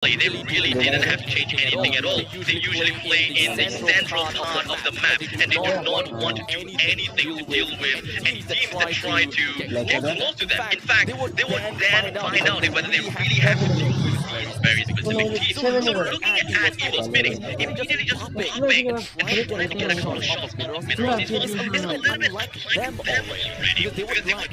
They really didn't have to change anything at all. They usually play in the central part of the map, and they do not want to do anything to deal with any teams that try to get close to them. In fact, they would then find out whether they really have to deal with these very specific teams. So looking at Evil's Phoenix, immediately just popping and then trying to get a couple of shots on Minerals is a little bit like them already, because they were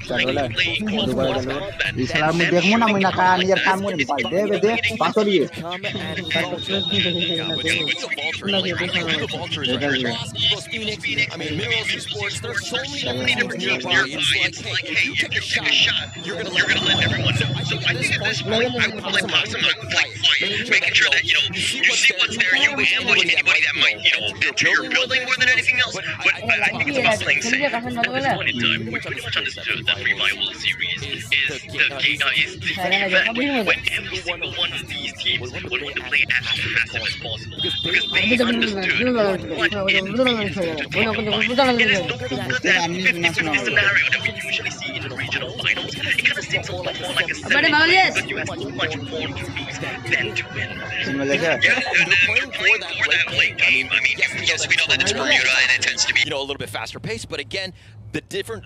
playing close quarters combat. Islam dia muna may naka-near cam mo ni pa. Debe paso di. Come and focus. Yeah, but speaking of Vulture, like, I know who the Vulture is right here. Evil's Phoenix, I mean, Minerals Esports, there's so many different teams nearby. It's like, hey, if you take a shot, you're gonna let everyone know. So I think at this point, I would probably pop some making sure that, you see what's there, you ambush anybody that might, enter your building more than anything else. But I think it's about playing safe. At this point in time, we pretty much understood that Revival series is the fact when every single one of these teams would want to play as passive as possible. Because they understood what it means to win. It is no longer that 50-50 scenario that we usually see in the regional finals. It kind of seems a lot more like a 70 because you have so much more to lose than to win. Yeah, they're playing for that link. I mean, yes, we know that it's Bermuda and it tends to be, a little bit faster pace, but again, the different,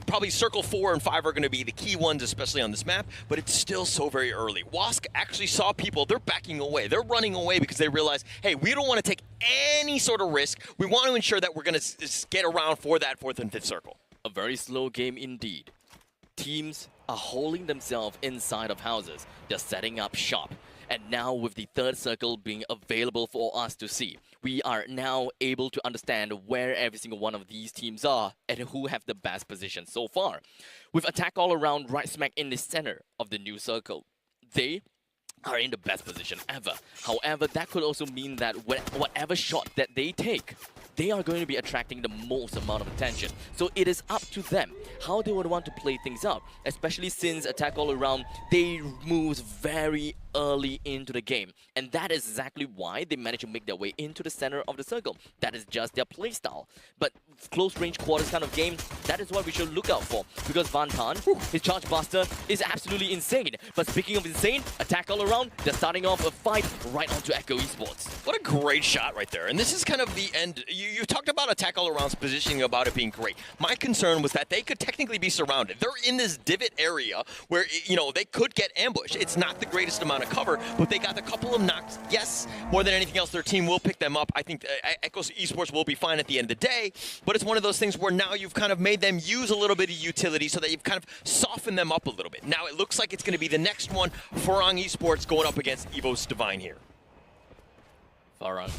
probably circle 4 and 5 are going to be the key ones, especially on this map, but it's still so very early. Wask actually saw people, they're backing away, they're running away because they realize, hey, we don't want to take any sort of risk. We want to ensure that we're going to get around for that 4th and 5th circle. A very slow game indeed. Teams are holding themselves inside of houses. They're setting up shop. And now with the 3rd circle being available for us to see, we are now able to understand where every single one of these teams are and who have the best position so far. With attack all around right smack in the center of the new circle, they are in the best position ever. However, that could also mean that whatever shot that they take, they are going to be attracting the most amount of attention. So it is up to them how they would want to play things out, especially since attack all around, they move very early into the game. And that is exactly why they managed to make their way into the center of the circle. That is just their playstyle. But close range quarters kind of game, that is what we should look out for. Because Van Tan, his charge buster is absolutely insane. But speaking of insane, attack all around, they're starting off a fight right onto Echo Esports. What a great shot right there. And this is kind of the end. You talked about attack all around's positioning about it being great. My concern was that they could technically be surrounded. They're in this divot area where, they could get ambushed. It's not the greatest amount of cover, but they got a couple of knocks. Yes, more than anything else, their team will pick them up. I think Echo Esports will be fine at the end of the day, but it's one of those things where now you've kind of made them use a little bit of utility so that you've kind of softened them up a little bit. Now it looks like it's going to be the next one, Farang Esports going up against Evos Divine here. Farang,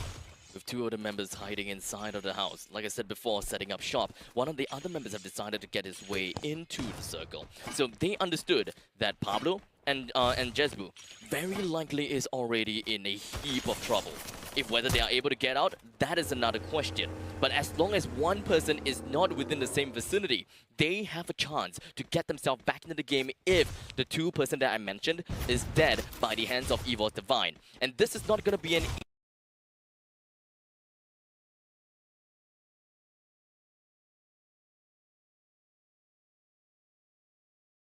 with 2 other members hiding inside of the house. Like I said before, setting up shop, one of the other members have decided to get his way into the circle. So they understood that Pablo and Jezbu very likely is already in a heap of trouble. If whether they are able to get out, that is another question. But as long as one person is not within the same vicinity, they have a chance to get themselves back into the game if the 2 person that I mentioned is dead by the hands of Evil Divine. And this is not going to be an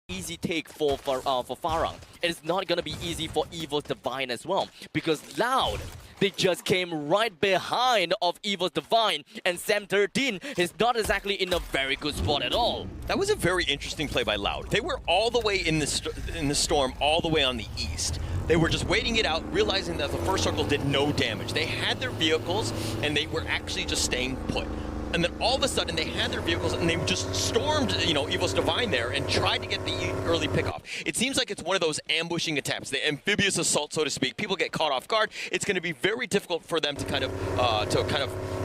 easy take for Farang. It is not going to be easy for Evil Divine as well, because Loud, they just came right behind of Evil Divine, and Sam 13 is not exactly in a very good spot at all. That was a very interesting play by Loud. They were all the way in the storm, all the way on the east. They were just waiting it out, realizing that the 1st circle did no damage. They had their vehicles, and they were actually just staying put. And then all of a sudden, they had their vehicles, and they just stormed, Evil's Divine there and tried to get the early pickoff. It seems like it's one of those ambushing attempts, the amphibious assault, so to speak. People get caught off guard. It's going to be very difficult for them to kind of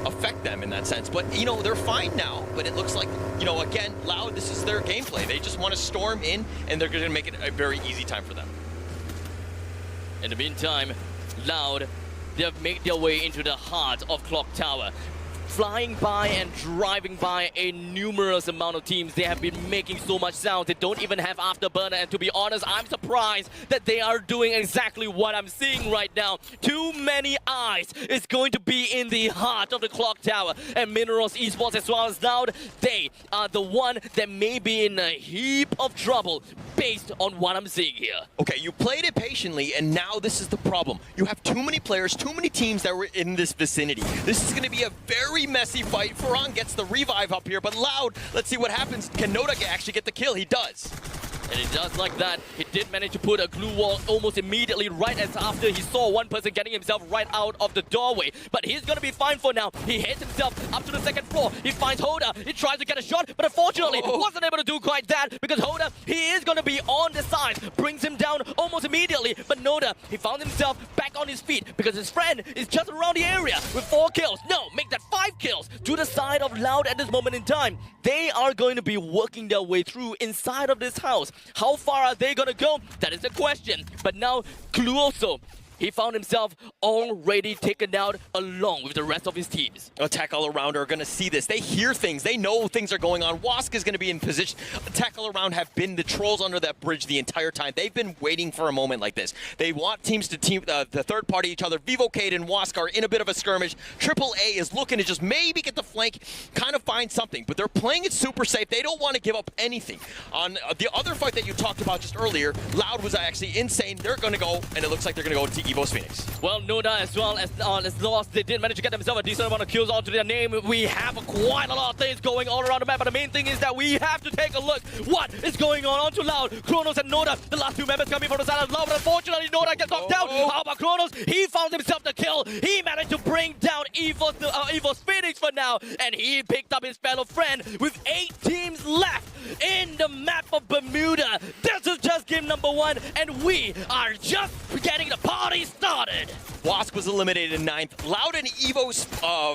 affect them in that sense. But, they're fine now. But it looks like, again, Loud, this is their gameplay. They just want to storm in, and they're going to make it a very easy time for them. In the meantime, Loud, they have made their way into the heart of Clock Tower. flying by and driving by a numerous amount of teams. They have been making so much sound. They don't even have afterburner, and to be honest, I'm surprised that they are doing exactly what I'm seeing right now. Too many eyes is going to be in the heart of the clock tower, and Minerals Esports as well as Loud, they are the one that may be in a heap of trouble based on what I'm seeing here. Okay, you played it patiently, and now this is the problem. You have too many players, too many teams that were in this vicinity. This is going to be a very messy fight. Farang gets the revive up here, but Loud, let's see what happens. Can Noda actually get the kill? He does. And it does like that. He did manage to put a glue wall almost immediately right as after he saw one person getting himself right out of the doorway. But he's going to be fine for now. He hits himself up to the second floor. He finds Hoda. He tries to get a shot, but unfortunately wasn't able to do quite that because Hoda, he is going to be on the side. Brings him down almost immediately. But Noda, he found himself back on his feet because his friend is just around the area with 4 kills. No, make that 5 kills to the side of Loud at this moment in time. They are going to be working their way through inside of this house. How far are they gonna go? That is the question. But now, Cluoso, he found himself already taken out along with the rest of his teams. Attack All Around are going to see this. They hear things. They know things are going on. Wask is going to be in position. Attack All Around have been the trolls under that bridge the entire time. They've been waiting for a moment like this. They want teams to team the third party each other. Vivocade and Wask are in a bit of a skirmish. Triple A is looking to just maybe get the flank, kind of find something. But they're playing it super safe. They don't want to give up anything. On the other fight that you talked about just earlier, Loud was actually insane. They're going to go, and it looks like they're going to go to Evo's Phoenix. Well, Noda as well as Lost, they did manage to get themselves a decent amount of kills onto their name. We have quite a lot of things going all around the map, but the main thing is that we have to take a look what is going on onto Loud. Kronos and Noda, the last 2 members coming from the side of Loud, but unfortunately Noda gets knocked down. How about Kronos? He found himself the kill. He managed to bring down Evo's Phoenix for now, and he picked up his fellow friend with 8 teams left in the map of Bermuda. This is just game number 1, and we are just getting the party started. Wask was eliminated in 9th. Loud and Evo's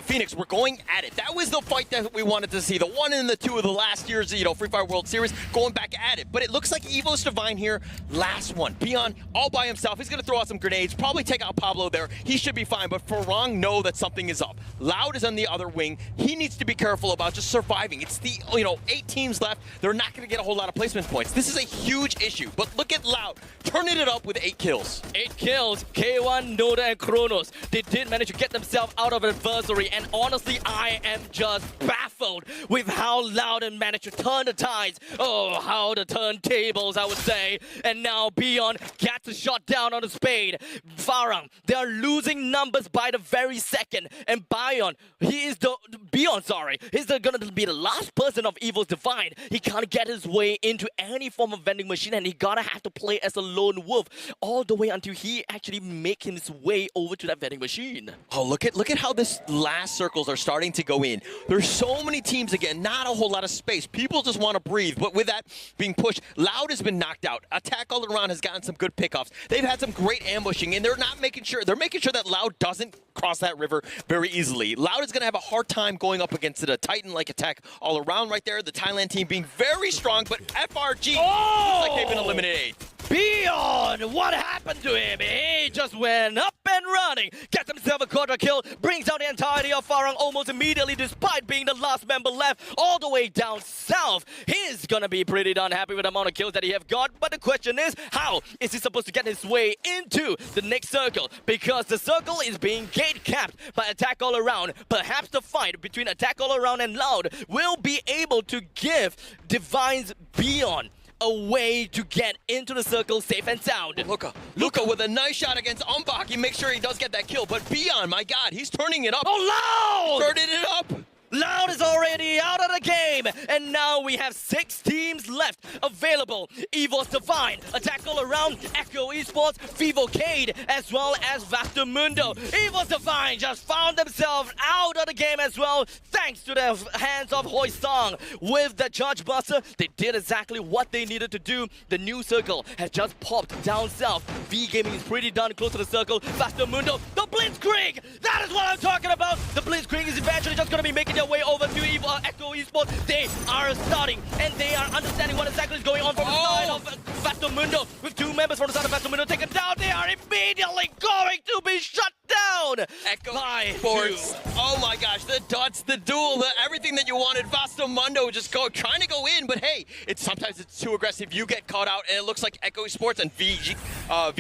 Phoenix were going at it. That was the fight that we wanted to see. The 1 and the 2 of the last year's, Free Fire World Series going back at it. But it looks like Evo's Divine here, last one. Beyond all by himself. He's going to throw out some grenades, probably take out Pablo there. He should be fine, but Farang know that something is up. Loud is on the other wing. He needs to be careful about just surviving. It's the, 8 teams left. They're not going to get a whole lot of placement points. This is a huge issue. But look at Loud, turning it up with 8 kills. 8 kills, K1, Noda, and Kronos. They did manage to get themselves out of adversary, and honestly, I am just baffled with how Loudon managed to turn the tides. Oh, how the turntables, I would say. And now Beyond gets a shot down on the spade. Farang, they are losing numbers by the very second, and Beyond, he's gonna be the last person of Evil's Divine. He can't get his way into any form of vending machine, and he gotta have to play as a lone wolf all the way until he actually make his way over to that vending machine. Oh, look at how this last circles are starting to go in. There's so many teams again, not a whole lot of space. People just want to breathe, but with that being pushed, Loud has been knocked out. Attack All Around has gotten some good pickoffs. They've had some great ambushing, and they're making sure that Loud doesn't cross that river very easily. Loud is going to have a hard time going up against a Titan-like Attack All Around right there. The Thailand team being very strong, but FRG looks like they've been eliminated. Beyond, what happened to him? He just went up and running, gets himself a quarter kill, brings down the entirety of Farang almost immediately despite being the last member left all the way down south. He's gonna be pretty darn happy with the amount of kills that he have got, but the question is, how is he supposed to get his way into the next circle? Because the circle is being gate capped by Attack All Around. Perhaps the fight between Attack All Around and Loud will be able to give Divine's Beyond a way to get into the circle safe and sound. Luca with a nice shot against Umbach. He makes sure he does get that kill, but Beyond, my God, he's turning it up. Oh, Loud! Turning it up. Loud is already out of the game, and now we have 6 teams left available. Evo's Divine, Attack All Around, Echo Esports, Vivocade, as well as Vastamundo. Evo's Divine just found themselves out of the game as well, thanks to the hands of Hoi Song. With the Charge Buster, they did exactly what they needed to do. The new circle has just popped down south. V Gaming is pretty darn close to the circle. Vastamundo, the Blitzkrieg! That is what I'm talking about! The Blitzkrieg is eventually just going to be making their way over to Echo Esports. They are starting, and they are understanding what exactly is going on from the side of Vastamundo. With 2 members from the side of Vastamundo taken down, they are immediately going to be shut down! Echo by Sports. 2. Oh my gosh, the dots, the duel, everything that you wanted. Vastamundo just trying to go in, but hey, sometimes it's too aggressive. You get caught out, and it looks like Echo Sports and V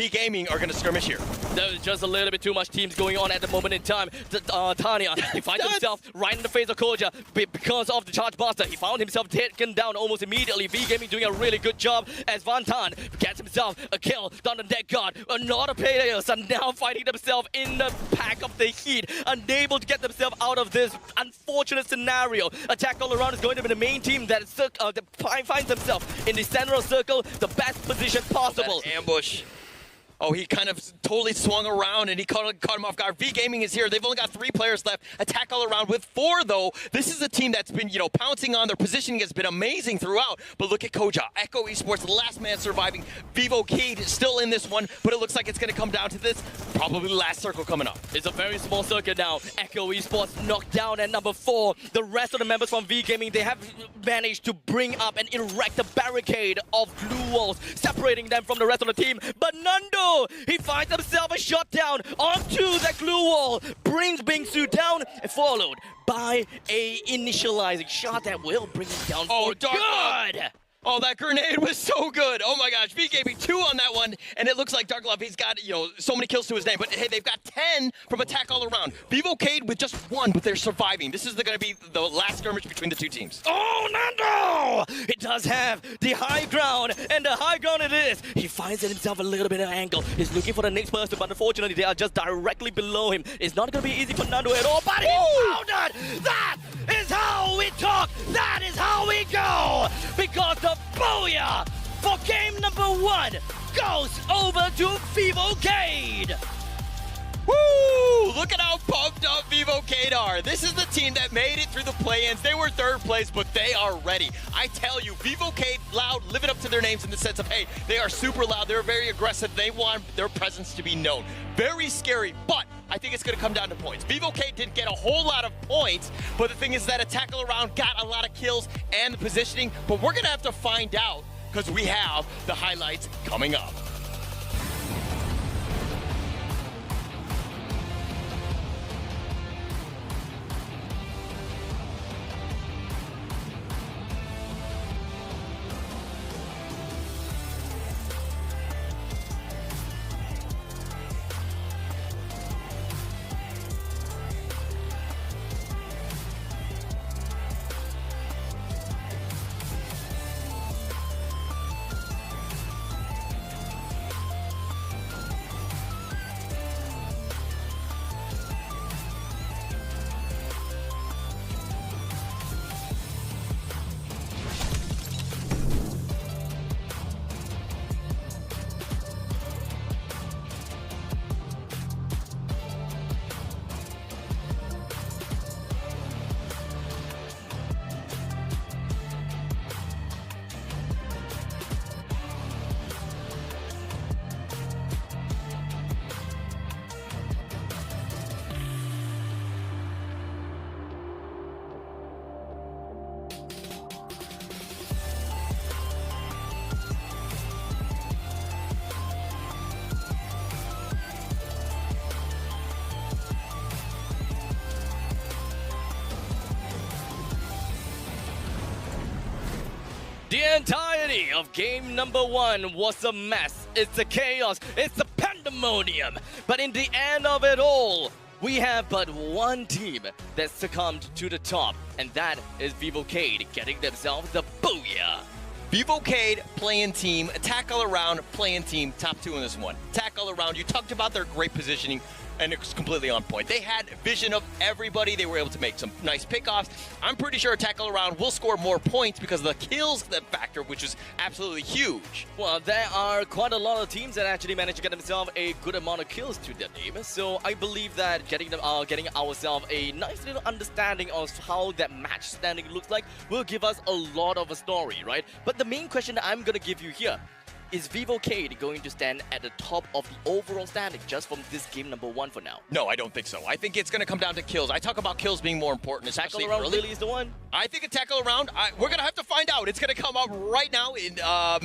Gaming are going to skirmish here. There's just a little bit too much teams going on at the moment in time. Tanya, he finds himself right in the face of Koja because of the Charge Buster. He found himself taken down almost immediately. V Gaming doing a really good job as Van Tan gets himself a kill down on deck guard. Another players are now fighting themselves in the pack of the heat, unable to get themselves out of this unfortunate scenario. Attack All Around is going to be the main team that finds themselves in the central circle, the best position possible. That ambush. Oh, he kind of totally swung around and he caught him off guard. V Gaming is here. They've only got 3 players left. Attack All Around with 4, though. This is a team that's been, pouncing on. Their positioning has been amazing throughout. But look at Koja. Echo Esports, the last man surviving. Vivo Cade is still in this one, but it looks like it's going to come down to this. Probably last circle coming up. It's a very small circuit now. Echo Esports knocked down at number 4. The rest of the members from V Gaming, they have managed to bring up and erect a barricade of glue walls, separating them from the rest of the team. But Nando, he finds himself a shot down onto that glue wall, brings Bingsu down, followed by a initializing shot that will bring him down for good. Oh, that grenade was so good. Oh my gosh, V Gaming 2 on that one, and it looks like Dark Love, he's got, so many kills to his name, but hey, they've got 10 from Attack All Around. Vivo Cade with just 1, but they're surviving. This is going to be the last skirmish between the 2 teams. Oh, Nando! It does have the high ground, and the high ground it is. He finds himself a little bit of an angle. He's looking for the next person, but unfortunately, they are just directly below him. It's not going to be easy for Nando at all, but he found it! That is how we talk! That is how we go! Because the booyah for game number 1 goes over to Vivo Cade! Woo! Look at how pumped up Vivo Cade are. This is the team that made it through the play-ins. They were 3rd place, but they are ready. I tell you, Vivo Cade, loud, living up to their names in the sense of, hey, they are super loud. They're very aggressive. They want their presence to be known. Very scary, but I think it's going to come down to points. Vivo Cade didn't get a whole lot of points, but the thing is that Attack All Around got a lot of kills and the positioning, but we're going to have to find out because we have the highlights coming up. The entirety of game number 1 was a mess. It's a chaos. It's a pandemonium. But in the end of it all, we have but one team that succumbed to the top, and that is Vivo Cade getting themselves the booyah. Vivo Cade, playing team. Attack All Around, playing team. Top 2 in this one. Attack All Around, you talked about their great positioning, and it was completely on point. They had vision of everybody. They were able to make some nice pickoffs. I'm pretty sure Attack All Around will score more points because of the kills factor, which is absolutely huge. Well, there are quite a lot of teams that actually managed to get themselves a good amount of kills to their name. So I believe that getting ourselves a nice little understanding of how that match standing looks like will give us a lot of a story, right? But the main question that I'm going to give you here, is Vivocade going to stand at the top of the overall standing just from this game number 1 for now? No, I don't think so. I think it's going to come down to kills. I talk about kills being more important, especially Tackle around early. really is the one? I think a tackle around, we're going to have to find out. It's going to come up right now in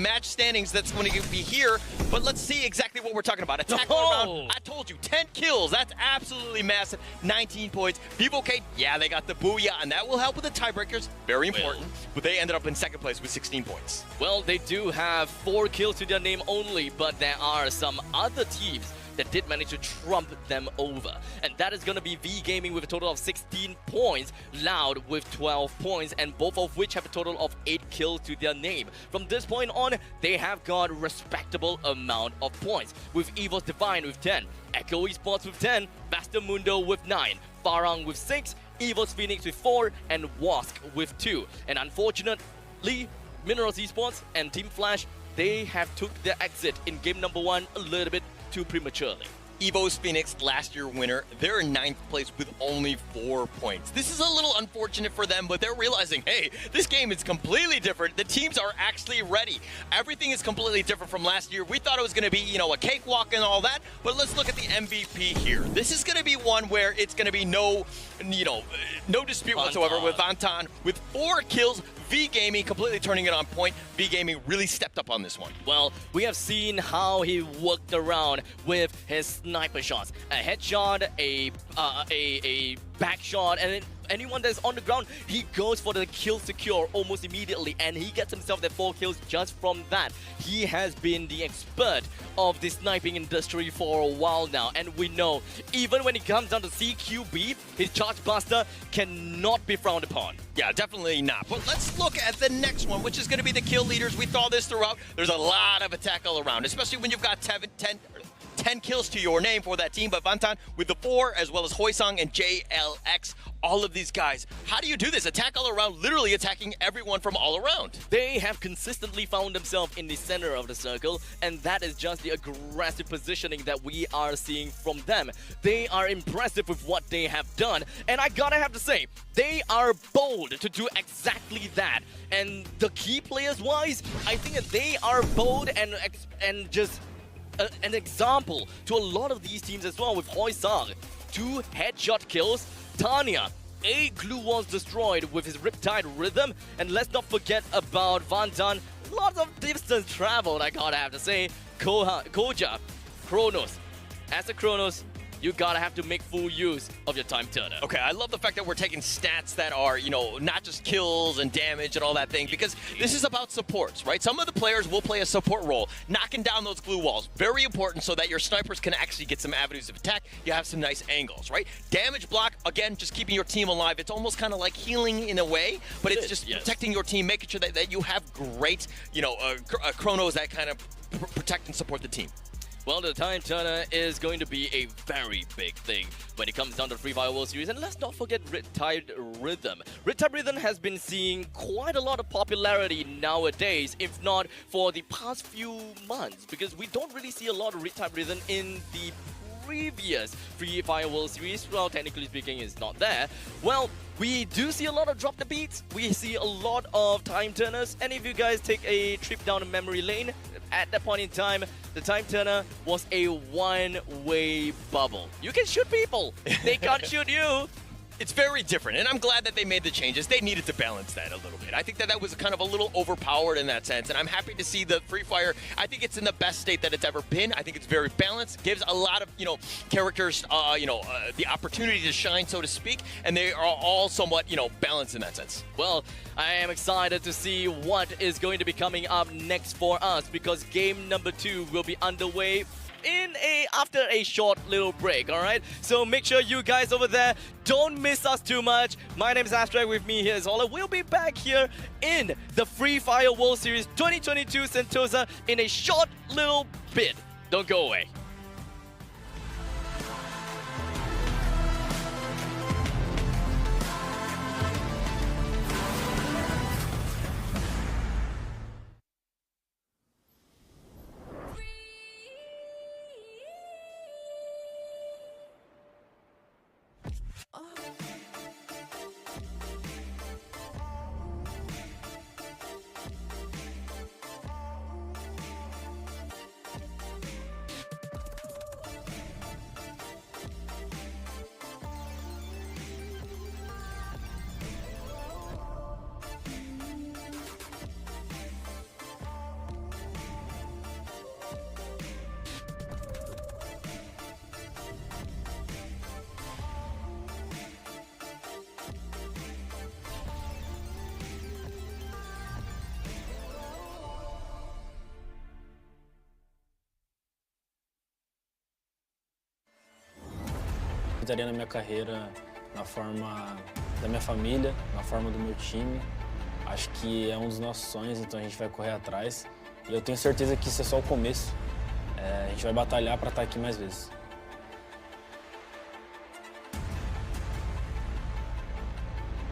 match standings. That's going to be here. But let's see exactly what we're talking about. A tackle around, I told you, 10 kills. That's absolutely massive. 19 points. Vivocade, yeah, they got the booyah, and that will help with the tiebreakers. Very important. But they ended up in second place with 16 points. Well, they do have 4 kills to their name only, but there are some other teams that did manage to trump them over. And that is going to be V Gaming with a total of 16 points, Loud with 12 points, and both of which have a total of 8 kills to their name. From this point on, they have got a respectable amount of points, with Evo's Divine with 10, Echo Esports with 10, Vasta Mundo with 9, Farang with 6, Evo's Phoenix with 4, and Wask with 2. And unfortunately, Minerals Esports and Team Flash, they have took their exit in game number 1 a little bit too prematurely. Evo's Phoenix, last year winner, they're in 9th place with only 4 points. This is a little unfortunate for them, but they're realizing, hey, this game is completely different. The teams are actually ready. Everything is completely different from last year. We thought it was going to be, you know, a cakewalk and all that, but let's look at the MVP here. This is going to be one where it's going to be no dispute whatsoever with Vantan with 4 kills. V Gaming completely turning it on point. V Gaming really stepped up on this one. Well, we have seen how he worked around with his sniper shots. A headshot, a back shot, and then anyone that's on the ground, he goes for the kill secure almost immediately, and he gets himself that 4 kills just from that. He has been the expert of the sniping industry for a while now, and we know even when it comes down to CQB, his charge buster cannot be frowned upon. Yeah, definitely not. But let's look at the next one, which is going to be the kill leaders. We saw this throughout. There's a lot of attack all around, especially when you've got 10 kills to your name for that team. But Vantan with the 4, as well as Hoysong and JLX, all of these guys. How do you do this? Attack all around, literally attacking everyone from all around. They have consistently found themselves in the center of the circle, and that is just the aggressive positioning that we are seeing from them. They are impressive with what they have done, and I gotta have to say, they are bold to do exactly that. And the key players-wise, I think that they are bold and just an example to a lot of these teams as well, with Hoysong, 2 headshot kills, Tanya, 8 glue walls destroyed with his Riptide Rhythm, and let's not forget about Vantan, lots of distance traveled, I gotta have to say, Koja, Kronos. As a Kronos, you gotta have to make full use of your time turner. Okay, I love the fact that we're taking stats that are, you know, not just kills and damage and all that thing, because this is about supports, right? Some of the players will play a support role, knocking down those glue walls. Very important so that your snipers can actually get some avenues of attack. You have some nice angles, right? Damage block, again, just keeping your team alive. It's almost kind of like healing in a way, but it's just protecting your team, making sure that you have great, you know, chronos that kind of protect and support the team. Well, the time turner is going to be a very big thing when it comes down to Free Fire World Series. And let's not forget Riptide Rhythm. Riptide Rhythm has been seeing quite a lot of popularity nowadays, if not for the past few months, because we don't really see a lot of Riptide Rhythm in the previous Free Fire World Series. Well, technically speaking, it's not there. Well, we do see a lot of drop the beats. We see a lot of time turners. And if you guys take a trip down a memory lane, at that point in time, the time turner was a one-way bubble. You can shoot people. They can't shoot you. It's very different, and I'm glad that they made the changes. They needed to balance that a little bit. I think that was kind of a little overpowered in that sense, and I'm happy to see the Free Fire. I think it's in the best state that it's ever been. I think it's very balanced, gives a lot of, you know, characters, the opportunity to shine, so to speak, and they are all somewhat, you know, balanced in that sense. Well, I am excited to see what is going to be coming up next for us, because game number 2 will be underway after a short little break, all right? So make sure you guys over there don't miss us too much. My name is Abstract. With me here is Ola. We'll be back here in the Free Fire World Series 2022 Sentosa in a short little bit. Don't go away. Realizaria na minha carreira, na forma da minha família, na forma do meu time. Acho que é um dos nossos sonhos, então a gente vai correr atrás. E eu tenho certeza que isso é só o começo. A gente vai batalhar para estar aqui mais vezes.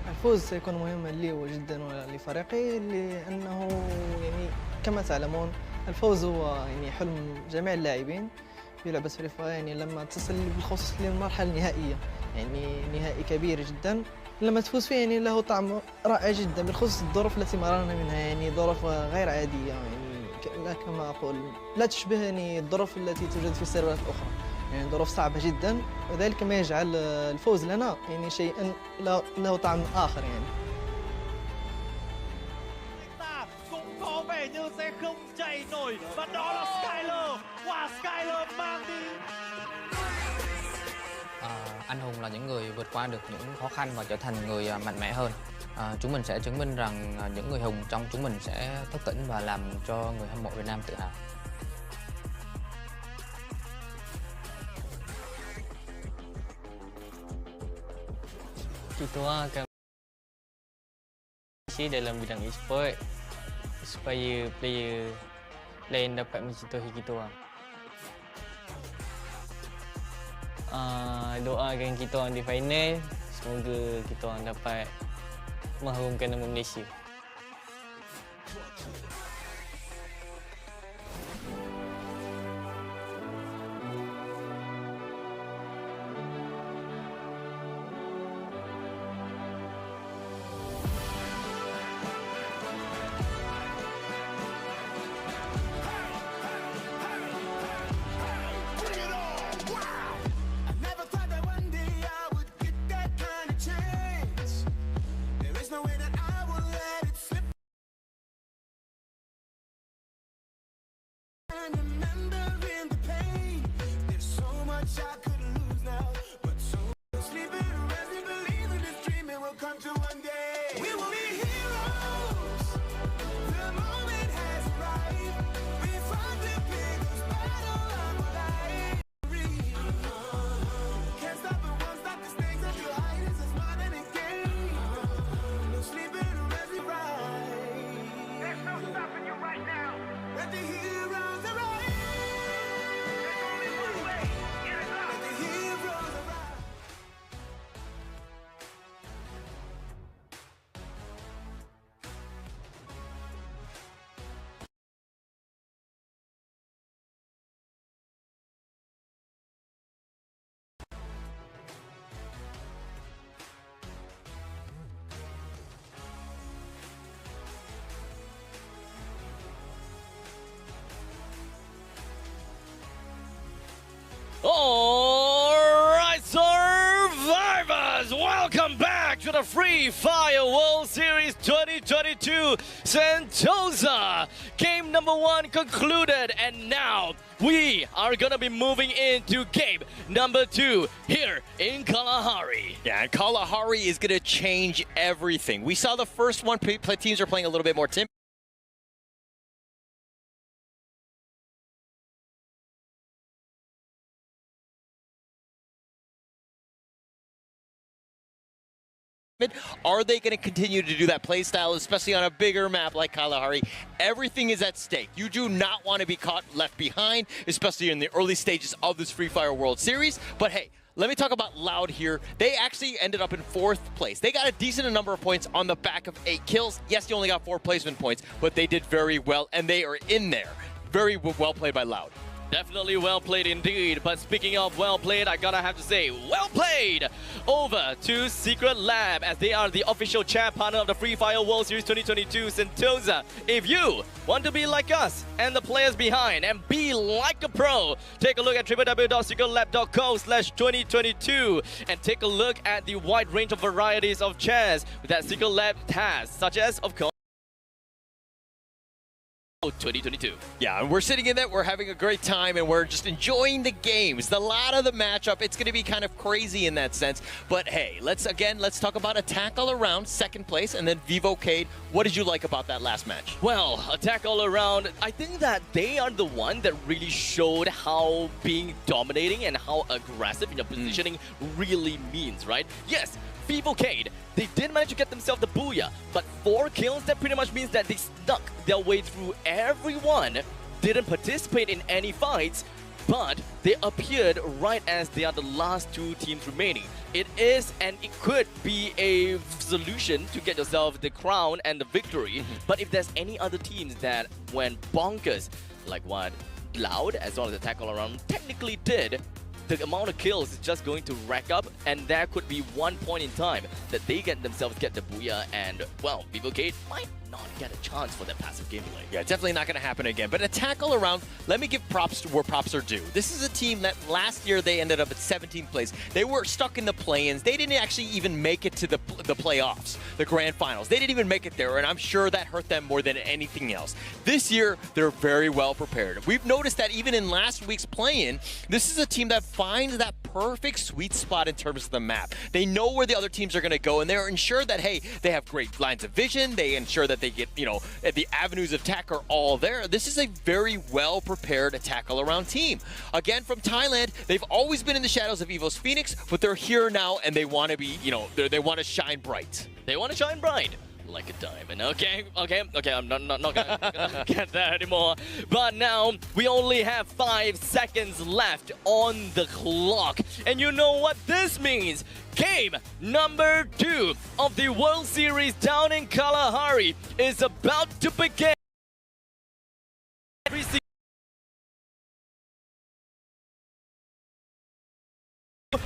الفوز سيكون مهما لي وجدا ولفريقي لأنه يعني كما تعلمون الفوز هو يعني حلم جميع اللاعبين في لعبة فري فاير، يعني لما تصل بالخصوص للمرحلة النهائية يعني نهائي كبير جدا لما تفوز فيه يعني له طعم رائع جدا بالخصوص الظروف التي مررنا منها، يعني ظروف غير عادية يعني كما أقول لا تشبه يعني الظروف التي توجد في السيرفرات الأخرى، يعني ظروف صعبة جدا وذلك ما يجعل الفوز لنا يعني شيئا له طعم آخر يعني. Cũng có vẻ như sẽ không chạy nổi và đó là Skyler. Wow, Skyler mang đi. Anh hùng là những người vượt qua được những khó khăn và trở thành người mạnh mẽ hơn. Chúng mình sẽ chứng minh rằng những người hùng trong chúng mình sẽ thức tỉnh và làm cho người hâm mộ Việt Nam tự hào. Kita akan isi dalam bidang e-sport supaya player lain dapat mencontohi kita orang. Doakan kita orang di final, semoga kita orang dapat mengharumkan nama Malaysia. Alright, survivors! Welcome back to the Free Fire World Series 2022 Sentosa. Game number 1 concluded, and now we are gonna be moving into game number 2 here in Kalahari. Yeah, and Kalahari is gonna change everything. We saw the first one, teams are playing a little bit more timid. Are they going to continue to do that play style, especially on a bigger map like Kalahari? Everything is at stake. You do not want to be caught left behind, especially in the early stages of this Free Fire World Series. But hey, let me talk about Loud here. They actually ended up in 4th place. They got a decent number of points on the back of 8 kills. Yes, you only got 4 placement points, but they did very well, and they are in there. Very well played by Loud. Definitely well played indeed. But speaking of well played, I gotta have to say, well played! Over to Secret Lab, as they are the official chat partner of the Free Fire World Series 2022 Sentosa. If you want to be like us and the players behind and be like a pro, take a look at www.secretlab.co/2022 and take a look at the wide range of varieties of chairs that Secret Lab has, such as, of course, 2022. Yeah, and we're sitting in that, we're having a great time, and we're just enjoying the games. The lot of the matchup, it's going to be kind of crazy in that sense. But hey, let's talk about Attack All Around, second place, and then Vivocade. What did you like about that last match? Well, Attack All Around, I think that they are the one that really showed how being dominating and how aggressive in your positioning really means, right? Yes, Vivocade, they did manage to get themselves the booyah, but 4 kills, that pretty much means that they snuck their way through everyone, didn't participate in any fights, but they appeared right as they are the last 2 teams remaining. It is, and it could be a solution to get yourself the crown and the victory, but if there's any other teams that went bonkers, like what Loud as well as Attack All Around technically did, the amount of kills is just going to rack up, and there could be one point in time that they get the booyah, and, well, Vivocade might not get a chance for that passive gameplay. Yeah, definitely not going to happen again. But Attack All Around, let me give props to where props are due. This is a team that last year they ended up at 17th place. They were stuck in the play-ins. They didn't actually even make it to the playoffs, the grand finals. They didn't even make it there, and I'm sure that hurt them more than anything else. This year, they're very well prepared. We've noticed that even in last week's play-in, this is a team that finds that perfect sweet spot in terms of the map. They know where the other teams are going to go, and they're ensured that, hey, they have great lines of vision. They ensure that they get, the avenues of attack are all there. This is a very well-prepared Attack All Around team. Again, from Thailand, they've always been in the shadows of EVO's Phoenix, but they're here now, and they want to be, they want to shine bright. They want to shine bright. Like a diamond. Okay, I'm not gonna get that anymore. But now, we only have 5 seconds left on the clock. And you know what this means? Game number 2 of the World Series down in Kalahari is about to begin.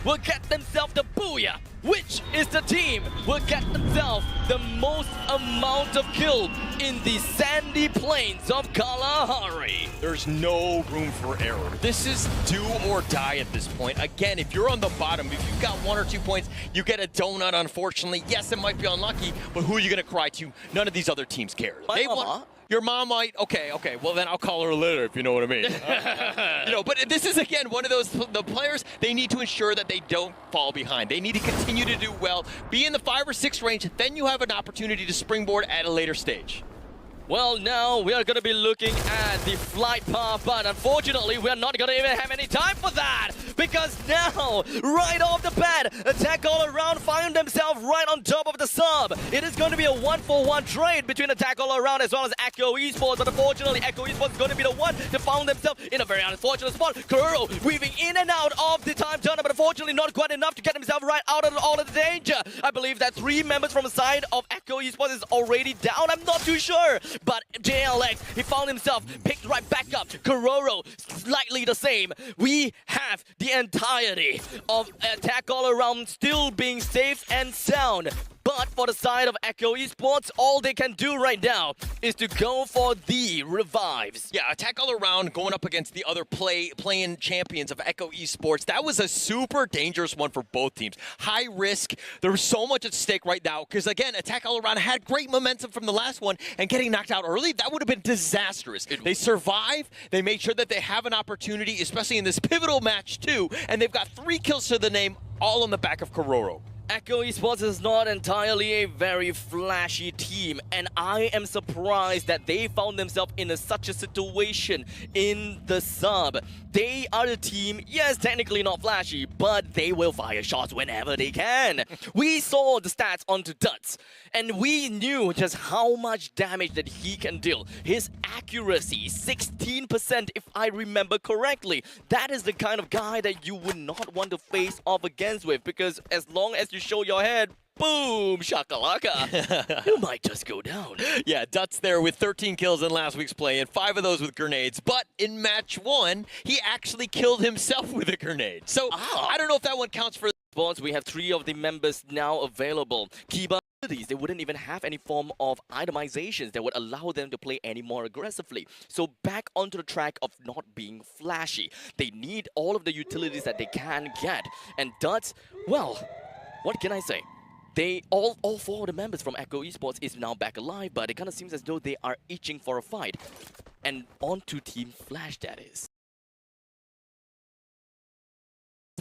Will get themselves the booyah. Which is the team will get themselves the most amount of kill in the sandy plains of Kalahari? There's no room for error. This is do or die at this point. Again, if you're on the bottom, if you've got 1 or 2 points, you get a donut, unfortunately. Yes, it might be unlucky, but who are you going to cry to? None of these other teams care. My mama? Your mom might, okay, well then I'll call her later if you know what I mean. But this is again one of those, the players, they need to ensure that they don't fall behind. They need to continue to do well, be in the 5 or 6 range, then you have an opportunity to springboard at a later stage. Well, now we are going to be looking at the flight path, but unfortunately, we are not going to even have any time for that, because now, right off the bat, Attack All Around find themselves right on top of the sub. It is going to be a 1-for-1 trade between Attack All Around as well as Echo Esports, but unfortunately, Echo Esports is going to be the one to find themselves in a very unfortunate spot. Kuroro weaving in and out of the time turner, but unfortunately not quite enough to get himself right out of all of the danger. I believe that 3 members from the side of Echo Esports is already down. I'm not too sure. But JLX, he found himself picked right back up. Kuroro, slightly the same. We have the entirety of Attack All Around still being safe and sound. But for the side of Echo Esports, all they can do right now is to go for the revives. Yeah, Attack All Around going up against the other play-in champions of Echo Esports. That was a super dangerous one for both teams. High risk. There was so much at stake right now because, again, Attack All Around had great momentum from the last one, and getting knocked out early, that would have been disastrous. They survive. They made sure that they have an opportunity, especially in this pivotal match, too, and they've got 3 kills to the name, all on the back of Kuroro. Echo Esports is not entirely a very flashy team, and I am surprised that they found themselves in such a situation in the sub. They are the team, yes, technically not flashy, but they will fire shots whenever they can. We saw the stats onto Duts, and we knew just how much damage that he can deal. His accuracy, 16% if I remember correctly. That is the kind of guy that you would not want to face off against with, because as long as you show your head, boom, shakalaka, you might just go down. Yeah, Duts there with 13 kills in last week's play, and 5 of those with grenades. But in match 1, he actually killed himself with a grenade. So I don't know if that one counts for... We have 3 of the members now available. Kiba, they wouldn't even have any form of itemizations that would allow them to play any more aggressively. So back onto the track of not being flashy. They need all of the utilities that they can get. And Duts, well, what can I say? all four of the members from Echo Esports is now back alive, but it kind of seems as though they are itching for a fight. And on to Team Flash, that is.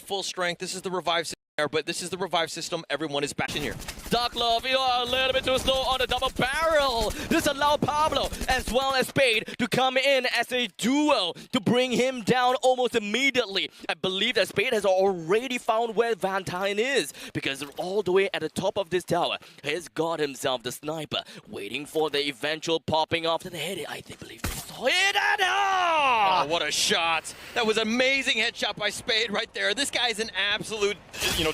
Full strength. This is the revive system, but this is the revive system. Everyone is back in here. Dark Love, you are a little bit too slow on the double barrel. This allows Pablo as well as Spade to come in as a duo to bring him down almost immediately. I believe that Spade has already found where Valentine is, because all the way at the top of this tower, he's got himself the sniper waiting for the eventual popping off to the head. I believe they saw it. Oh, what a shot. That was amazing headshot by Spade right there. This guy's an absolute,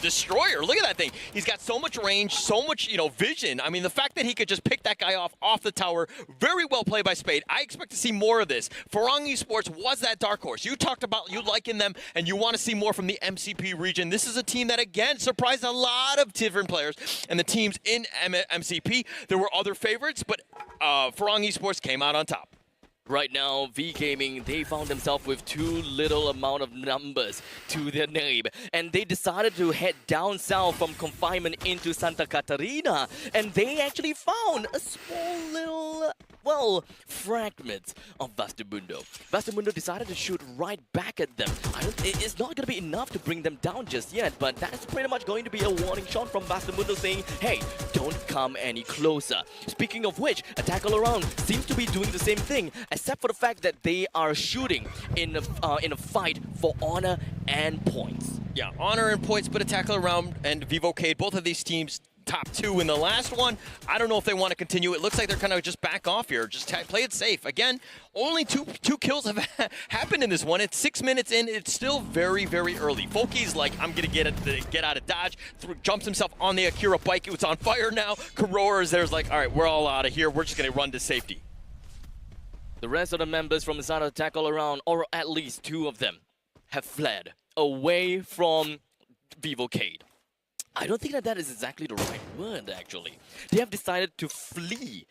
destroyer. Look at that thing. He's got so much range, so much, vision. I mean, the fact that he could just pick that guy off the tower, very well played by Spade. I expect to see more of this. Farang Esports was that dark horse. You talked about you liking them, and you want to see more from the MCP region. This is a team that, again, surprised a lot of different players and the teams in MCP. There were other favorites, but Farang Esports came out on top. Right now, V Gaming, they found themselves with too little amount of numbers to their name. And they decided to head down south from confinement into Santa Catarina. And they actually found a small little, fragment of Vastamundo. Vastamundo decided to shoot right back at them. It's not going to be enough to bring them down just yet, but that's pretty much going to be a warning shot from Vastamundo saying, hey, don't come any closer. Speaking of which, Attack All Around seems to be doing the same thing, except for the fact that they are shooting in a fight for honor and points. Yeah, honor and points, but Attack All Around and Vivocade, both of these teams top two in the last one. I don't know if they want to continue. It looks like they're kind of just back off here. Just play it safe. Again, only two kills have happened in this one. It's 6 minutes in. It's still very, very early. Folky's like, I'm going to get out of dodge. Jumps himself on the Akira bike. It's on fire now. Karora is there's like, all right, we're all out of here. We're just going to run to safety. The rest of the members from the side of Attack All Around, or at least two of them, have fled away from Vivocade. I don't think that is exactly the right word, actually. They have decided to flee,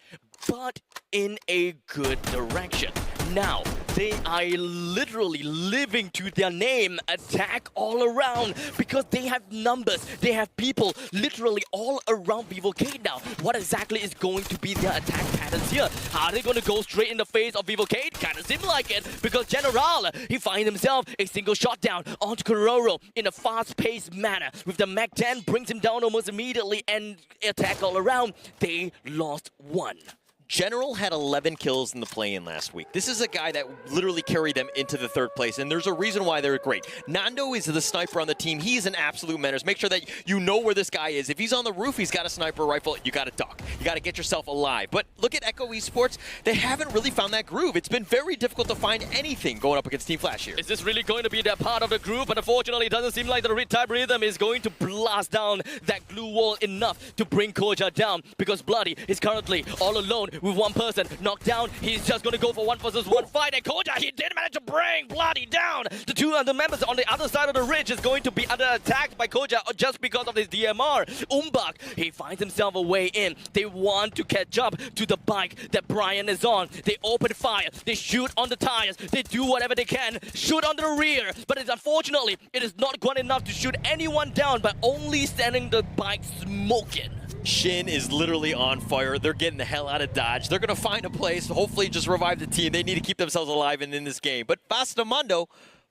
but in a good direction. Now, they are literally living to their name, Attack All Around, because they have numbers, they have people literally all around Vivocade now. What exactly is going to be their attack patterns here? Are they going to go straight in the face of Vivocade? Kind of seems like it, because General, he finds himself a single shot down onto Kororo in a fast-paced manner. With the Mac 10, brings him down almost immediately, and Attack All Around, they lost one. General had 11 kills in the play-in last week. This is a guy that literally carried them into the third place, and there's a reason why they're great. Nando is the sniper on the team. He's an absolute menace. Make sure that you know where this guy is. If he's on the roof, he's got a sniper rifle. You got to duck. You got to get yourself alive. But look at Echo Esports. They haven't really found that groove. It's been very difficult to find anything going up against Team Flash here. Is this really going to be that part of the groove? But unfortunately, it doesn't seem like the type rhythm is going to blast down that glue wall enough to bring Koja down, because Bloody is currently all alone with one person. Knocked down, he's just going to go for 1 versus 1 fight, and Koja, he did manage to bring Bloody down. The two other members on the other side of the ridge is going to be under attack by Koja just because of his DMR. Umbak, he finds himself a way in. They want to catch up to the bike that Brian is on. They open fire, they shoot on the tires, they do whatever they can, shoot on the rear, but unfortunately, it is not quite enough to shoot anyone down, but only sending the bike smoking. Shin is literally on fire. They're getting the hell out of dodge. They're going to find a place, hopefully just revive the team. They need to keep themselves alive in this game. But Vastamundo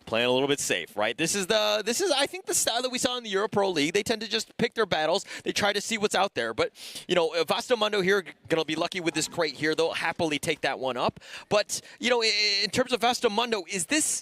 playing a little bit safe, right? This is I think the style that we saw in the Euro Pro League. They tend to just pick their battles. They try to see what's out there. But, Vastamundo here going to be lucky with this crate here. They'll happily take that one up. But, in terms of Vastamundo, is this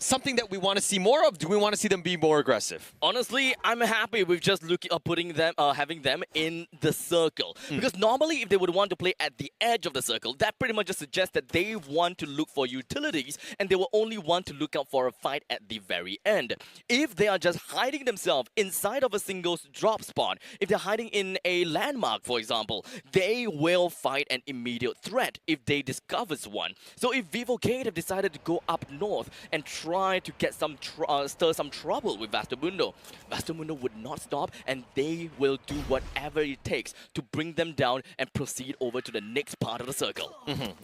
something that we want to see more of? Do we want to see them be more aggressive? Honestly, I'm happy with just putting them, having them in the circle. Because normally, if they would want to play at the edge of the circle, that pretty much just suggests that they want to look for utilities, and they will only want to look out for a fight at the very end. If they are just hiding themselves inside of a single drop spot, if they're hiding in a landmark, for example, they will fight an immediate threat if they discover one. So if Vivocade have decided to go up north and try try to get stir some trouble with Vastamundo. Vastamundo would not stop, and they will do whatever it takes to bring them down and proceed over to the next part of the circle.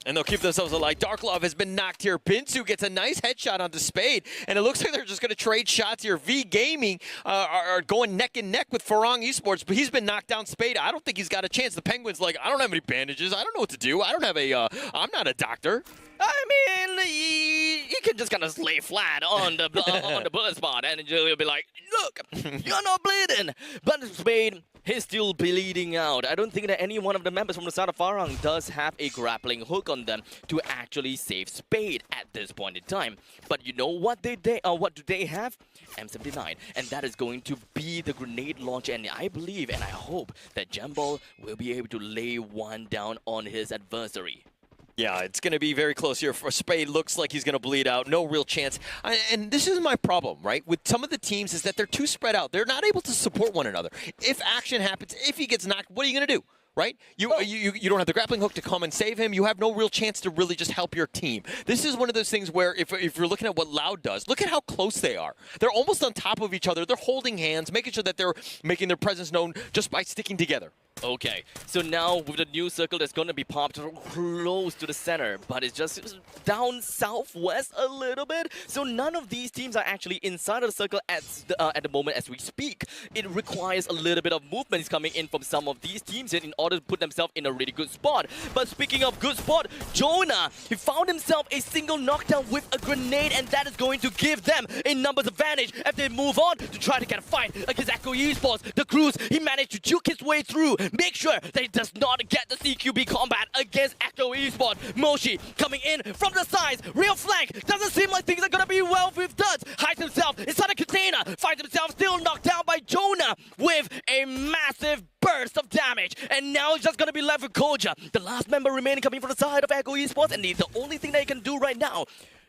And they'll keep themselves alive. Darklove has been knocked here. Binsu gets a nice headshot onto Spade, and it looks like they're just going to trade shots here. V Gaming are going neck and neck with Farang Esports, but he's been knocked down. Spade, I don't think he's got a chance. The Penguins like, I don't have any bandages. I don't know what to do. I don't have I'm not a doctor. I mean, he can just kind of lay flat on the on the bullet spot, and he'll be like, "Look, you're not bleeding." But Spade, he's still bleeding out. I don't think that any one of the members from the side of Farang does have a grappling hook on them to actually save Spade at this point in time. But you know what what do they have? M79, and that is going to be the grenade launcher. And I believe and I hope that Jambol will be able to lay one down on his adversary. Yeah, it's going to be very close here. For Spade, looks like he's going to bleed out. No real chance. And this is my problem, right? With some of the teams is that they're too spread out. They're not able to support one another. If action happens, if he gets knocked, what are you going to do? Right? You don't have the grappling hook to come and save him. You have no real chance to really just help your team. This is one of those things where if you're looking at what Loud does, look at how close they are. They're almost on top of each other. They're holding hands, making sure that they're making their presence known just by sticking together. Okay, so now with the new circle that's going to be popped close to the center, but it's just down southwest a little bit. So none of these teams are actually inside of the circle at the moment as we speak. It requires a little bit of movement coming in from some of these teams in order to put themselves in a really good spot. But speaking of good spot, Jonah, he found himself a single knockdown with a grenade, and that is going to give them a numbers advantage if they move on to try to get a fight against Echo Esports. The Cruz, he managed to juke his way through. Make sure that he does not get the CQB combat against Echo Esports. Moshi coming in from the sides. Real flank. Doesn't seem like things are going to be well with Duds. Hides himself inside a container. Finds himself still knocked down by Jonah with a massive burst of damage. And now he's just going to be left with Koja, the last member remaining coming from the side of Echo Esports. And the only thing that he can do right now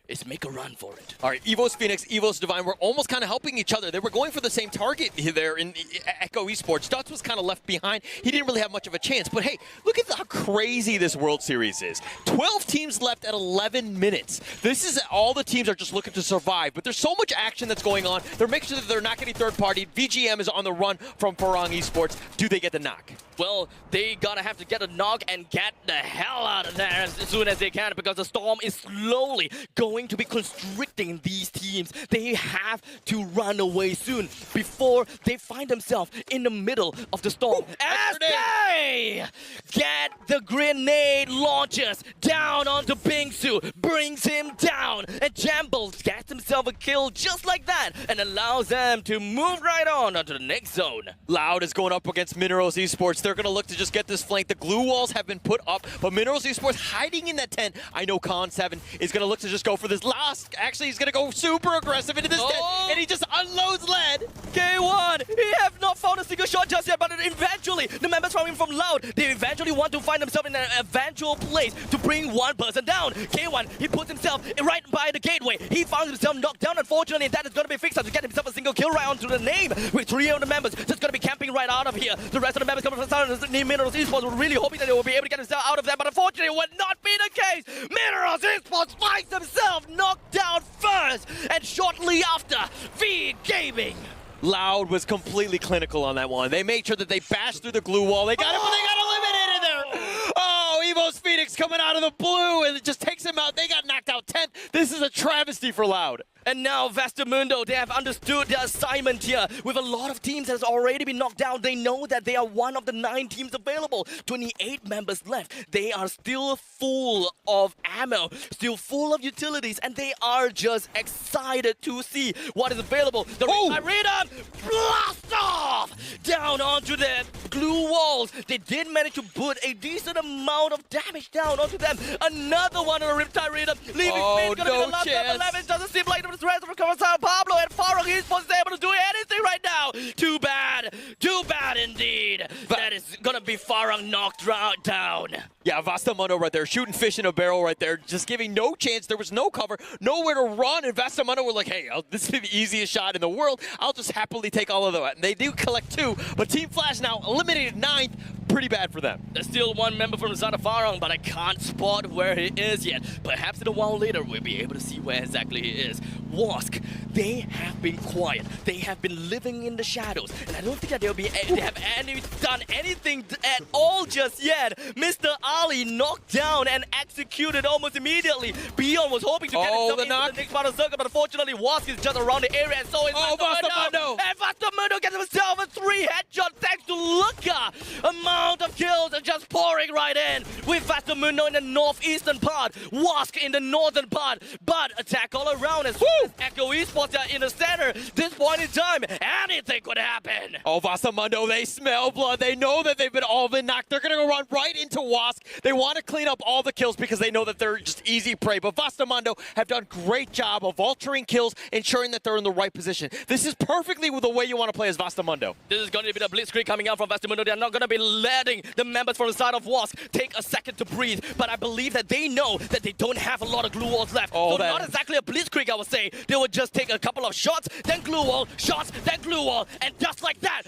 is make a run for it. All right, Evo's Phoenix, Evo's Divine were almost kind of helping each other. They were going for the same target there in Echo Esports. Dutz was kind of left behind. He didn't really have much of a chance. But hey, look at how crazy this World Series is. 12 teams left at 11 minutes. This is all the teams are just looking to survive. But there's so much action that's going on. They're making sure that they're not getting third party. VGM is on the run from Farang Esports. Do they get the knock? Well, they gotta have to get a knock and get the hell out of there as soon as they can, because the storm is slowly going to be constricting these teams. They have to run away soon before they find themselves in the middle of the storm. As they get the grenade launchers down onto Bingsu, brings him down, and Jambles gets himself a kill just like that and allows them to move right on onto the next zone. Loud is going up against Minerals Esports. They're going to look to just get this flank. The glue walls have been put up, but Minerals Esports hiding in that tent. I know Con7 is going to look to just go for this last. Actually, he's going to go super aggressive into this tent, and he just unloads lead. K1, he have not found a single shot just yet, but eventually, the members from Loud, they eventually want to find themselves in an eventual place to bring one person down. K1, he puts himself right by the gateway. He found himself knocked down, unfortunately, and that is going to be fixed to get himself a single kill right onto the name, with 3 of the members just going to be camping right out of here. The rest of the members coming from Minerals Esports were really hoping that they will be able to get themselves out of there, but unfortunately it would not be the case. Minerals Esports finds themselves knocked down first, and shortly after, V Gaming. Loud was completely clinical on that one. They made sure that they bashed through the glue wall. They got him, but they got eliminated there. Oh, Evo's Phoenix coming out of the blue, and it just takes him out. They got knocked out 10th. This is a travesty for Loud. And now Vastamundo, they have understood their assignment here. With a lot of teams that has already been knocked down, they know that they are one of the 9 teams available. 28 members left. They are still full of ammo, still full of utilities, and they are just excited to see what is available. The Rhythm blast off down onto the glue walls. They did manage to put a decent amount of damage down onto them. Another one on the Riptide Rhythm, leaving Finn gonna be the last number 11. Doesn't seem like the rest of Sao Pablo and Farang Esports is able to do anything right now. Too bad indeed. That is gonna be Farang knocked down. Yeah, Vastamundo right there, shooting fish in a barrel right there, just giving no chance. There was no cover, nowhere to run, and Vastamundo were like, hey, this is the easiest shot in the world. I'll just happily take all of that. And they do collect 2, but Team Flash now eliminated 9th. pretty bad for them. There's still one member from the side of Farang, but I can't spot where he is yet. Perhaps in a while later, we'll be able to see where exactly he is. Wask, they have been quiet. They have been living in the shadows. And I don't think that they have done anything at all just yet. Mr. Ali knocked down and executed almost immediately. Beyond was hoping to get himself into the next part of the circle, but unfortunately, Wask is just around the area, and so is Vastamundo. And Vastamundo gets himself a 3 headshot thanks to Luca. Amount of kills are just pouring right in with Vastamundo in the northeastern part, Wask in the northern part, but attack all around as Echo Esports are in the center. This point in time, anything could happen. Oh, Vastamundo, they smell blood. They know that they've all been knocked. They're going to run right into Wask. They want to clean up all the kills because they know that they're just easy prey. But Vastamundo have done great job of altering kills, ensuring that they're in the right position. This is perfectly the way you want to play as Vastamundo. This is going to be the blitzkrieg coming out from Vastamundo. They're not going to be letting the members from the side of Wask take a second to breathe. But I believe that they know that they don't have a lot of glue walls left. So not exactly a blitzkrieg, I would say. They would just take a couple of shots, then glue wall, shots, then glue wall, and just like that,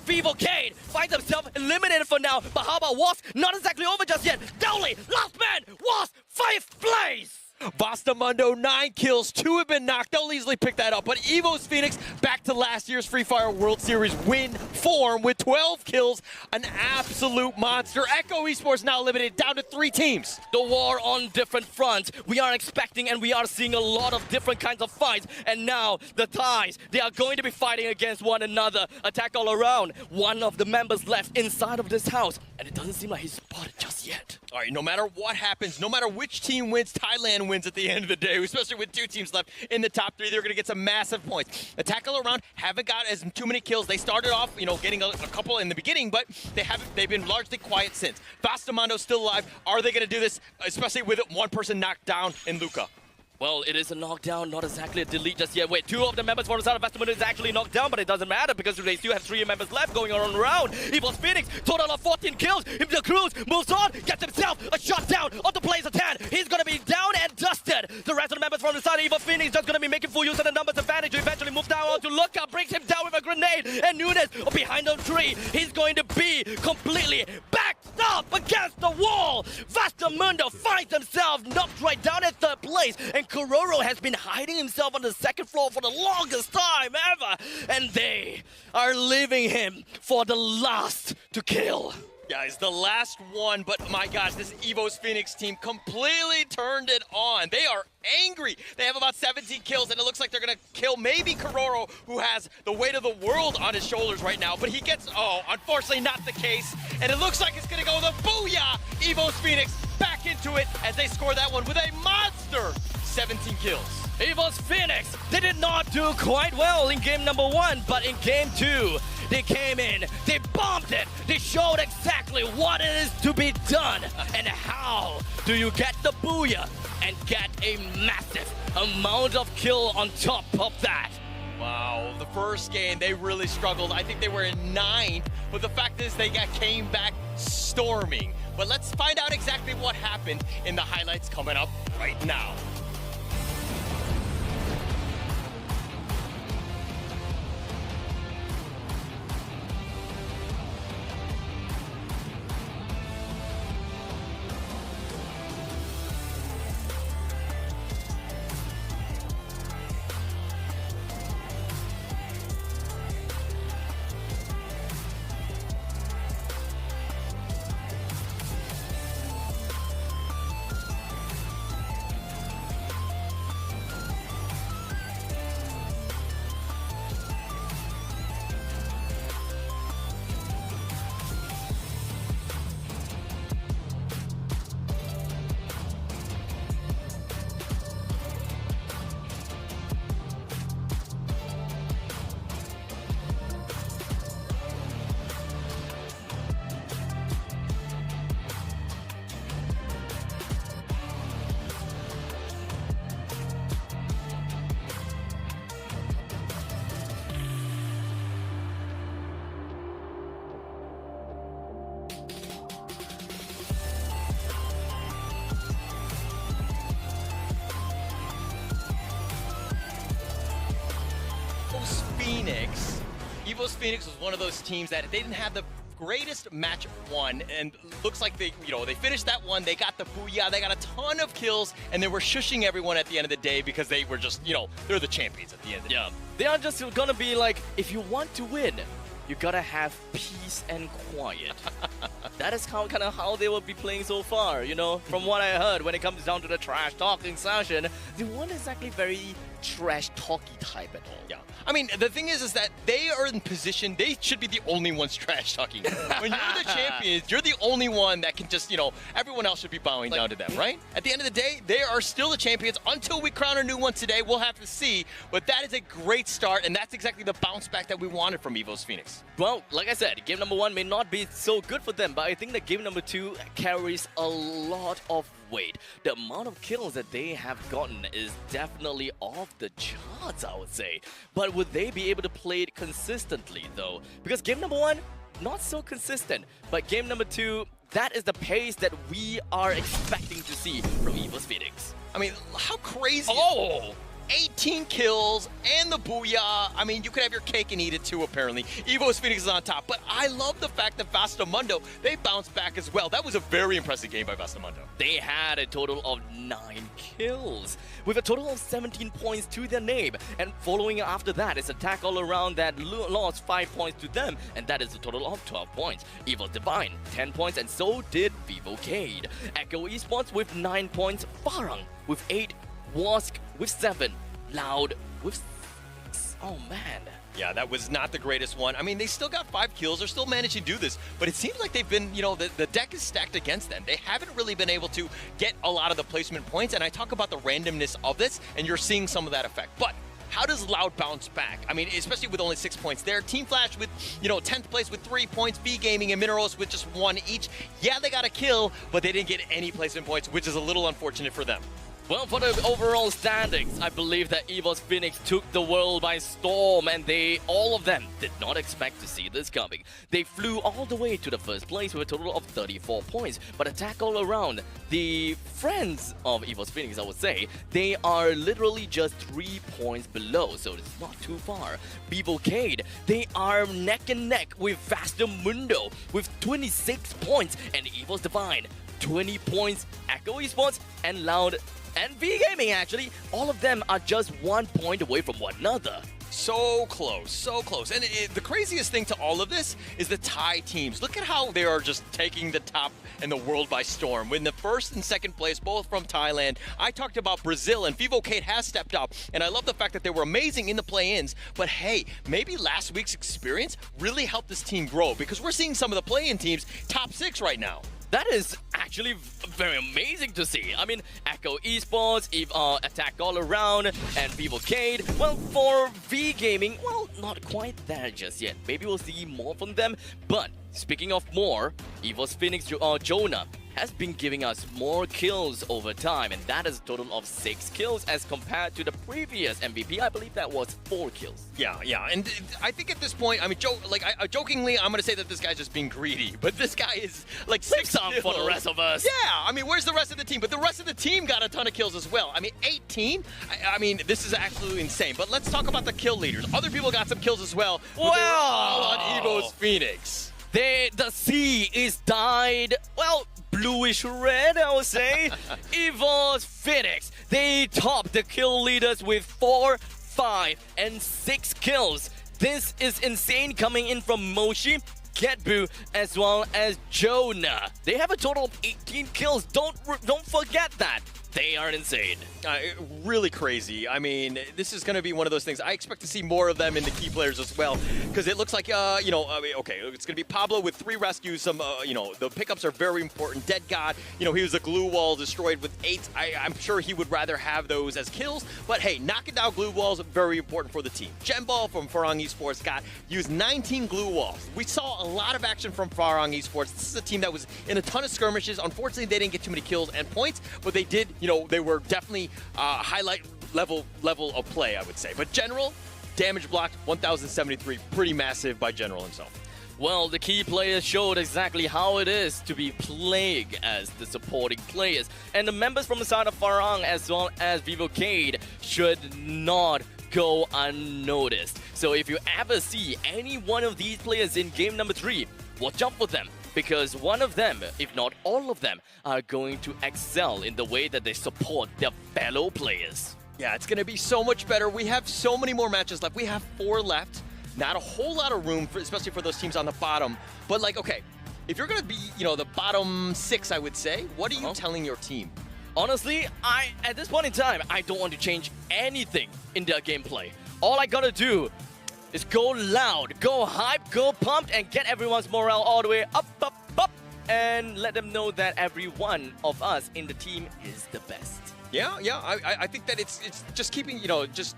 Vivo Cade finds himself eliminated for now. But how about Wask? Not exactly over just yet. Dowley, last man, Wask, 5th place! Vastamundo, 9 kills, 2 have been knocked. They'll easily pick that up. But Evo's Phoenix back to last year's Free Fire World Series win form with 12 kills. An absolute monster. Echo Esports now eliminated down to 3 teams. The war on different fronts. We are expecting and we are seeing a lot of different kinds of fights. And now the ties, they are going to be fighting against one another. Attack all around. One of the members left inside of this house. And it doesn't seem like he's spotted just yet. All right, no matter what happens, no matter which team wins, Thailand wins at the end of the day, especially with 2 teams left in the top 3. They're going to get some massive points. Attack all around haven't got as too many kills. They started off, getting a couple in the beginning, but they've been largely quiet since. Vastamundo's still alive. Are they going to do this, especially with one person knocked down in Luca? Well, it is a knockdown, not exactly a delete just yet. Wait, 2 of the members from the side of Vastamundo is actually knocked down, but it doesn't matter because they still have 3 members left going on around. Evil's Phoenix, total of 14 kills. The Cruz moves on, gets himself a shot down on the Blazer 10. He's going to be down and dusted. The rest of the members from the side of Evil Phoenix just going to be making full use of the numbers advantage to eventually move down onto Luca, brings him down with a grenade. And Nunes behind the tree. He's going to be completely backed up against the wall. Vastamundo finds himself knocked right down at 3rd place. And Kororo has been hiding himself on the 2nd floor for the longest time ever. And they are leaving him for the last to kill. Guys, the last one, but my gosh, this Evo's Phoenix team completely turned it on. They are angry. They have about 17 kills, and it looks like they're going to kill maybe Kororo, who has the weight of the world on his shoulders right now. But he gets, unfortunately not the case. And it looks like it's going to go the booyah! Evo's Phoenix back into it as they score that one with a monster 17 kills. Evil's Phoenix, they did not do quite well in game number 1, but in game 2, they came in, they bombed it, they showed exactly what it is to be done, and how do you get the booyah and get a massive amount of kill on top of that. Wow, the first game, they really struggled. I think they were in 9th, but the fact is they came back storming. But let's find out exactly what happened in the highlights coming up right now. Evo's Phoenix was one of those teams that they didn't have the greatest match won, and looks like they finished that one. They got the booyah. They got a ton of kills, and they were shushing everyone at the end of the day because they were just, they're the champions at the end of the day. Yeah, they are just gonna be like, if you want to win, you gotta have peace and quiet. That is kind of how they will be playing so far, From what I heard, when it comes down to the trash talking session, they weren't exactly very trash talky type at all. Yeah. I mean, the thing is that they are in position, they should be the only ones trash talking. When you're the champions, you're the only one that can just, everyone else should be bowing down to them, right? At the end of the day, they are still the champions until we crown a new one today. We'll have to see. But that is a great start, and that's exactly the bounce back that we wanted from EVO's Phoenix. Well, like I said, game number 1 may not be so good for them, but I think that game number 2 carries a lot of weight. The amount of kills that they have gotten is definitely off the charts, I would say. But would they be able to play it consistently, though? Because game number 1, not so consistent. But game number 2, that is the pace that we are expecting to see from EVO's Phoenix. I mean, how crazy. Oh! 18 kills and the booyah. I mean, you could have your cake and eat it too, apparently. EVO's Phoenix is on top, but I love the fact that Vastamundo, they bounced back as well. That was a very impressive game by Vastamundo. They had a total of 9 kills, with a total of 17 points to their name. And following after that is Attack All Around that lost 5 points to them, and that is a total of 12 points. Evil Divine, 10 points, and so did Vivocade. Echo Esports with 9 points, Farang with 8, Wask with 7, Loud with 6. Oh man. Yeah, that was not the greatest one. I mean, they still got 5 kills. They're still managing to do this. But it seems like they've been, the deck is stacked against them. They haven't really been able to get a lot of the placement points. And I talk about the randomness of this, and you're seeing some of that effect. But how does Loud bounce back? I mean, especially with only 6 points there. Team Flash with, 10th place with 3 points. V Gaming and Minerals with just 1 each. Yeah, they got a kill, but they didn't get any placement points, which is a little unfortunate for them. Well, for the overall standings, I believe that EVO's Phoenix took the world by storm, and all of them did not expect to see this coming. They flew all the way to the first place with a total of 34 points, but Attack All Around, the friends of EVO's Phoenix, I would say, they are literally just 3 points below, so it's not too far. Vivocade, they are neck and neck with Vastamundo with 26 points, and EVO's Divine, 20 points. Echo Esports and Loud and V Gaming, actually, all of them are just 1 point away from one another. So close, so close. And the craziest thing to all of this is the Thai teams. Look at how they are just taking the top and the world by storm. Win the first and second place, both from Thailand. I talked about Brazil, and Vivocade has stepped up. And I love the fact that they were amazing in the play-ins. But hey, maybe last week's experience really helped this team grow, because we're seeing some of the play-in teams top 6 right now. That is actually very amazing to see. I mean, Echo Esports, Attack All Around, and Vivocade. Well, for V Gaming, well, not quite there just yet. Maybe we'll see more from them. But speaking of more, EVO's Phoenix Jonah has been giving us more kills over time, and that is a total of 6 kills as compared to the previous MVP. I believe that was 4 kills. Yeah, and I think at this point, I mean, jokingly, I'm going to say that this guy's just being greedy, but this guy is like 6 kills for the rest of us. Yeah, I mean, where's the rest of the team? But the rest of the team got a ton of kills as well. I mean, 18? I mean, this is absolutely insane. But let's talk about the kill leaders. Other people got some kills as well. But they were all on EVO's Phoenix. The sea is dyed, well, bluish red, I would say. EVO's Phoenix, they top the kill leaders with 4, 5, and 6 kills. This is insane, coming in from Moshi, Getbu, as well as Jonah. They have a total of 18 kills. Don't forget that. They are insane. Really crazy. I mean, this is going to be one of those things. I expect to see more of them in the key players as well, because it looks like, okay, it's going to be Pablo with 3 rescues. Some, the pickups are very important. Dead God, he was a glue wall destroyed with 8. I'm sure he would rather have those as kills, but hey, knocking down glue walls are very important for the team. Genball from Farang Esports used 19 glue walls. We saw a lot of action from Farang Esports. This is a team that was in a ton of skirmishes. Unfortunately, they didn't get too many kills and points, but they did, they were definitely highlight level of play, I would say. But General, damage blocked, 1,073, pretty massive by General himself. Well, the key players showed exactly how it is to be playing as the supporting players. And the members from the side of Farang as well as Vivocade should not go unnoticed. So if you ever see any one of these players in game number 3, watch out for them. Because one of them, if not all of them, are going to excel in the way that they support their fellow players. Yeah, it's going to be so much better. We have so many more matches left. We have 4 left. Not a whole lot of room, especially for those teams on the bottom. But like, okay, if you're going to be, the bottom 6, I would say, what are you telling your team? Honestly, at this point in time, I don't want to change anything in their gameplay. All I gotta do is go loud, go hype, go pumped, and get everyone's morale all the way up, up, up, and let them know that every one of us in the team is the best. Yeah, I think that it's just keeping, just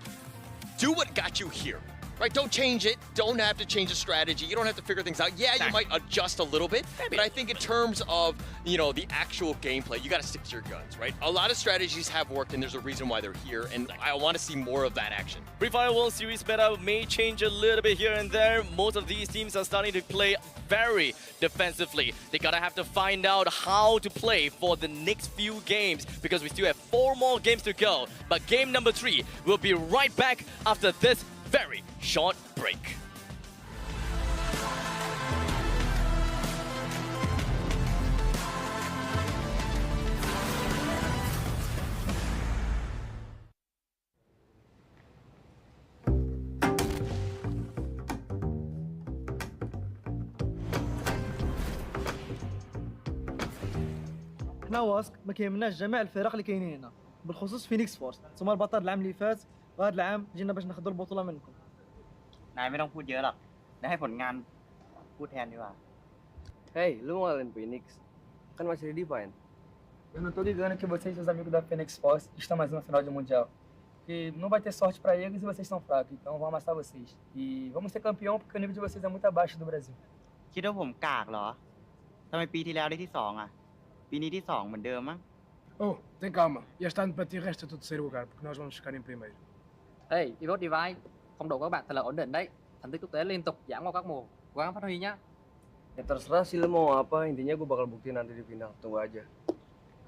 do what got you here. Right, don't change it. Don't have to change the strategy. You don't have to figure things out. Yeah, you might adjust a little bit, but I think in terms of, the actual gameplay, you got to stick to your guns, right? A lot of strategies have worked, and there's a reason why they're here, and I want to see more of that action. Free Fire World Series meta may change a little bit here and there. Most of these teams are starting to play very defensively. They gotta have to find out how to play for the next few games because we still have 4 more games to go. But game number 3 will be right back after this very short break. احنا واسك ما كيهمناش جميع الفرق اللي كاينين هنا بالخصوص فينيكس فورس ثم البطل العام اللي فات وهذا العام جينا باش ناخذوا البطوله منكم นายไม่ต้องพูดเยอะหรอกนายให้ผลงานพูดแทนดีกว่า Hey, lu mau ngalahin Phoenix? Kan masih di Divine. Eu não tô ligando que vocês, os amigos da Phoenix Force, estão mais uma final de Mundial. E não vai ter sorte pra eles e vocês são fracos, então vamos amassar vocês. E vamos ser campeão porque o nível de vocês é muito abaixo do Brasil. คิดว่าผมกากเหรอทำไมปีที่แล้วได้ที่ 2 อ่ะ ปีนี้ที่ 2 เหมือนเดิมมั้ง Oh, tem calma. Este ano para ti resta o terceiro lugar, porque nós vamos ficar em primeiro. Hey, Evox Divine, phong độ của các bạn thật là ổn định đấy. Thành tích quốc tế liên tục giảm qua các mùa. Cố gắng phát huy nhá. Ya terserah sih lu mau apa, intinya gue bakal buktiin nanti di final. Tunggu aja.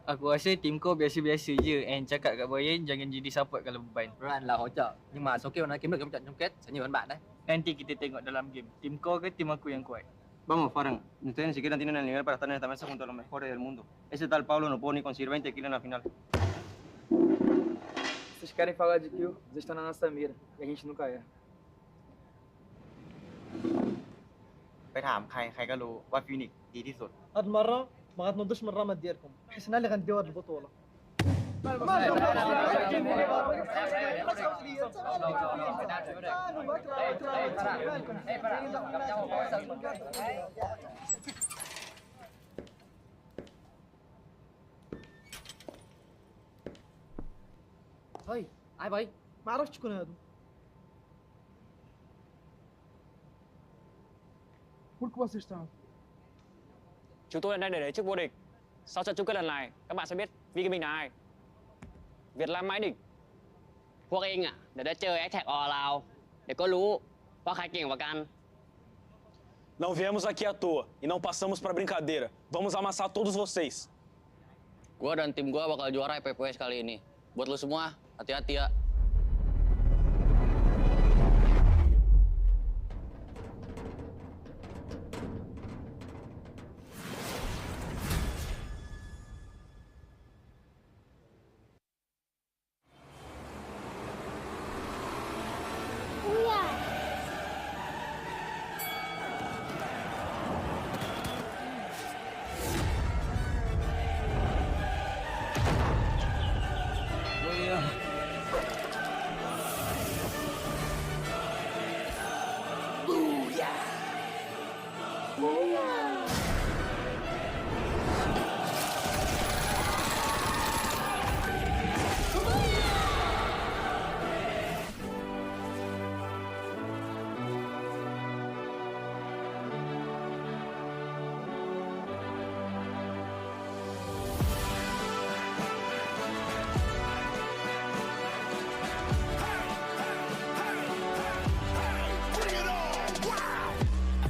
Aku rasa tim kau biasa-biasa je. And cakap kat Brian jangan jadi support kalau beban. Ryan là hỗ trợ, nhưng mà số kill nó kiếm được trong trận chung kết sẽ nhiều hơn bạn đấy. Nanti kita tengok dalam game. Tim kau ke tim aku yang kuat? Vamos, Farhan. Ustedes ni siquiera tienen el nivel para estar en esta mesa junto a los mejores del mundo. Ese tal Pablo no pudo ni conseguir 20 kills en la final. Vocês querem falar de kill? Vocês estão na nossa mira e a gente nunca erra. ไปถามใครก็รู้ว่าฟินิกซ์ดีที่สุด هاد المره ما غتنوضوش من الرماد ديالكم حيت حنا اللي غنديو هاد البطوله Thôi, ai vậy? ما عرفتش شكون هادو Por que vocês estão? Chúng tôi đang để chức vô địch. Sau trận chung kết lần này, các bạn sẽ biết Vi Kim Bình là ai. Việt Nam mãi đỉnh. พวกเองอ่ะเดี๋ยวได้เจอแอคแท็กออลาวเดี๋ยวก็รู้ว่าใครเก่งกว่ากัน Não viemos aqui à toa e não passamos pra brincadeira. Vamos amassar todos vocês. Gua dan tim gua bakal juara PPS kali ini. Buat lu semua, hati-hati ya.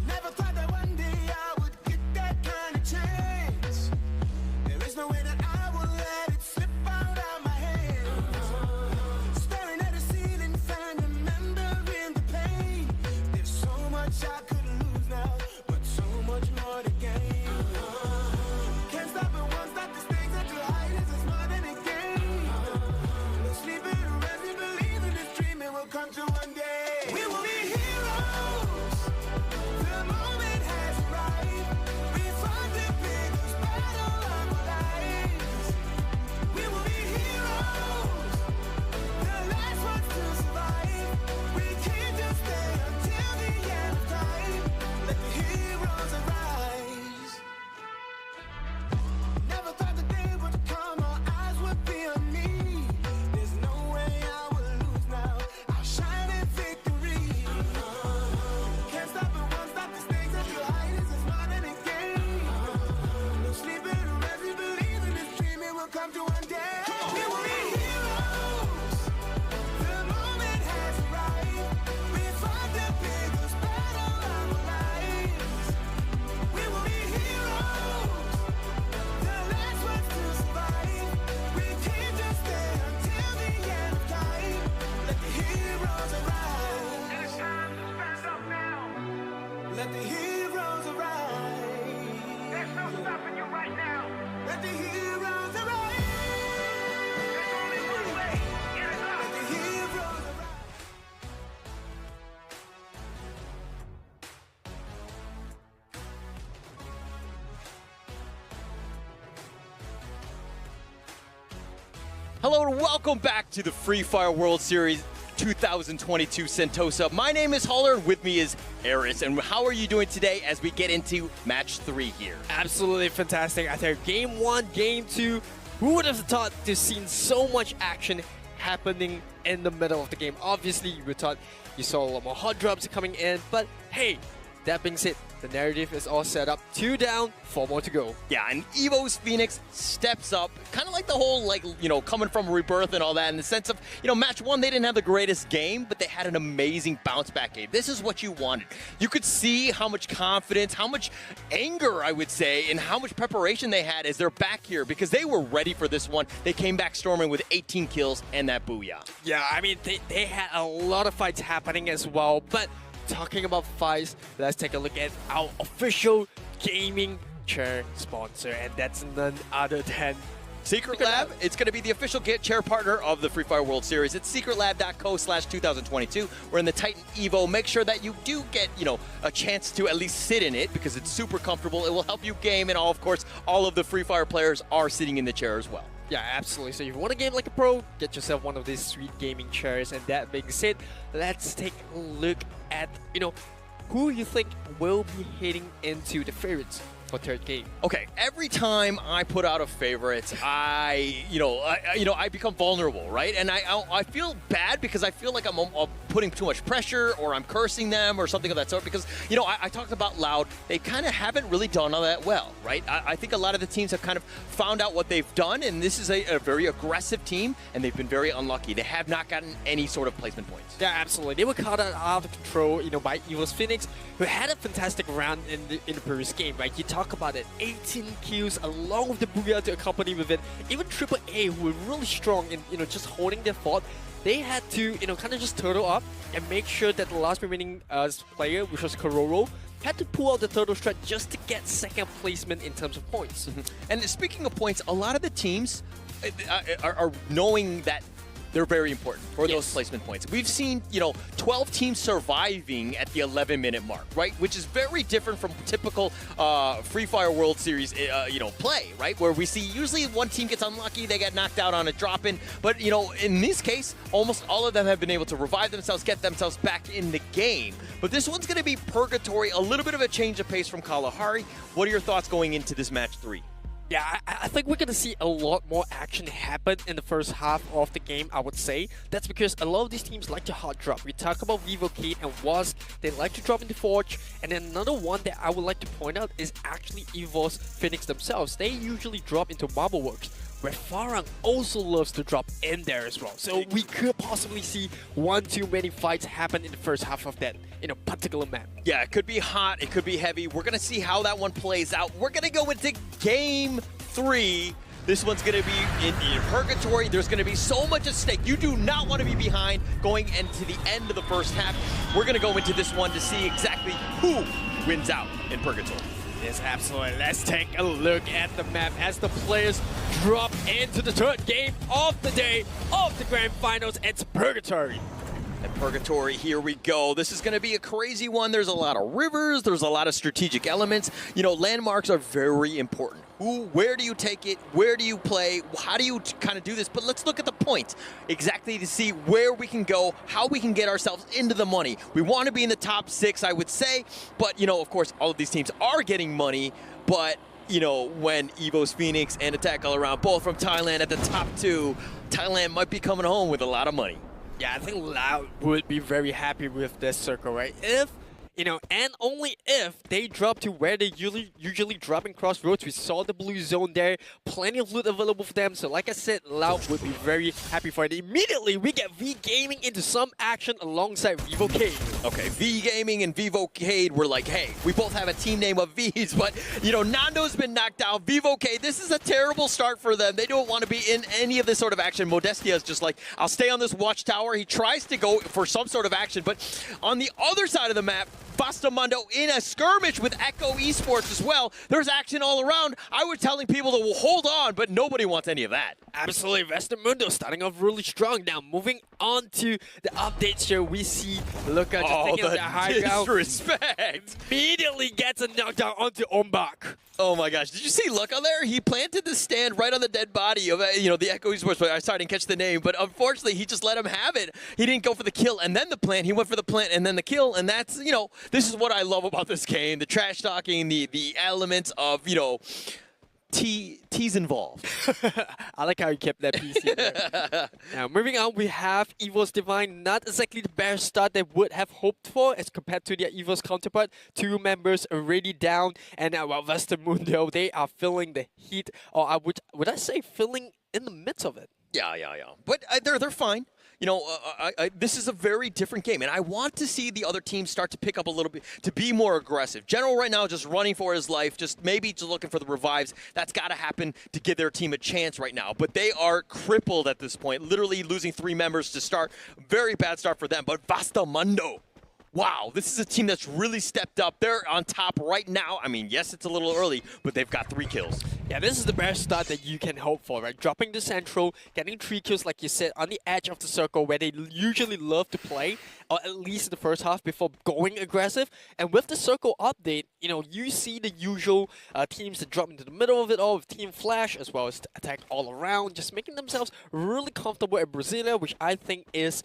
Never thought that one day I would Hello and welcome back to the Free Fire World Series 2022 Sentosa. My name is Holler, and with me is Eris. And how are you doing today as we get into match 3 here? Absolutely fantastic. I think game 1, game 2, who would have thought to seen so much action happening in the middle of the game? Obviously, you thought you saw a lot more hot drops coming in, but hey, that being said, the narrative is all set up. 2 down, 4 more to go. Yeah, and Evo's Phoenix steps up, kind of like the whole, coming from Rebirth and all that, in the sense of, match 1, they didn't have the greatest game, but they had an amazing bounce back game. This is what you wanted. You could see how much confidence, how much anger, I would say, and how much preparation they had as they're back here, because they were ready for this one. They came back storming with 18 kills and that booyah. Yeah, I mean, they had a lot of fights happening as well, but talking about fights, let's take a look at our official gaming chair sponsor, and that's none other than Secret Lab. It's going to be the official chair partner of the Free Fire World Series. It's secretlab.co/2022. We're in the Titan Evo. Make sure that you do get, a chance to at least sit in it because it's super comfortable. It will help you game, and of course, all of the Free Fire players are sitting in the chair as well. Yeah, absolutely. So if you want to game like a pro, get yourself one of these sweet gaming chairs. And that being said, let's take a look at, who you think will be heading into the favorites for third game. Okay, every time I put out a favorite, I become vulnerable, right? And I feel bad because I feel like I'm putting too much pressure, or I'm cursing them or something of that sort, because, I talked about Loud. They kind of haven't really done all that well, right? I think a lot of the teams have kind of found out what they've done, and this is a very aggressive team, and they've been very unlucky. They have not gotten any sort of placement points. Yeah, absolutely. They were caught out of control, by Evo's Phoenix, who had a fantastic round in the previous game, right? You talk about it, 18 kills along with the booyah to accompany with it. Even AAA, who were really strong in, just holding their fort, they had to, kind of just turtle up and make sure that the last remaining player, which was Kororo, had to pull out the turtle strike just to get second placement in terms of points. And speaking of points, a lot of the teams are knowing that they're very important for those placement points. We've seen, 12 teams surviving at the 11-minute mark, right? Which is very different from typical Free Fire World Series, play, right? Where we see usually one team gets unlucky, they get knocked out on a drop-in. But, in this case, almost all of them have been able to revive themselves, get themselves back in the game. But this one's going to be purgatory, a little bit of a change of pace from Kalahari. What are your thoughts going into this match 3? Yeah, I think we're going to see a lot more action happen in the first half of the game, I would say. That's because a lot of these teams like to hot drop. We talk about Vivocade and Wasp. They like to drop into Forge. And then another one that I would like to point out is actually Evo's Phoenix themselves. They usually drop into Marbleworks, where Farang also loves to drop in there as well. So we could possibly see one too many fights happen in the first half of that particular map. Yeah, it could be hot, it could be heavy. We're going to see how that one plays out. We're going to go into game 3. This one's going to be in purgatory. There's going to be so much at stake. You do not want to be behind going into the end of the first half. We're going to go into this one to see exactly who wins out in purgatory. Yes, absolutely. Let's take a look at the map as the players drop into the third game of the day of the Grand Finals. It's Purgatory. And Purgatory, here we go. This is going to be a crazy one. There's a lot of rivers. There's a lot of strategic elements. Landmarks are very important. Where do you take it? Where do you play? How do you kind of do this? But let's look at the points exactly to see where we can go, how we can get ourselves into the money. We want to be in the top 6, I would say. But, of course, all of these teams are getting money. But, when Evo's Phoenix and Attack All Around, both from Thailand at the top 2, Thailand might be coming home with a lot of money. Yeah, I think Loud would be very happy with this circle, right? If, and only if they drop to where they usually drop in Crossroads. We saw the blue zone there, plenty of loot available for them. So like I said, Loud would be very happy for it. Immediately, we get V Gaming into some action alongside Vivocade. Okay, V Gaming and Vivocade were like, hey, we both have a team name of V's, but, Nando's been knocked out. Vivocade, this is a terrible start for them. They don't want to be in any of this sort of action. Modestia is just like, I'll stay on this watchtower. He tries to go for some sort of action, but on the other side of the map, Bastamundo in a skirmish with Echo Esports as well. There's action all around. I was telling people to hold on, but nobody wants any of that. Absolutely, Bastamundo starting off really strong. Now moving on to the updates here, we see Luca just taking the high ground. Disrespect! Immediately gets a knockdown onto Ombak. Oh my gosh, did you see Luca there? He planted the stand right on the dead body of, the Echo Esports player. I didn't catch the name, but unfortunately, he just let him have it. He didn't go for the kill and then the plant. He went for the plant and then the kill, and that's, this is what I love about this game. The trash talking, the elements of, T's involved. I like how you kept that PC there. Now, moving on, we have EVO's Divine. Not exactly the best start they would have hoped for as compared to their EVO's counterpart. 2 members already down, and while Bastamundo, they are feeling the heat, or would I say feeling in the midst of it. Yeah. But they're fine. This is a very different game, and I want to see the other teams start to pick up a little bit, to be more aggressive. General right now just running for his life, just looking for the revives. That's got to happen to give their team a chance right now. But they are crippled at this point, literally losing 3 members to start. Very bad start for them, but Bastamundo. Wow, this is a team that's really stepped up. They're on top right now. I mean, yes, it's a little early, but they've got 3 kills. Yeah, this is the best start that you can hope for, right? Dropping the central, getting 3 kills, like you said, on the edge of the circle where they usually love to play, or at least in the first half before going aggressive. And with the circle update, you see the usual teams that drop into the middle of it all with Team Flash, as well as attack all around, just making themselves really comfortable at Brasilia, which I think is,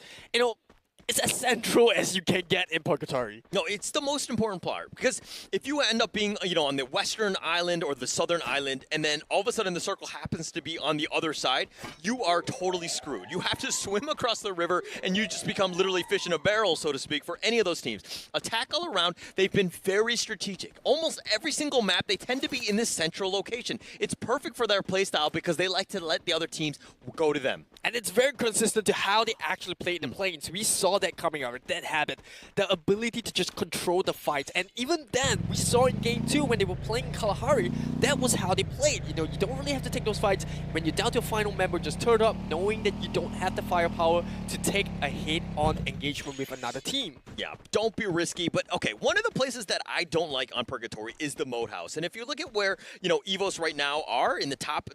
it's as central as you can get in Purgatory. No, it's the most important part, because if you end up being, on the western island or the southern island, and then all of a sudden the circle happens to be on the other side, you are totally screwed. You have to swim across the river, and you just become literally fish in a barrel, so to speak, for any of those teams. Attack all around, they've been very strategic. Almost every single map, they tend to be in this central location. It's perfect for their playstyle because they like to let the other teams go to them. And it's very consistent to how they actually play in the planes. We saw that coming out, that habit, the ability to just control the fight. And even then, we saw in Game 2 when they were playing Kalahari, that was how they played. You don't really have to take those fights. When you're down to a final member, just turn up, knowing that you don't have the firepower to take a hit-on engagement with another team. Yeah, don't be risky. But, okay, one of the places that I don't like on Purgatory is the Moat House. And if you look at where, EVOS right now are in the top,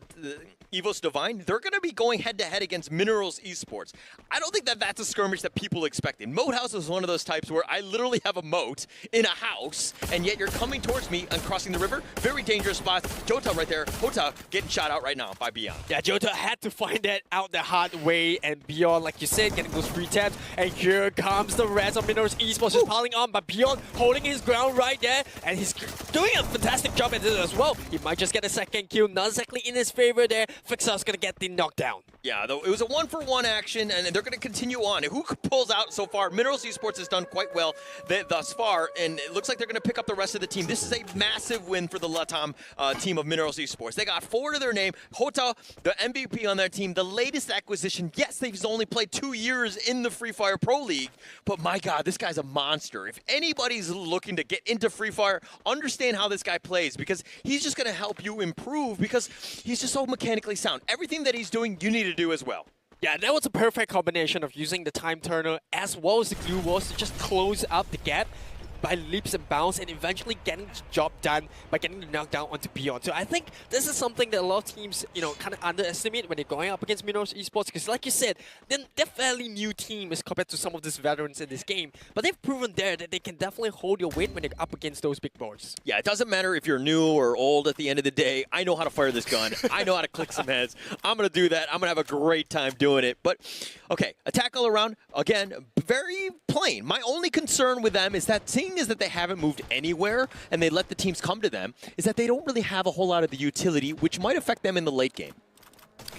EVOS Divine, they're going to be going head-to-head against Minerals Esports. I don't think that that's a skirmish that people expected. Moat House is one of those types where I literally have a moat in a house, and yet you're coming towards me and crossing the river. Very dangerous spot. Jota right there. Hota getting shot out right now by Beyond. Yeah, Jota had to find that out the hard way, and Beyond, like you said, getting those free taps. And here comes the rest of Minerals Esports just piling on, but Beyond holding his ground right there, and he's doing a fantastic job at this as well. He might just get a second kill, not exactly in his favor there. Fixer's gonna get the knockdown. Yeah, though it was a 1-for-1 action, and they're going to continue on. Who pulls out so far? Minerals Esports has done quite well thus far, and it looks like they're going to pick up the rest of the team. This is a massive win for the Latam team of Minerals Esports. They got 4 to their name. Hota, the MVP on their team, the latest acquisition. Yes, they've only played 2 years in the Free Fire Pro League, but my God, this guy's a monster. If anybody's looking to get into Free Fire, understand how this guy plays, because he's just going to help you improve, because he's just so mechanically sound. Everything that he's doing, you need to do as well. Yeah, that was a perfect combination of using the time turner as well as the glue walls to just close up the gap by leaps and bounds, and eventually getting the job done by getting the knockdown onto Beyond. So I think this is something that a lot of teams, kind of underestimate when they're going up against Minerals Esports, because like you said, they're fairly new team as compared to some of these veterans in this game, but they've proven there that they can definitely hold your weight when they're up against those big boys. Yeah, it doesn't matter if you're new or old at the end of the day. I know how to fire this gun. I know how to click some heads. I'm going to do that. I'm going to have a great time doing it. But, okay, attack all around, again, very plain. My only concern with them is that they haven't moved anywhere and they let the teams come to them, is that they don't really have a whole lot of the utility, which might affect them in the late game.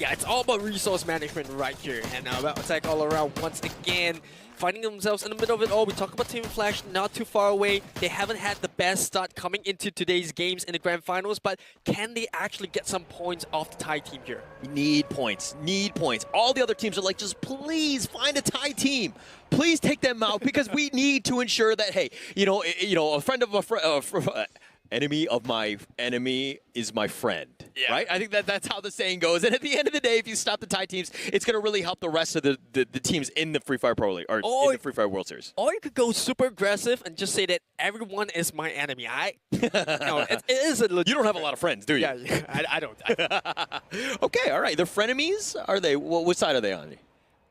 Yeah, it's all about resource management right here. And attack all around once again, finding themselves in the middle of it all. We talk about Team Flash not too far away. They haven't had the best start coming into today's games in the Grand Finals, but can they actually get some points off the Thai team here? Need points. Need points. All the other teams are like, just please find a Thai team. Please take them out, because we need to ensure that, hey, a friend of a friend, enemy of my enemy is my friend. Yeah. Right? I think that's how the saying goes. And at the end of the day, if you stop the Thai teams, it's going to really help the rest of the teams in the Free Fire Pro League or in the Free Fire World Series. Or you could go super aggressive and just say that everyone is my enemy. No, it is a legit. You don't have a lot of friends, do you? Yeah, I don't. Okay, all right. They're frenemies? Are they? Which side are they on?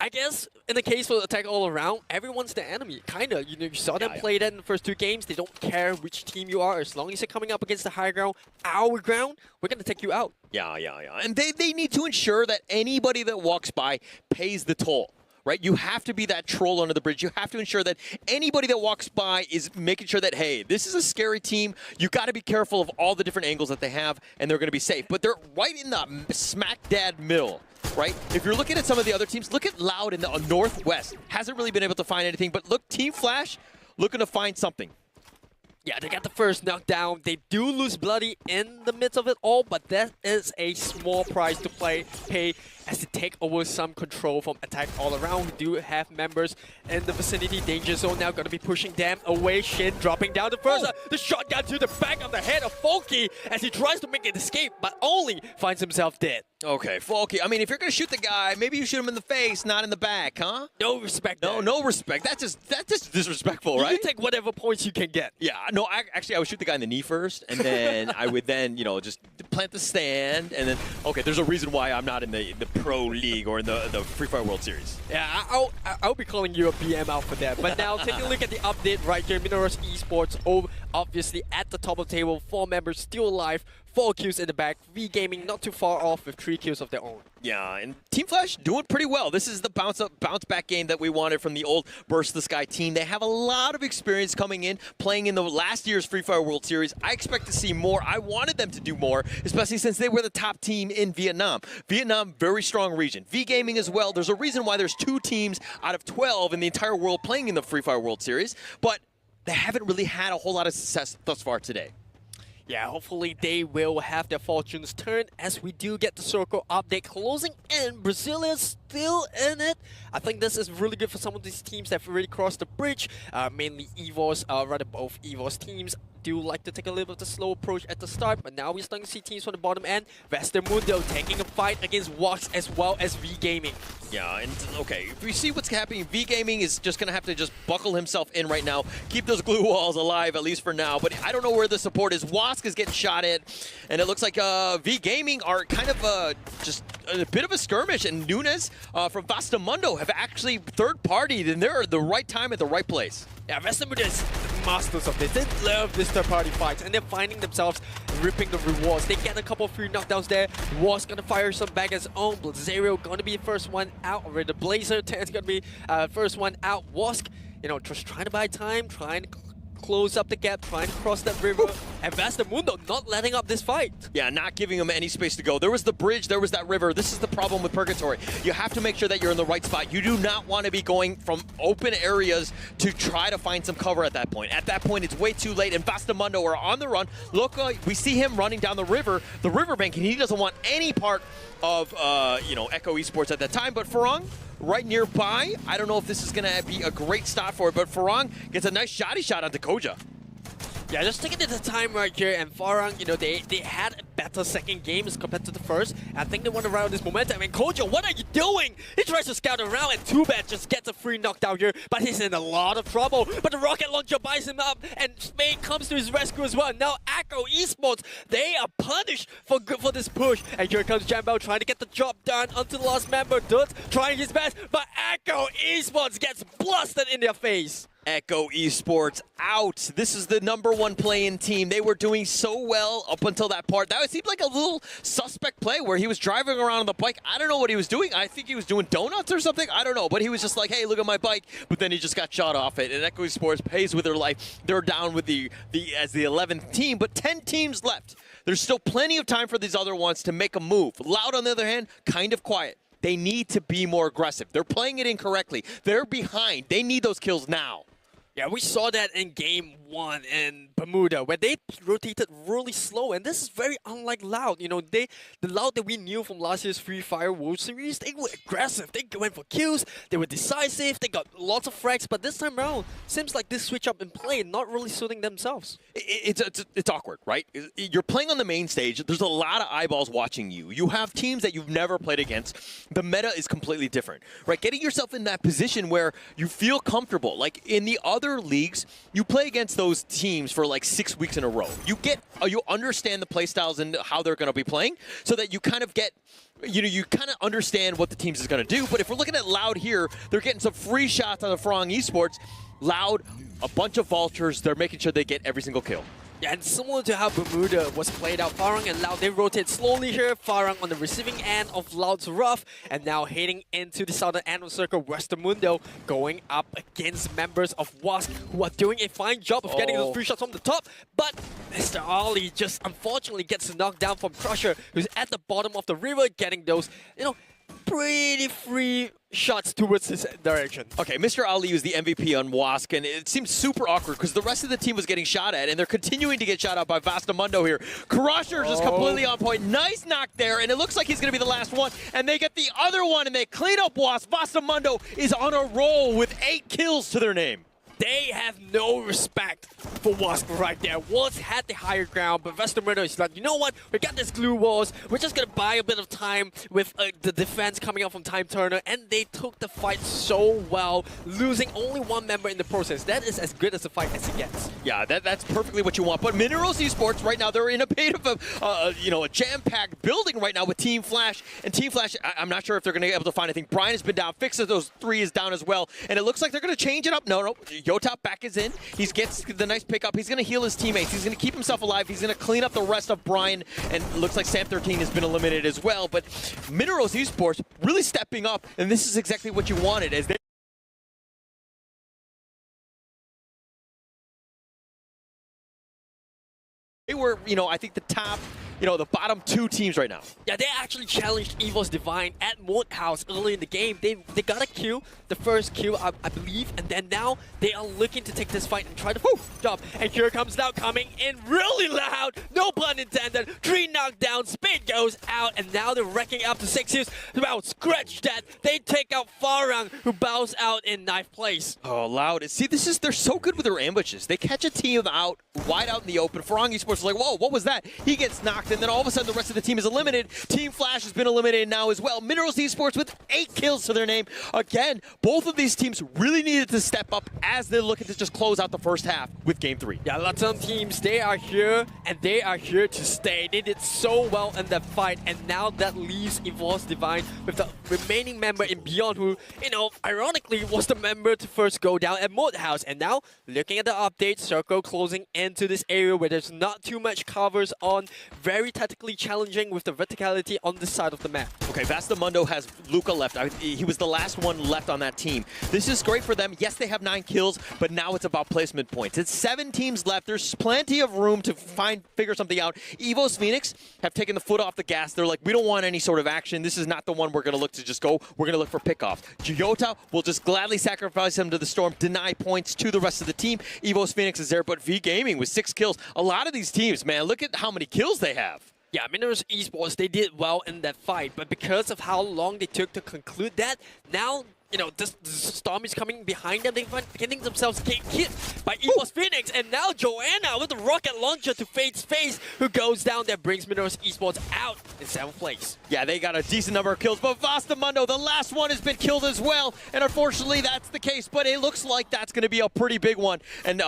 I guess in the case for Attack All Around, everyone's the enemy. Kinda. You saw them play that in the first 2 games. They don't care which team you are. As long as you're coming up against the high ground, our ground, we're gonna take you out. Yeah. And they need to ensure that anybody that walks by pays the toll. Right? You have to be that troll under the bridge. You have to ensure that anybody that walks by is making sure that, hey, this is a scary team. You got to be careful of all the different angles that they have, and they're going to be safe. But they're right in the smack dab middle. Right? If you're looking at some of the other teams, look at Loud in the Northwest. Hasn't really been able to find anything. But look, Team Flash looking to find something. Yeah, they got the first knockdown. They do lose Bloody in the midst of it all, but that is a small price to pay as they take over some control from Attack All Around. We do have members in the vicinity. Danger Zone now going to be pushing them away. Shin dropping down the first. The shotgun to the back of the head of Folky as he tries to make an escape, but only finds himself dead. Okay, Folky. I mean, if you're going to shoot the guy, maybe you shoot him in the face, not in the back, huh? No respect. No respect. That's just disrespectful, right? You take whatever points you can get. Yeah, no, actually, I would shoot the guy in the knee first, and then I would then, just plant the stand, and then, okay, there's a reason why I'm not in the Pro League or in the Free Fire World Series. Yeah, I'll be calling you a BM out for that. But now, taking a look at the update right here, Minoros Esports, obviously at the top of the table, 4 members still alive, 4 kills in the back. V Gaming not too far off with 3 kills of their own. Yeah, and Team Flash doing pretty well. This is the bounce back game that we wanted from the old Burst the Sky team. They have a lot of experience coming in, playing in the last year's Free Fire World Series. I expect to see more. I wanted them to do more, especially since they were the top team in Vietnam. Vietnam, very strong region. V Gaming as well. There's a reason why there's 2 teams out of 12 in the entire world playing in the Free Fire World Series, but they haven't really had a whole lot of success thus far today. Yeah, hopefully they will have their fortunes turned as we do get the circle update closing in. Brazil is still in it. I think this is really good for some of these teams that have already crossed the bridge. Mainly EVOS, rather both EVOS teams do like to take a little bit of a slow approach at the start, but now we're starting to see teams from the bottom end. Westermundo taking a fight against Wox as well as V Gaming. Yeah, and okay, if we see what's happening, V Gaming is just going to have to just buckle himself in right now, keep those glue walls alive, at least for now, but I don't know where the support is. Wosk is getting shot at, and it looks like V Gaming are kind of just a bit of a skirmish, and Nunes from Vastamundo have actually third-partied, and they're at the right time at the right place. Yeah, Vastamundo is masters of this. They love this third-party fights, and they're finding themselves ripping the rewards. They get a couple of free knockdowns there. Wosk gonna fire some back as own. Blazzario gonna be the first one out. Already the Blazer 10 is gonna be first one out. Wosk, just trying to buy time, trying to close up the gap, trying to cross that river, and Vastamundo not letting up this fight. Yeah, not giving him any space to go. There was the bridge, there was that river. This is the problem with Purgatory. You have to make sure that you're in the right spot. You do not want to be going from open areas to try to find some cover at that point. At that point, it's way too late, and Vastamundo are on the run. Look, we see him running down the riverbank, and he doesn't want any part of, Echo Esports at that time, but Farang, right nearby. I don't know if this is going to be a great stop for it, but Farang gets a nice shot onto Koja. Yeah, just taking the time right here, and Farang, they had a better second game as compared to the first. I think they want to ride this momentum, and Koja, what are you doing? He tries to scout around, and Too Bad just gets a free knockdown here, but he's in a lot of trouble. But the rocket launcher buys him up, and Spain comes to his rescue as well. Now Echo Esports, they are punished for this push, and here comes Jambo trying to get the job done onto the last member. Dutt trying his best, but Echo Esports gets blasted in their face. Echo Esports out. This is the #1 play-in team. They were doing so well up until that part. That seemed like a little suspect play where he was driving around on the bike. I don't know what he was doing. I think he was doing donuts or something. I don't know. But he was just like, hey, look at my bike. But then he just got shot off it. And Echo Esports pays with their life. They're down with as the 11th team, but 10 teams left. There's still plenty of time for these other ones to make a move. Loud, on the other hand, kind of quiet. They need to be more aggressive. They're playing it incorrectly. They're behind. They need those kills now. Yeah, we saw that in game one in Bermuda, where they rotated really slow, and this is very unlike Loud. You know, the Loud that we knew from last year's Free Fire World Series, they were aggressive, they went for kills, they were decisive, they got lots of frags, but this time around, seems like this switch up in play not really suiting themselves. It's awkward, right? You're playing on the main stage, there's a lot of eyeballs watching you. You have teams that you've never played against. The meta is completely different, right? Getting yourself in that position where you feel comfortable. Like in the other leagues, you play against those teams for like 6 weeks in a row. You understand the play styles and how they're going to be playing, so that you kind of get, you kind of understand what the teams is going to do. But if we're looking at Loud here, they're getting some free shots on the Farang Esports. Loud, a bunch of vultures, they're making sure they get every single kill. Yeah, and similar to how Bermuda was played out, Farang and Loud, they rotate slowly here. Farang on the receiving end of Loud's rough, and now heading into the southern end of Circle, Westermundo, going up against members of Wask, who are doing a fine job of getting those free shots from the top. But Mr. Ali just unfortunately gets knocked down from Crusher, who's at the bottom of the river, getting those, pretty free shots towards his direction. Okay, Mr. Ali was the MVP on Wask, and it seemed super awkward because the rest of the team was getting shot at, and they're continuing to get shot at by Vastamundo here. Crusher just completely on point. Nice knock there, and it looks like he's going to be the last one, and they get the other one, and they clean up Wask. Vastamundo is on a roll with 8 kills to their name. They have no respect for Wask right there. Wask had the higher ground, but Westermundo is like, you know what? We got this glue walls. We're just going to buy a bit of time with the defense coming out from Time Turner, and they took the fight so well, losing only 1 member in the process. That is as good as a fight as it gets. Yeah, that's perfectly what you want. But Minerals Esports right now, they're in a bit of a jam-packed building right now with Team Flash. And Team Flash, I'm not sure if they're going to be able to find anything. Brian has been down. Fixes those 3 is down as well. And it looks like they're going to change it up. No. Yotap back is in. He gets the nice pickup. He's going to heal his teammates. He's going to keep himself alive. He's going to clean up the rest of Brian. And it looks like Sam 13 has been eliminated as well. But Minerals Esports really stepping up. And this is exactly what you wanted, as they were, I think the top, the bottom 2 teams right now. Yeah, they actually challenged Evo's Divine at Moat House early in the game. They got a kill, the first kill, I believe, and then now they are looking to take this fight and try to job. And here comes Loud coming in really loud, no pun intended. 3 knockdown, Spade goes out, and now they're wrecking up to 6 kills. Well, scratch that. They take out Farang, who bows out in 9th place. Oh, Loud. See, they're so good with their ambushes. They catch a team out, wide out in the open. Farang Esports is like, whoa, what was that? He gets knocked, and then all of a sudden the rest of the team is eliminated. Team Flash has been eliminated now as well. Minerals Esports with 8 kills to their name. Again, both of these teams really needed to step up as they're looking to just close out the first half with Game 3. Yeah, Latam teams, they are here, and they are here to stay. They did so well in that fight, and now that leaves Evo's Divine with the remaining member in Beyond, who, ironically was the member to first go down at Moat House. And now, looking at the update, Circle closing into this area where there's not too much covers on. Very tactically challenging with the verticality on this side of the map. Okay, Vastamundo has Luca left. He was the last one left on that team. This is great for them. Yes, they have 9 kills, but now it's about placement points. It's 7 teams left. There's plenty of room to figure something out. Evo's Phoenix have taken the foot off the gas. They're like, we don't want any sort of action. This is not the one we're going to look to just go. We're going to look for pickoffs. Jyota will just gladly sacrifice him to the Storm, deny points to the rest of the team. Evo's Phoenix is there, but V Gaming with 6 kills. A lot of these teams, man, look at how many kills they have. Yeah, Minerals Esports, they did well in that fight, but because of how long they took to conclude that, now, this Storm is coming behind them. They're getting themselves hit by Evo's Phoenix, and now Joanna with the rocket launcher to Fate's face, who goes down there, brings Minerals Esports out in 7th place. Yeah, they got a decent number of kills, but Vastamundo, the last one, has been killed as well, and unfortunately that's the case, but it looks like that's going to be a pretty big one. And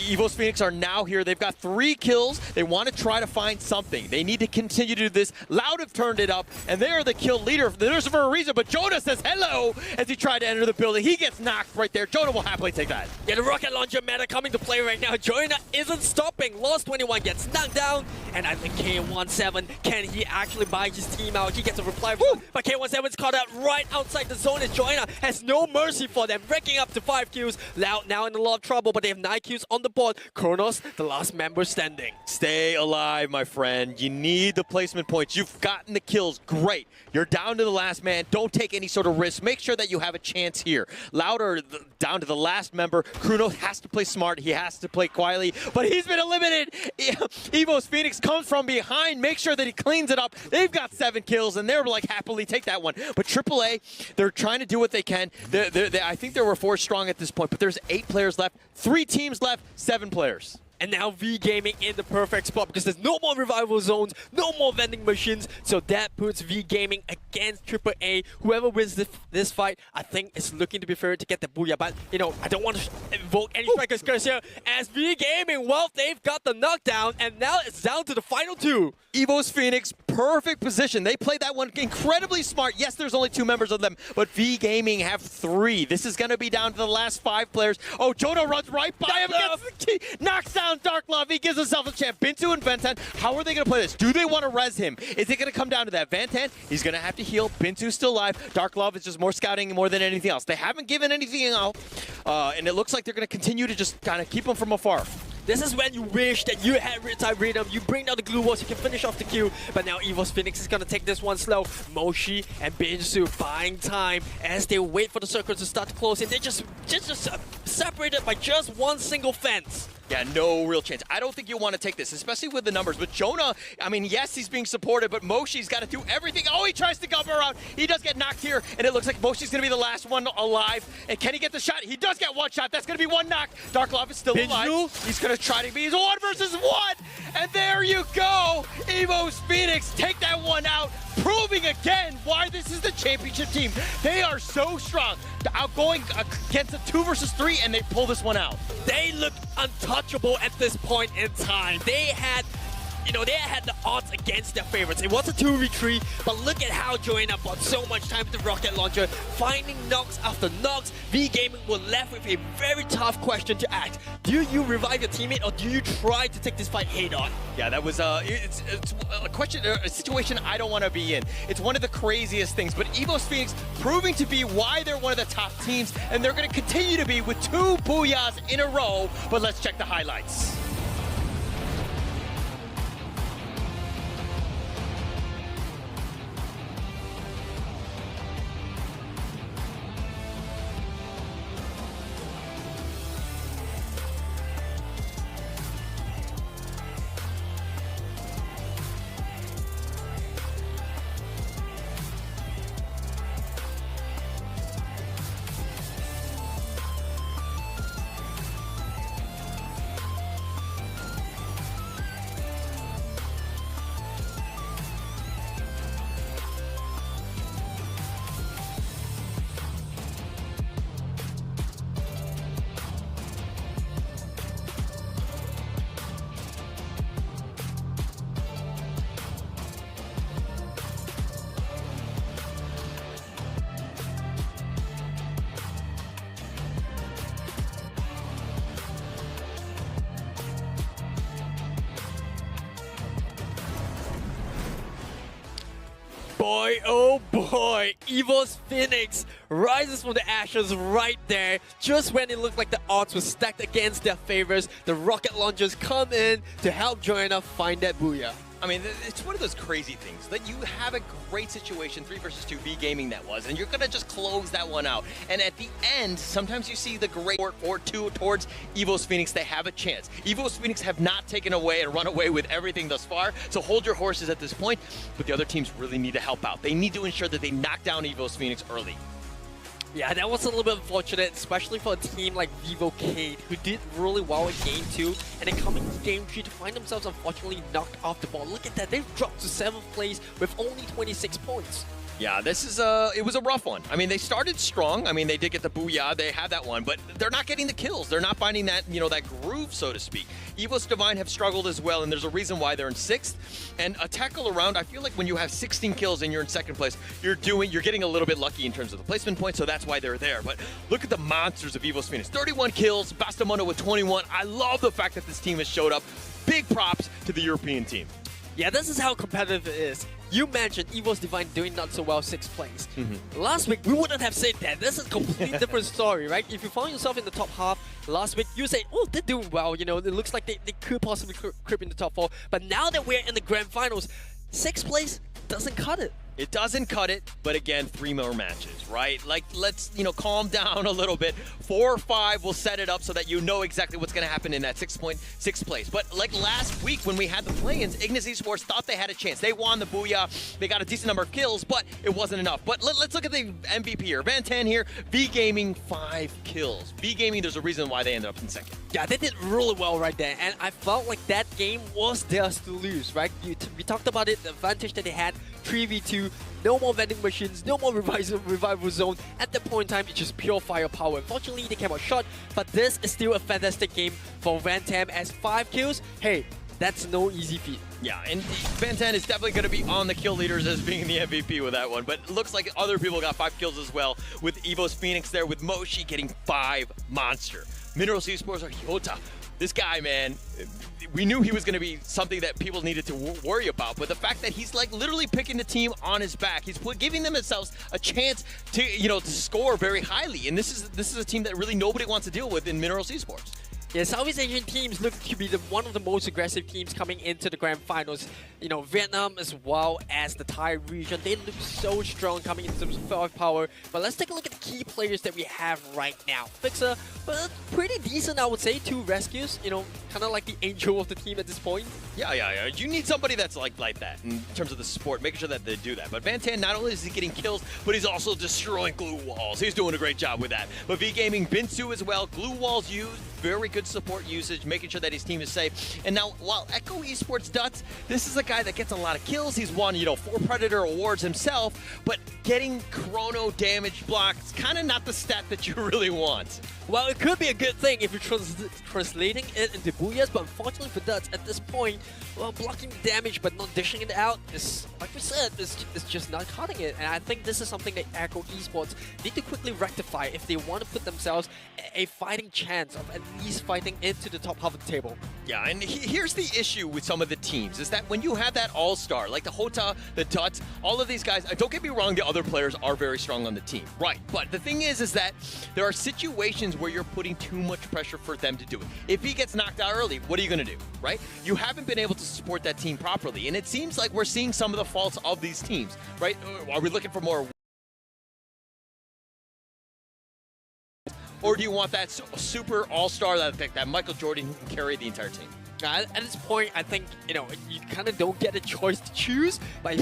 Evo's Phoenix are now here. They've got 3 kills. They want to try to find something. They need to continue to do this. Loud have turned it up, and they are the kill leader. There's for a reason, but Jonah says hello as he tried to enter the building. He gets knocked right there. Jonah will happily take that. Yeah, the rocket launcher meta coming to play right now. Jonah isn't stopping. Lost 21 gets knocked down, And I think K17, can he actually buy his team out? He gets a reply, but K17's caught out right outside the zone as Joanna has no mercy for them, ranking up to 5 kills. Loud now in a lot of trouble, but they have 9 kills on the board. Kronos, the last member standing. Stay alive, my friend. You need the placement points. You've gotten the kills. Great. You're down to the last man. Don't take any sort of risk. Make sure that you have a chance here. Louder down to the last member. Kronos has to play smart. He has to play quietly, but he's been eliminated. Evo's Phoenix comes from behind. Make sure that he cleans it up. They've got 7 kills, and they're like, happily take that one. But AAA, they're trying to do what they can. I think there were 4 strong at this point, but there's 8 players left, 3 teams left, 7 players. And now V Gaming in the perfect spot because there's no more revival zones, no more vending machines. So that puts V Gaming against AAA. Whoever wins this fight, I think is looking to be fair to get the booyah. But, you know, I don't want to invoke any strikers curse here. As V Gaming, well, they've got the knockdown. And now it's down to the final 2. Evo's Phoenix, perfect position. They played that one incredibly smart. Yes, there's only 2 members of them, but V Gaming have 3. This is going to be down to the last 5 players. Oh, Jonah runs right by him, gets the key, knocks down Dark Love. He gives himself a chance. Bintu and Ventan, how are they going to play this? Do they want to res him? Is it going to come down to that? Ventan, he's going to have to heal. Bintu's still alive. Dark Love is just more scouting more than anything else. They haven't given anything out, and it looks like they're going to continue to just kind of keep him from afar. This is when you wish that you had real-time rhythm. You bring down the glue walls, you can finish off the queue. But now Evo's Phoenix is going to take this one slow. Moshi and Binsu buying time as they wait for the circles to start to close in. They're just separated by just one single fence. Yeah, no real chance. I don't think you want to take this, especially with the numbers. But Jonah, I mean, yes, he's being supported, but Moshi's got to do everything. Oh, he tries to cover out. He does get knocked here, and it looks like Moshi's going to be the last one alive. And can he get the shot? He does get one shot. That's going to be one knock. Dark Love is still alive. He's going to try to be 1 versus 1. And there you go. Evo's Phoenix take that one out, proving again why this is the championship team. They are so strong. Outgoing against a 2 versus 3, and they pull this one out. They look untouchable at this point in time. They had the odds against their favorites. It was a 2v3, but look at how Joanna bought so much time with the rocket launcher, finding knocks after knocks. V Gaming were left with a very tough question to ask. Do you revive your teammate, or do you try to take this fight head on? Yeah, that was it's a question, a situation I don't want to be in. It's one of the craziest things, but Evo's Phoenix proving to be why they're one of the top teams, and they're going to continue to be with 2 booyahs in a row. But let's check the highlights. Boy, oh boy, Evo's Phoenix rises from the ashes right there. Just when it looked like the odds were stacked against their favors, the rocket launchers come in to help Joanna find that booyah. I mean, it's one of those crazy things that you have a great situation, 3 versus 2, V Gaming that was, and you're going to just close that one out. And at the end, sometimes you see the great or 2 towards Evo's Phoenix. They have a chance. Evo's Phoenix have not taken away and run away with everything thus far, so hold your horses at this point. But the other teams really need to help out. They need to ensure that they knock down Evo's Phoenix early. Yeah, that was a little bit unfortunate, especially for a team like Vivocade, who did really well in Game 2, and then coming to Game 3 to find themselves unfortunately knocked off the ball. Look at that, they've dropped to 7th place with only 26 points. Yeah, this is it was a rough one. I mean, they started strong. I mean, they did get the booyah, they had that one, but they're not getting the kills. They're not finding that, that groove, so to speak. Evos Divine have struggled as well, and there's a reason why they're in 6th. And a tackle around, I feel like when you have 16 kills and you're in 2nd place, you're getting a little bit lucky in terms of the placement points, so that's why they're there. But look at the monsters of Evos Phoenix. 31 kills, Bastamondo with 21. I love the fact that this team has showed up. Big props to the European team. Yeah, this is how competitive it is. You mentioned Evo's Divine doing not so well 6th place. Last week, we wouldn't have said that. This is a completely different story, right? If you found yourself in the top half last week, you say, oh, they're doing well. You know, it looks like they could possibly creep in the top 4. But now that we're in the grand finals, 6th place doesn't cut it. It doesn't cut it, but again, 3 more matches, right? Like, let's, calm down a little bit. 4 or 5 will set it up so that you know exactly what's going to happen in that 6th place. But like last week when we had the play-ins, Ignis Esports thought they had a chance. They won the Booyah. They got a decent number of kills, but it wasn't enough. But let's look at the MVP here. Van10 here, V Gaming, 5 kills. V Gaming, there's a reason why they ended up in 2nd. Yeah, they did really well right there, and I felt like that game was theirs to lose, right? We talked about it, the advantage that they had, 3v2, no more vending machines, no more revival zone. At that point in time, it's just pure firepower. Unfortunately, they came out short, but this is still a fantastic game for Van10 as 5 kills. Hey, that's no easy feat. Yeah, and Van10 is definitely going to be on the kill leaders as being the MVP with that one, but it looks like other people got 5 kills as well, with Evo's Phoenix there, with Moshi getting 5 monster. Minerals Esports are Hyota. This guy, man, we knew he was going to be something that people needed to worry about, but the fact that he's like literally picking the team on his back, he's giving themselves a chance to, to score very highly, and this is a team that really nobody wants to deal with in Minerals Esports. Yeah, Southeast Asian teams look to be one of the most aggressive teams coming into the grand finals. Vietnam as well as the Thai region, they look so strong coming in terms of firepower. But let's take a look at the key players that we have right now. Fixer, but pretty decent, I would say. 2 rescues, kind of like the angel of the team at this point. Yeah. You need somebody that's like that in terms of the support, making sure that they do that. But Van10, not only is he getting kills, but he's also destroying glue walls. He's doing a great job with that. But V Gaming, Binsu as well, glue walls used, very good support usage, making sure that his team is safe. And now, while Echo Esports Duts, this is a guy that gets a lot of kills. He's won, 4 Predator awards himself, but getting chrono damage blocks, kind of not the stat that you really want. Well, it could be a good thing if you're translating it into Booyahs, but unfortunately for Duts, at this point, well, blocking the damage but not dishing it out is, like we said, is just not cutting it. And I think this is something that Echo Esports need to quickly rectify if they want to put themselves a fighting chance of at least fighting into the top half of the table. Yeah, and here's the issue with some of the teams, is that when you have that all-star, like the Hota, the Duts, all of these guys, don't get me wrong, the other players are very strong on the team, right? But the thing is that there are situations where you're putting too much pressure for them to do it. If he gets knocked out early, what are you going to do, right? You haven't been able to support that team properly, and it seems like we're seeing some of the faults of these teams, right? Are we looking for more? Or do you want that super all-star that Michael Jordan who can carry the entire team? At this point, I think, you kind of don't get a choice to choose, but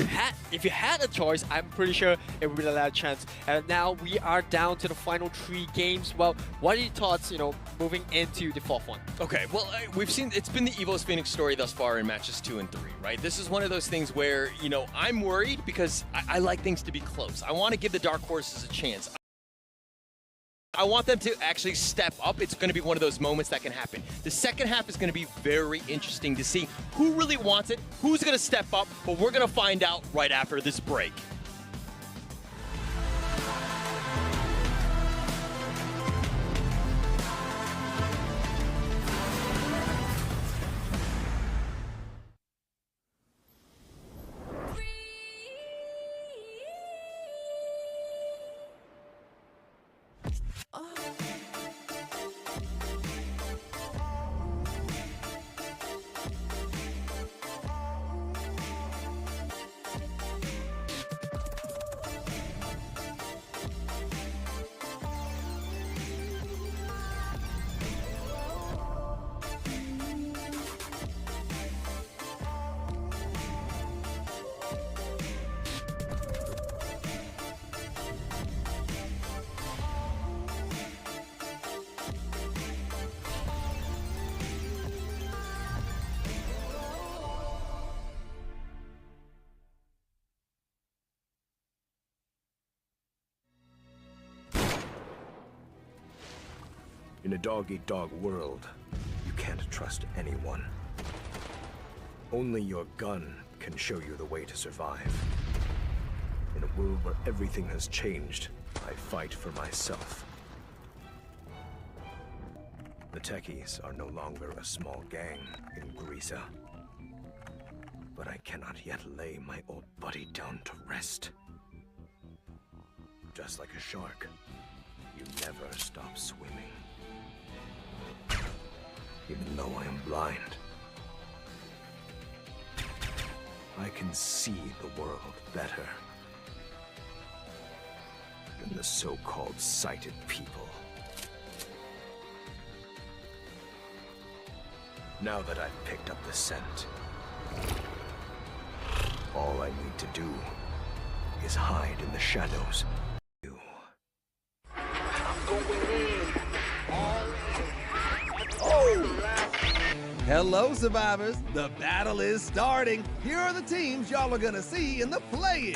if you had a choice, I'm pretty sure it would be a lot of chance. And now we are down to the final 3 games. Well, what are your thoughts, moving into the 4th one? Okay, well, we've seen, it's been the Evo's Phoenix story thus far in matches 2 and 3, right? This is one of those things where, I'm worried because I like things to be close. I want to give the Dark Horses a chance. I want them to actually step up. It's going to be one of those moments that can happen. The second half is going to be very interesting to see who really wants it, who's going to step up, but we're going to find out right after this break. In a dog-eat-dog world, you can't trust anyone. Only your gun can show you the way to survive. In a world where everything has changed, I fight for myself. The techies are no longer a small gang in Greece. But I cannot yet lay my old buddy down to rest. Just like a shark, you never stop swimming. Even though I am blind, I can see the world better than the so-called sighted people. Now that I've picked up the scent, all I need to do is hide in the shadows. Hello, survivors. The battle is starting. Here are the teams y'all are gonna see in the play-in.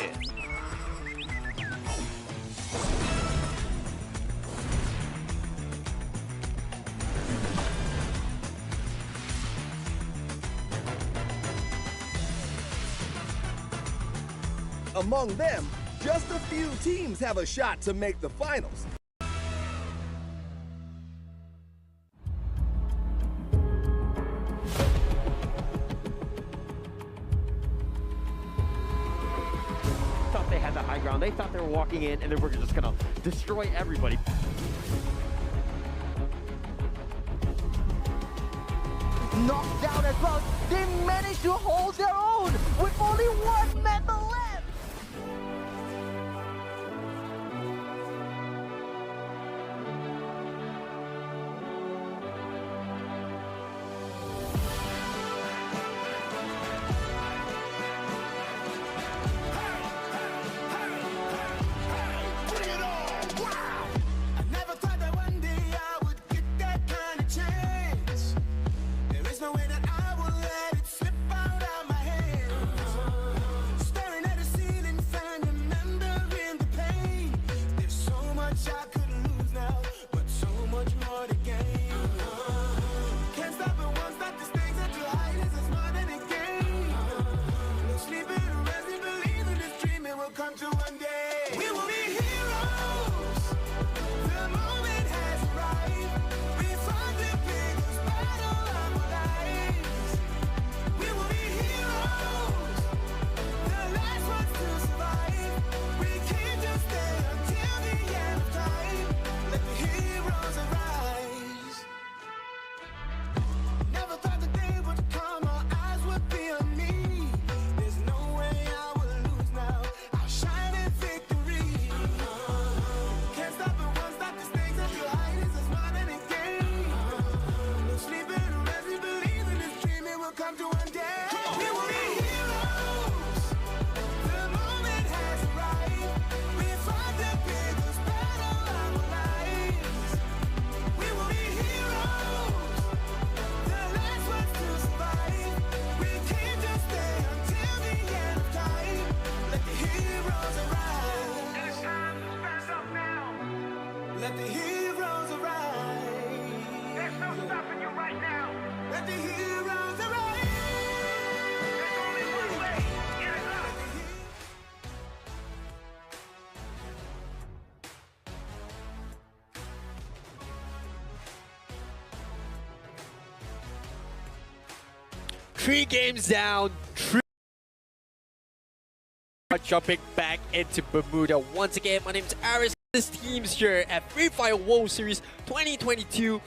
Among them, just a few teams have a shot to make the finals. Thought they had the high ground. They thought they were walking in and they were just gonna destroy everybody. Knocked down as well, they managed to hold their own with only one member left. Let the heroes arise. There's no stopping you right now. Let the heroes arise. There's only one way. It is up. Three games down. Jumping back into Bermuda once again. My name is Aris. This team's here at Free Fire World Series 2022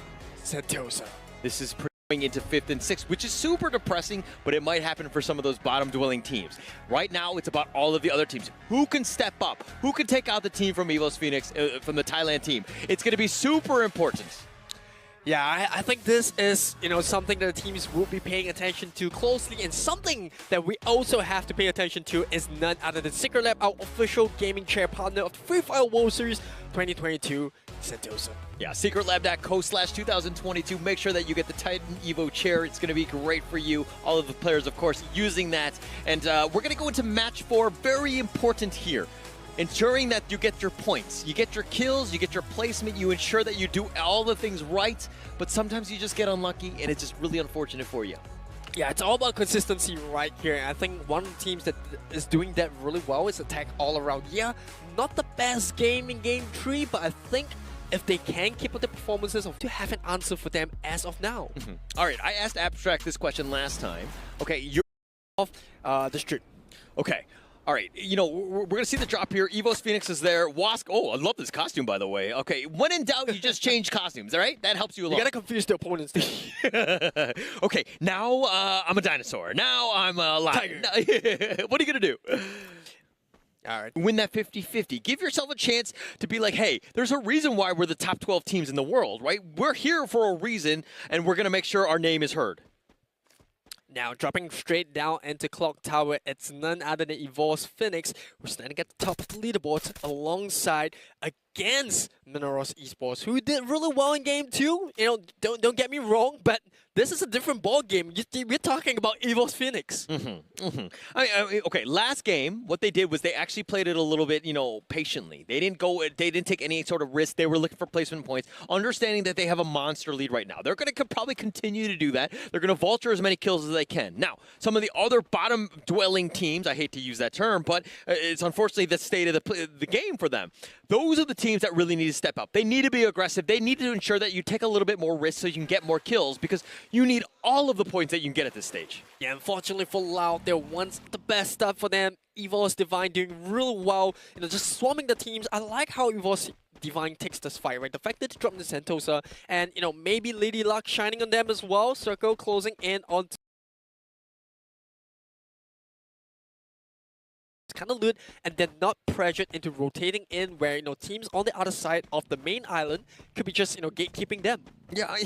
Sentosa. This is going into 5th and 6th, which is super depressing, but it might happen for some of those bottom-dwelling teams. Right now, it's about all of the other teams. Who can step up? Who can take out the team from EVOS Phoenix, from the Thailand team? It's going to be super important. Yeah, I think this is, something that the teams will be paying attention to closely, and something that we also have to pay attention to is none other than Secret Lab, our official gaming chair partner of the Free Fire World Series 2022 Sentosa. Yeah, secretlab.co/2022. Make sure that you get the Titan Evo chair. It's going to be great for you. All of the players, of course, using that. And we're going to go into match 4. Very important here. Ensuring that you get your points, you get your kills, you get your placement, you ensure that you do all the things right, but sometimes you just get unlucky and it's just really unfortunate for you. Yeah, it's all about consistency right here. And I think one of the teams that is doing that really well is Attack All Around. Yeah, not the best game in Game 3, but I think if they can keep up the performances, to have an answer for them as of now. All right, I asked Abstract this question last time. Okay, you're the stream. Okay. All right, you know, we're going to see the drop here. Evos Phoenix is there. Wask, oh, I love this costume, by the way. Okay, when in doubt, you just change costumes, all right? That helps you a lot. You got to confuse the opponents. Okay, now I'm a dinosaur. Now I'm a lion. What are you going to do? All right. Win that 50-50. Give yourself a chance to be like, hey, there's a reason why we're the top 12 teams in the world, right? We're here for a reason, and we're going to make sure our name is heard. Now, dropping straight down into Clock Tower, it's none other than Evolve's Phoenix, who's standing at the top of the leaderboard alongside against Minerals Esports, who did really well in game 2. You know, don't get me wrong, but this is a different ball game. We're talking about Evolve's Phoenix. I mean, okay, last game, what they did was they actually played it a little bit, you know, patiently. They didn't take any sort of risk. They were looking for placement points, understanding that they have a monster lead right now. They're going to probably continue to do that. They're going to vulture as many kills as they can. Now, some of the other bottom-dwelling teams, I hate to use that term, but it's unfortunately the state of the game for them. Those are the teams that really need to step up. They need to be aggressive. They need to ensure that you take a little bit more risk so you can get more kills, because you need all of the points that you can get at this stage. Yeah, unfortunately for Loud, they're once the best stuff for them. Evolve's Divine doing real well, you know, just swarming the teams. I like how Evolve's Divine takes this fight, right? The fact that they dropped the Sentosa and, you know, maybe Lady Luck shining on them as well. Circle closing in on kind of loot, and then not pressured into rotating in where, you know, teams on the other side of the main island could be just, you know, gatekeeping them. Yeah,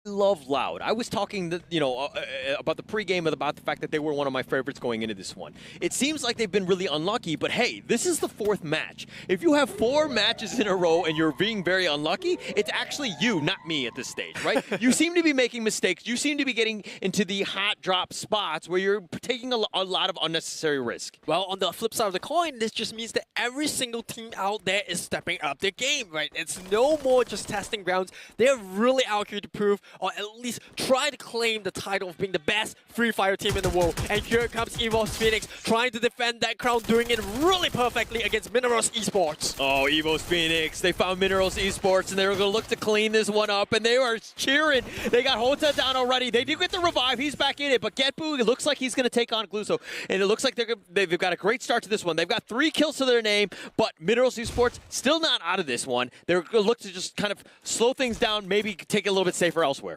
love Loud. I was talking, about the pregame, about the fact that they were one of my favorites going into this one. It seems like they've been really unlucky, but hey, this is the 4th match. If you have 4 matches in a row and you're being very unlucky, it's actually you, not me at this stage, right? You seem to be making mistakes. You seem to be getting into the hot drop spots where you're taking a lot of unnecessary risk. Well, on the flip side of the coin, this just means that every single team out there is stepping up their game, right? It's no more just testing grounds. They're really out here to prove, or at least try to claim the title of being the best Free Fire team in the world. And here comes Evo's Phoenix trying to defend that crown, doing it really perfectly against Minerals Esports. Oh, Evo's Phoenix, they found Minerals Esports, and they were going to look to clean this one up, and they are cheering. They got Hota down already. They do get the revive. He's back in it, but Getbu, it looks like he's going to take on Gluso, and it looks like they've got a great start to this one. They've got 3 kills to their name, but Minerals Esports still not out of this one. They're going to look to just kind of slow things down, maybe take it a little bit safer elsewhere.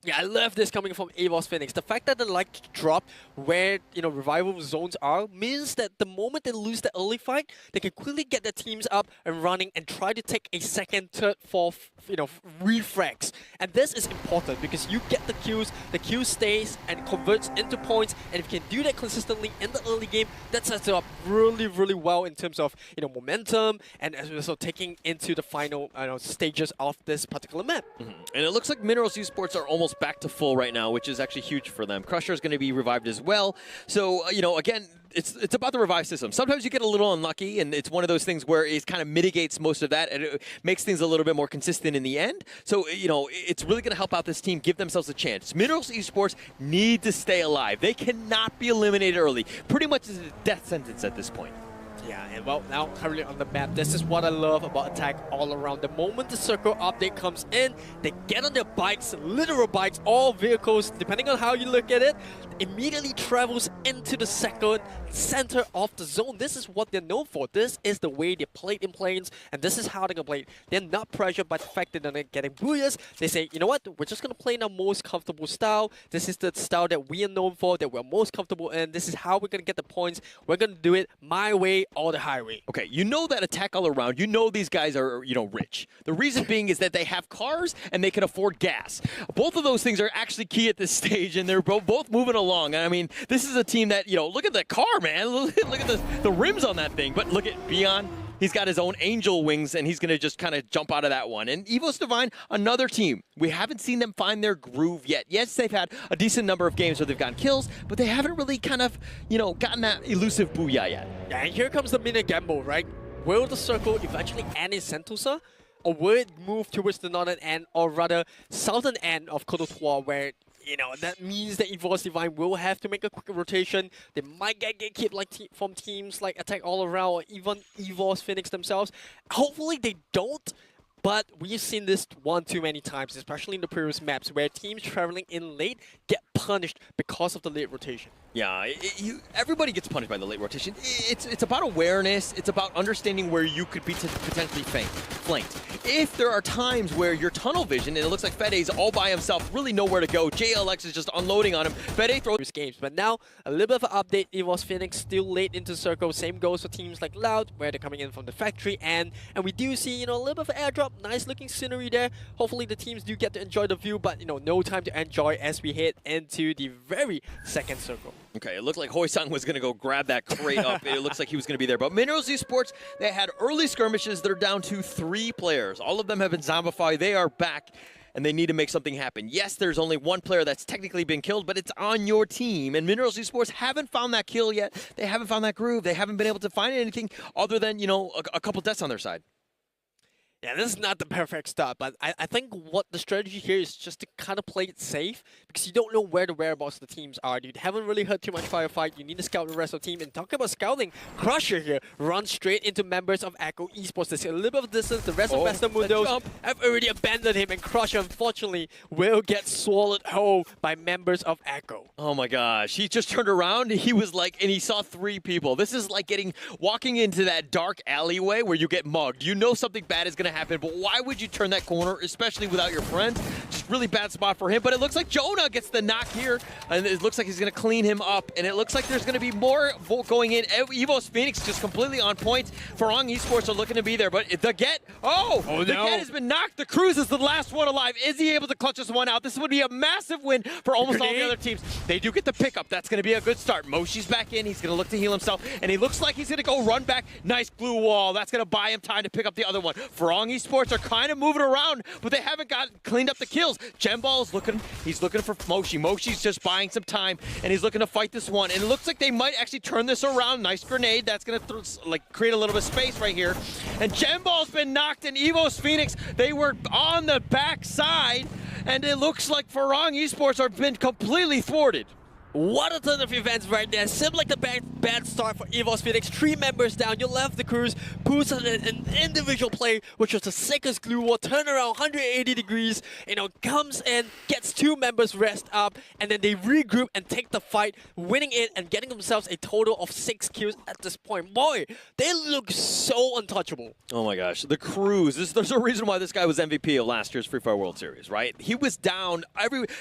Yeah, I love this coming from Evo's Phoenix. The fact that they like to drop where, you know, revival zones are means that the moment they lose the early fight, they can quickly get their teams up and running and try to take a second, third, fourth, you know, refrags. And this is important because you get the kill stays and converts into points, and if you can do that consistently in the early game, that sets it up really, really well in terms of, you know, momentum and also taking into the final stages of this particular map. And it looks like Minerals Esports are almost back to full right now, which is actually huge for them. Crusher is going to be revived as well. So, again, it's about the revive system. Sometimes you get a little unlucky, and it's one of those things where it kind of mitigates most of that, and it makes things a little bit more consistent in the end. So, it's really going to help out this team, give themselves a chance. Minerals Esports need to stay alive. They cannot be eliminated early. Pretty much is a death sentence at this point. Yeah, and well, now currently on the map, this is what I love about Attack all around. The moment the circle update comes in, they get on their bikes, literal bikes, all vehicles, depending on how you look at it, immediately travels into the second center of the zone. This is what they're known for. This is the way they played in planes, and this is how they're going to play it. They're not pressured by the fact that they're not getting booyahs. They say, you know what, we're just going to play in our most comfortable style. This is the style that we are known for, that we're most comfortable in. This is how we're going to get the points. We're going to do it my way or the highway. Okay, you know that Attack all around, you know these guys are, rich. The reason being is that they have cars and they can afford gas. Both of those things are actually key at this stage, and they're both moving along. I mean, this is a team that, look at the car, man. Look at the rims on that thing. But look at Beyond. He's got his own angel wings, and he's going to just kind of jump out of that one. And Evo's Divine, another team. We haven't seen them find their groove yet. Yes, they've had a decent number of games where they've gotten kills, but they haven't really kind of, gotten that elusive booyah yet. Yeah, and here comes the minute gamble, right? Will the circle eventually end in Sentosa? Or will it move towards the northern end, or rather southern end of Cote d'Ivoire, where you know, that means that EVOS Divine will have to make a quick rotation. They might get gatekept like from teams like Attack All Around or even EVOS Phoenix themselves. Hopefully they don't. But we've seen this one too many times, especially in the previous maps, where teams traveling in late get punished because of the late rotation. Yeah, everybody gets punished by the late rotation. It's about awareness. It's about understanding where you could be potentially flanked. If there are times where your tunnel vision, and it looks like Fede's all by himself, really nowhere to go. JLX is just unloading on him. Fede throws games. But now, a little bit of an update. EVOS Phoenix still late into circle. Same goes for teams like Loud, where they're coming in from the factory. And we do see, you know, a little bit of airdrop. Nice looking scenery there. Hopefully the teams do get to enjoy the view, but, you know, no time to enjoy as we head into the very second circle. Okay, it looked like Hoysang was going to go grab that crate up. It looks like he was going to be there. But Minerals Esports, they had early skirmishes. They're down to 3 players. All of them have been zombified. They are back, and they need to make something happen. Yes, there's only 1 player that's technically been killed, but it's on your team. And Minerals Esports haven't found that kill yet. They haven't found that groove. They haven't been able to find anything other than, you know, a couple deaths on their side. Yeah, this is not the perfect start, but I think what the strategy here is just to kind of play it safe, because you don't know where the whereabouts of the teams are. You haven't really heard too much firefight. You need to scout the rest of the team. And talking about scouting, Crusher here runs straight into members of Echo Esports. There's a little bit of distance. The rest of Western Mundos have already abandoned him, and Crusher, unfortunately, will get swallowed whole by members of Echo. Oh my gosh, he just turned around, he was like, and he saw 3 people. This is like walking into that dark alleyway where you get mugged. You know something bad is going to happen, but why would you turn that corner, especially without your friends? Just really bad spot for him, but it looks like Jonah gets the knock here, and it looks like he's going to clean him up, and it looks like there's going to be more going in. EVOS Phoenix just completely on point. Farang Esports are looking to be there, but the Get, the Get has been knocked. The Cruise is the last one alive. Is he able to clutch this one out? This would be a massive win for almost all the other teams. They do get the pickup. That's going to be a good start. Moshi's back in. He's going to look to heal himself, and he looks like he's going to go run back. Nice glue wall. That's going to buy him time to pick up the other one. Farang Esports are kind of moving around, but they haven't cleaned up the kills. Jemball's he's looking for Moshi. Moshi's just buying some time, and he's looking to fight this one. And it looks like they might actually turn this around. Nice grenade. That's going to create a little bit of space right here. And Jemball's been knocked, and EVOS Phoenix, they were on the back side, and it looks like Farang Esports have been completely thwarted. What a ton of events right there. Seemed like the bad start for EVOS Phoenix. 3 members down. You left the Cruise. Boost an individual play, which was the sickest glue wall. Turn around 180 degrees. You know, comes in, gets 2 members rest up, and then they regroup and take the fight, winning it and getting themselves a total of 6 kills at this point. Boy, they look so untouchable. Oh my gosh, the Cruise. There's a reason why this guy was MVP of last year's Free Fire World Series, right? He was down.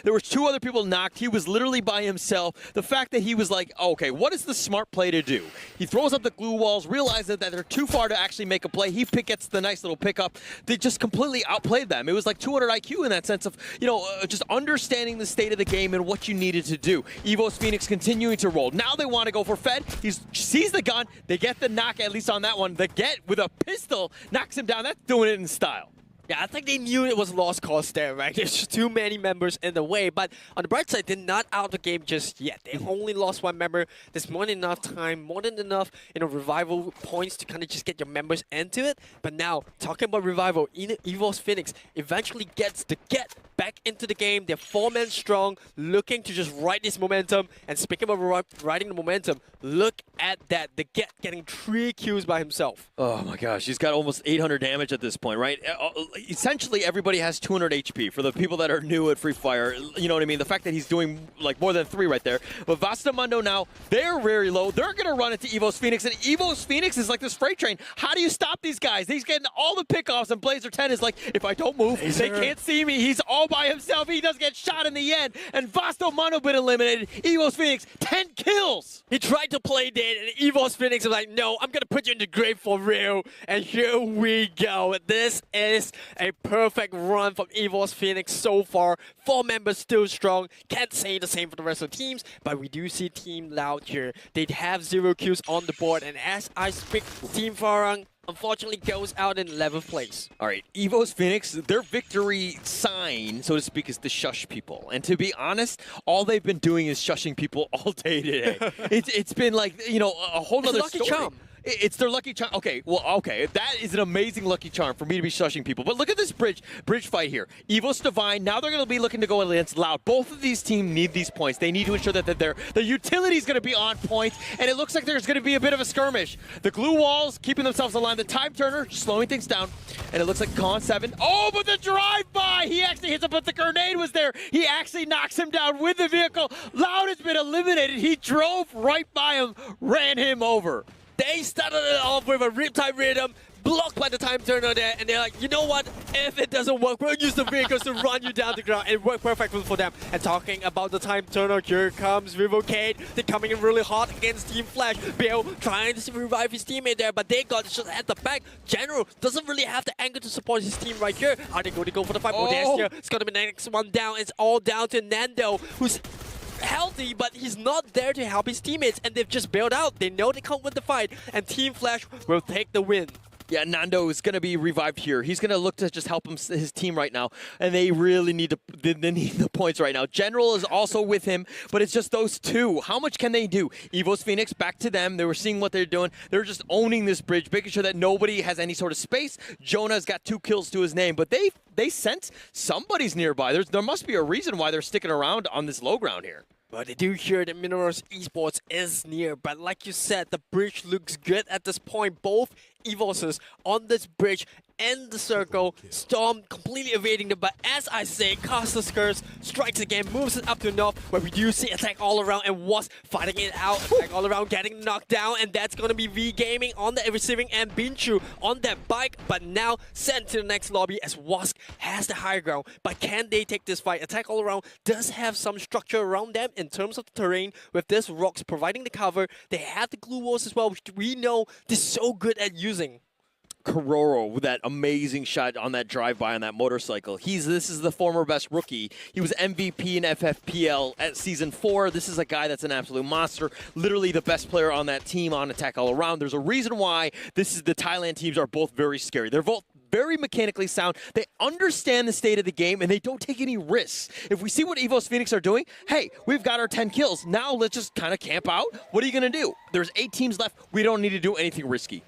There were 2 other people knocked. He was literally by himself. The fact that he was like, okay, what is the smart play to do? He throws up the glue walls, realizes that they're too far to actually make a play. He gets the nice little pickup. They just completely outplayed them. It was like 200 IQ in that sense of, you know, just understanding the state of the game and what you needed to do. EVOS Phoenix continuing to roll. Now they want to go for Fed. He sees the gun. They get the knock, at least on that one. The Get with a pistol knocks him down. That's doing it in style. Yeah, I think they knew it was lost cause there, right? There's just too many members in the way. But on the bright side, they're not out of the game just yet. They only lost 1 member. There's more than enough time, more than enough, you know, revival points to kind of just get your members into it. But now, talking about revival, EVOS Phoenix eventually gets the Get back into the game. They're 4-man strong, looking to just ride this momentum. And speaking of riding the momentum, look at that. The Get getting 3 kills by himself. Oh my gosh, he's got almost 800 damage at this point, right? Essentially, everybody has 200 HP for the people that are new at Free Fire. You know what I mean? The fact that he's doing like more than 3 right there. But Vastamundo now, they're very low. They're going to run into EVOS Phoenix, and EVOS Phoenix is like this freight train. How do you stop these guys? He's getting all the pickoffs, and Blazer 10 is like, if I don't move, they can't see me. He's all by himself. He does get shot in the end, and Vastamundo been eliminated. EVOS Phoenix, 10 kills. He tried to play dead, and EVOS Phoenix was like, no, I'm going to put you in the grave for real. And here we go. This is a perfect run from EVOS Phoenix so far. 4 members still strong. Can't say the same for the rest of the teams, but we do see Team Loud here. They have 0 kills on the board, and as I speak, Team Farang unfortunately goes out in 11th place. All right, EVOS Phoenix, their victory sign, so to speak, is to shush people. And to be honest, all they've been doing is shushing people all day today. It's been like, you know, a whole other story. Charm. It's their lucky charm. Okay, that is an amazing lucky charm for me to be shushing people. But look at this bridge fight here. Evos Divine, now they're going to be looking to go against Loud. Both of these teams need these points. They need to ensure that their utility is going to be on point, and it looks like there's going to be a bit of a skirmish. The glue walls keeping themselves aligned. The time turner slowing things down, and it looks like Con 7. Oh, but the drive-by! He actually hits him, but the grenade was there. He actually knocks him down with the vehicle. Loud has been eliminated. He drove right by him, ran him over. They started it off with a Riptide Rhythm, blocked by the time turner there, and they're like, you know what? If it doesn't work, we'll use the vehicles to run you down the ground, and it worked perfectly for them. And talking about the time turner, here comes Vivocade. They're coming in really hard against Team Flash. Bill trying to revive his teammate there, but they got shot at the back. General doesn't really have the angle to support his team right here. Are they going to go for the fight? Oh, it's going to be the next one down. It's all down to Nando, who's healthy, but he's not there to help his teammates, and they've just bailed out. They know they can't win the fight, and Team Flash will take the win. Yeah, Nando is going to be revived here. He's going to look to just help his team right now, and they really need they need the points right now. General is also with him, but it's just those two. How much can they do? Evos Phoenix, back to them. They were seeing what they're doing. They're just owning this bridge, making sure that nobody has any sort of space. Jonah's got 2 kills to his name, but they sense somebody's nearby. There must be a reason why they're sticking around on this low ground here. But they do hear that Minerals Esports is near. But like you said, the bridge looks good at this point. Both Evoses on this bridge in the circle. Storm completely evading them. But as I say, Caster Skirts strikes again, moves it up to north, where we do see attack all around, and was fighting it out. Attack all around, getting knocked down, and that's going to be V Gaming on the receiving end. Binchu on that bike, but now sent to the next lobby as Wask has the higher ground. But can they take this fight? Attack all around does have some structure around them in terms of the terrain, with this rocks providing the cover. They have the glue walls as well, which we know they're so good at using. Kororo with that amazing shot on that drive-by on that motorcycle. This is the former best rookie. He was MVP in FFPL at Season 4. This is a guy that's an absolute monster. Literally the best player on that team on attack all around. There's a reason why the Thailand teams are both very scary. They're both very mechanically sound. They understand the state of the game, and they don't take any risks. If we see what Evos Phoenix are doing, hey, we've got our 10 kills. Now let's just kind of camp out. What are you going to do? There's 8 teams left. We don't need to do anything risky.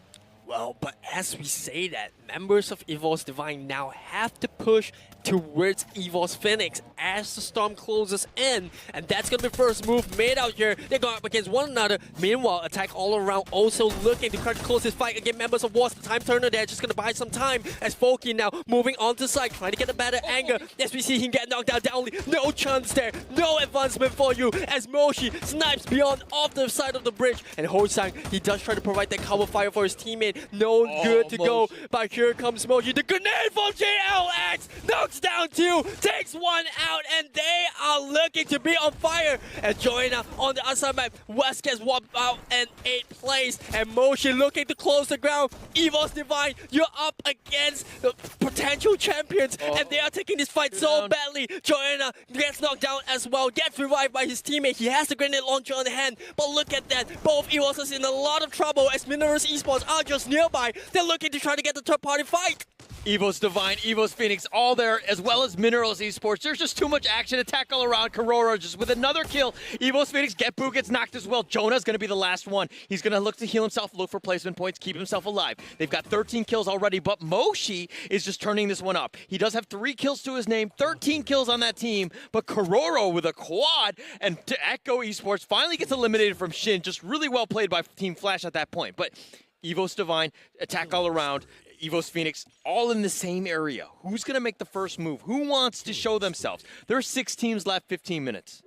Well, but as we say that, members of Evos Divine now have to push towards Evos Phoenix as the storm closes in. And that's going to be the first move made out here. They're going up against one another. Meanwhile, attack all around also looking to try to close this fight against members of Wars. The time turner there just going to buy some time as Foki now moving on to side, trying to get a better angle. As we see him get knocked down, no chance there. No advancement for you as Moshi snipes beyond off the side of the bridge. And Hosang, he does try to provide that cover fire for his teammate. No good to go. But here comes Moshi. The grenade from JLX knocks down 2, takes 1 out, and they are looking to be on fire. And Joanna on the other side map, West gets 1 out and 8th place. And Moshi looking to close the ground. Evos Divine, you're up against the potential champions, and they are taking this fight so badly. Joanna gets knocked down as well, gets revived by his teammate. He has the grenade launcher on hand, but look at that. Both Evos are in a lot of trouble as Minerals Esports are just nearby. They're looking to try to get the third-party fight. Evos Divine, Evos Phoenix, all there, as well as Minerals Esports. There's just too much action. Attack all around. Kororo just with another kill. Evos Phoenix, Getboo gets knocked as well. Jonah's going to be the last one. He's going to look to heal himself, look for placement points, keep himself alive. They've got 13 kills already, but Moshi is just turning this one up. He does have 3 kills to his name, 13 kills on that team, but Kororo with a quad, and to Echo Esports finally gets eliminated from Shin. Just really well played by Team Flash at that point. But Evos Divine, attack all around. Evos Phoenix, all in the same area. Who's going to make the first move? Who wants to show themselves? There's 6 teams left, 15 minutes.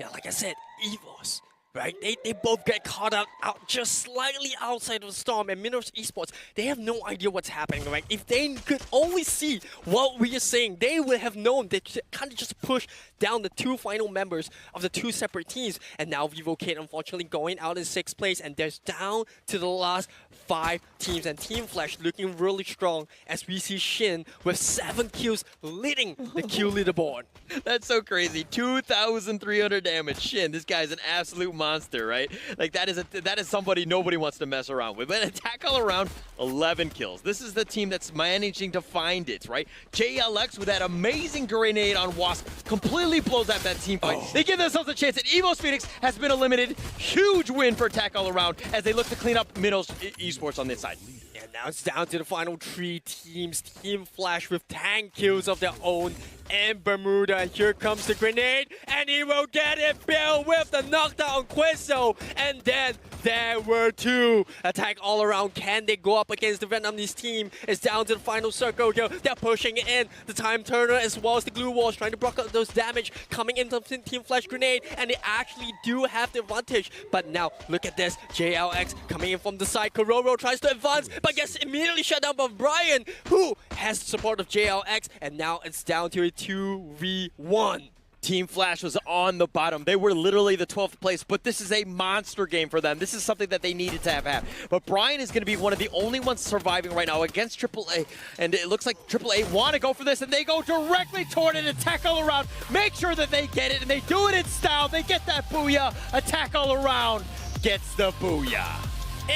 Yeah, like I said, Evos, right? They both get caught out just slightly outside of the storm, and Minerals Esports, they have no idea what's happening, right? If they could only see what we are saying, they would have known they kind of just push down the 2 final members of the 2 separate teams. And now Vivocade unfortunately going out in 6th place, and there's down to the last 5 teams, and Team Flash looking really strong as we see Shin with 7 kills leading the kill leaderboard. That's so crazy. 2,300 damage. Shin, this guy's an absolute monster, right? Like that is somebody nobody wants to mess around with. But Attack All Around, 11 kills. This is the team that's managing to find it, right? JLX with that amazing grenade on Wasp completely blows out that team fight. They give themselves a chance, and Evo's Phoenix has been eliminated. Huge win for Attack All Around as they look to clean up Minnows Esports on this side. And now it's down to the final 3 teams. Team Flash with 10 kills of their own. And Bermuda, here comes the grenade, and he will get it built with the knockdown on Quizzo. And then there were 2. Attack All Around. Can they go up against the Vietnamese team? It's down to the final circle here. They're pushing it in. The Time Turner as well as the Glue Walls trying to block out those damage coming into Team Flash grenade. And they actually do have the advantage. But now, look at this. JLX coming in from the side. Kororo tries to advance, but gets immediately shut down by Brian, who has the support of JLX. And now it's down to a 2v1. Team Flash was on the bottom. They were literally the 12th place, but this is a monster game for them. This is something that they needed to have. But Brian is going to be one of the only ones surviving right now against AAA, and it looks like AAA want to go for this, and they go directly toward it. Attack All Around, make sure that they get it, and they do it in style. They get that booyah. Attack All Around gets the booyah.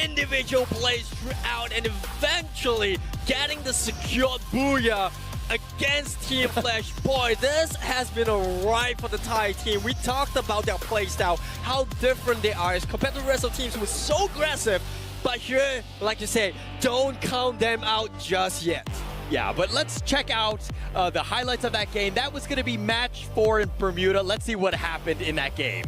Individual plays throughout, and eventually getting the secured booyah against Team Flash. Boy, this has been a ride for the Thai team. We talked about their playstyle, how different they are as compared to the rest of teams who were so aggressive. But here, like you say, don't count them out just yet. Yeah, but let's check out the highlights of that game. That was going to be match 4 in Bermuda. Let's see what happened in that game.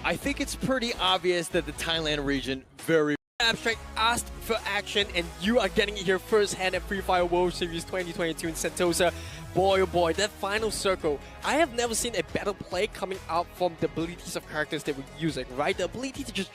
I think it's pretty obvious that the Thailand region very Abstract asked for action, and you are getting it here firsthand at Free Fire World Series 2022 in Sentosa. Boy, oh boy, that final circle. I have never seen a better play coming out from the abilities of characters they were using, right? The ability to just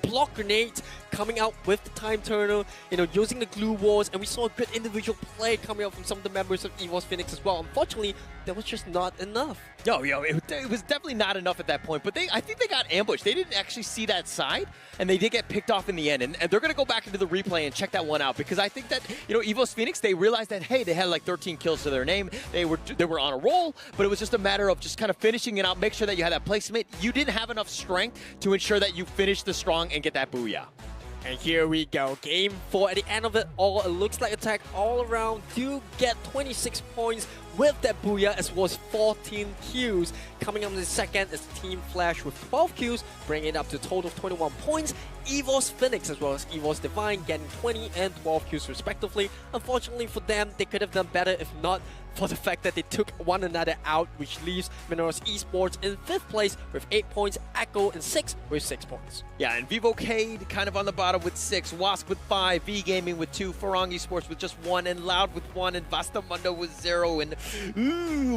block grenades coming out with the Time Turner, you know, using the Glue Walls, and we saw a good individual play coming out from some of the members of Evo's Phoenix as well. Unfortunately, that was just not enough. Yo, it was definitely not enough at that point, but I think they got ambushed. They didn't actually see that side, and they did get picked off in the end, and they're going to go back into the replay and check that one out, because I think that, you know, Evo's Phoenix, they realized that, hey, they had like 13 kills to their name. They were on a roll, but it was just a matter of just kind of finishing it out, make sure that you had that placement. You didn't have enough strength to ensure that you finish the strong and get that booyah. And here we go, game 4. At the end of it all, it looks like Attack All Around do get 26 points with that booyah, as well as 14 kills. Coming up in the second is Team Flash with 12 kills, bringing it up to a total of 21 points. Evo's Phoenix as well as Evo's Divine getting 20 and 12 kills respectively. Unfortunately for them, they could have done better if not for the fact that they took one another out, which leaves Minerals Esports in 5th place with 8 points, Echo in 6th with 6 points. Yeah, and Vivocade kind of on the bottom with 6, Wasp with 5, V Gaming with 2, Farang Esports with just 1, and Loud with 1, and Vastamundo with 0. And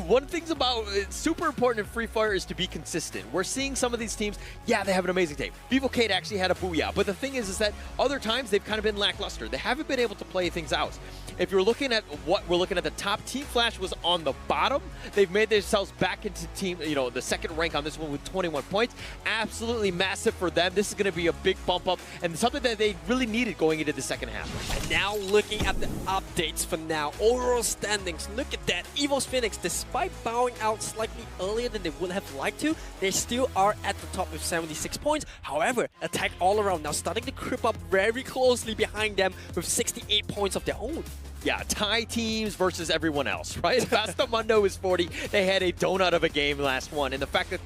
one thing's about super important in Free Fire is to be consistent. We're seeing some of these teams, yeah, they have an amazing team. Vivocade actually had a booyah, but the thing is that other times they've kind of been lackluster. They haven't been able to play things out. If you're looking at what we're looking at the top, Team Flash was on the bottom. They've made themselves back into team, you know, the second rank on this one with 21 points. Absolutely massive for them. This is going to be a big bump up and something that they really needed going into the second half. And now looking at the updates for now, overall standings, look at that. Evo's Phoenix, despite bowing out slightly earlier than they would have liked to, they still are at the top with 76 points. However, Attack All Around now starting to creep up very closely behind them with 68 points of their own. Yeah, Thai teams versus everyone else, right? Bastamundo is 40. They had a donut of a game last one. And the fact that,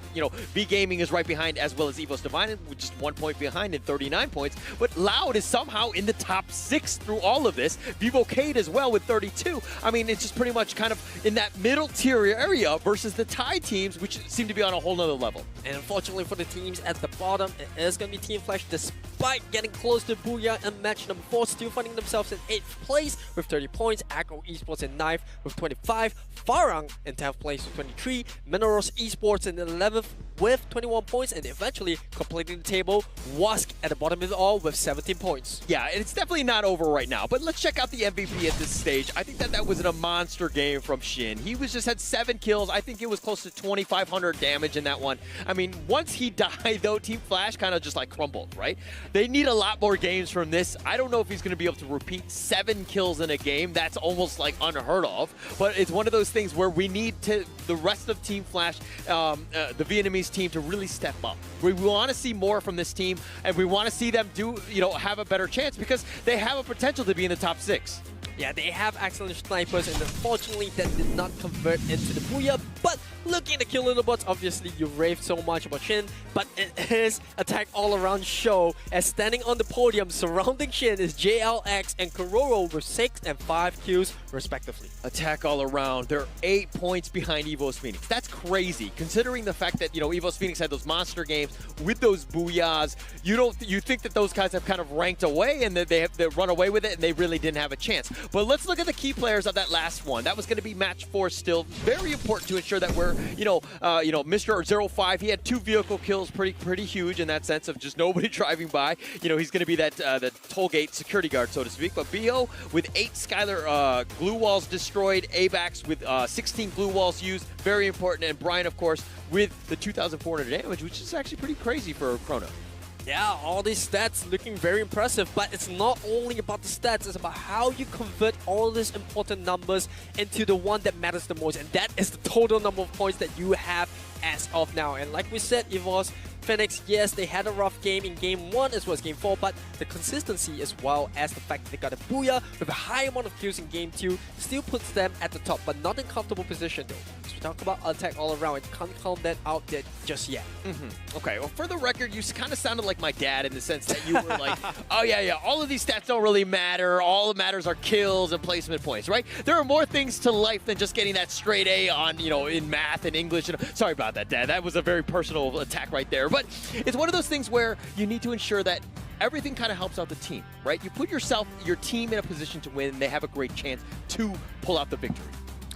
B Gaming is right behind as well as Evos Divine, with just 1 point behind in 39 points. But Loud is somehow in the top 6 through all of this. Vivocade as well with 32. I mean, it's just pretty much kind of in that middle tier area versus the Thai teams, which seem to be on a whole nother level. And unfortunately for the teams at the bottom, it is going to be Team Flash, despite getting close to Booyah in match number 4, still finding themselves in 8th place with 30 points, Agro Esports in 9th with 25, Farang in 10th place with 23, Minerals Esports in 11th with 21 points, and eventually completing the table, Wask at the bottom of it all with 17 points. Yeah, and it's definitely not over right now, but let's check out the MVP at this stage. I think that was a monster game from Shin. He just had 7 kills. I think it was close to 2,500 damage in that one. I mean, once he died, though, Team Flash kind of just like crumbled, right? They need a lot more games from this. I don't know if he's going to be able to repeat 7 kills in a game. That's almost like unheard of, but it's one of those things where we need the rest of Team Flash, the Vietnamese team, to really step up. We want to see more from this team, and we want to see them have a better chance because they have a potential to be in the top 6. Yeah, they have excellent snipers, and unfortunately that did not convert into the Booyah. But looking at the kill leaderboards, obviously you raved so much about Shin, but it is attack all-around show, as standing on the podium surrounding Shin is JLX and Kororo with 6 and 5 kills respectively. Attack all around. They're 8 points behind Evos Phoenix. That's crazy, considering the fact that Evos Phoenix had those monster games with those Booyahs. You think that those guys have kind of ranked away and that they run away with it, and they really didn't have a chance. But let's look at the key players of that last one. That was going to be match 4 still. Very important to ensure that we're, Mr. 05, he had 2 vehicle kills, pretty huge in that sense of just nobody driving by. He's going to be that the toll gate security guard, so to speak. But BO with 8 Skylar glue walls destroyed, ABAX with 16 glue walls used, very important. And Brian, of course, with the 2,400 damage, which is actually pretty crazy for Chrono. Yeah, all these stats looking very impressive, but it's not only about the stats, it's about how you convert all these important numbers into the one that matters the most, and that is the total number of points that you have as of now. And like we said, Evos Phoenix, yes, they had a rough game in Game 1 as well as Game 4, but the consistency as well as the fact that they got a Booyah with a high amount of kills in Game 2 still puts them at the top, but not in comfortable position though. As we talk about attack all around, it can't count that out yet just yet. Okay, well, for the record, you kind of sounded like my dad in the sense that you were like, oh yeah, all of these stats don't really matter. All that matters are kills and placement points, right? There are more things to life than just getting that straight A on, in math and English. Sorry about that, Dad. That was a very personal attack right there. But it's one of those things where you need to ensure that everything kind of helps out the team, right? You put your team in a position to win, and they have a great chance to pull out the victory.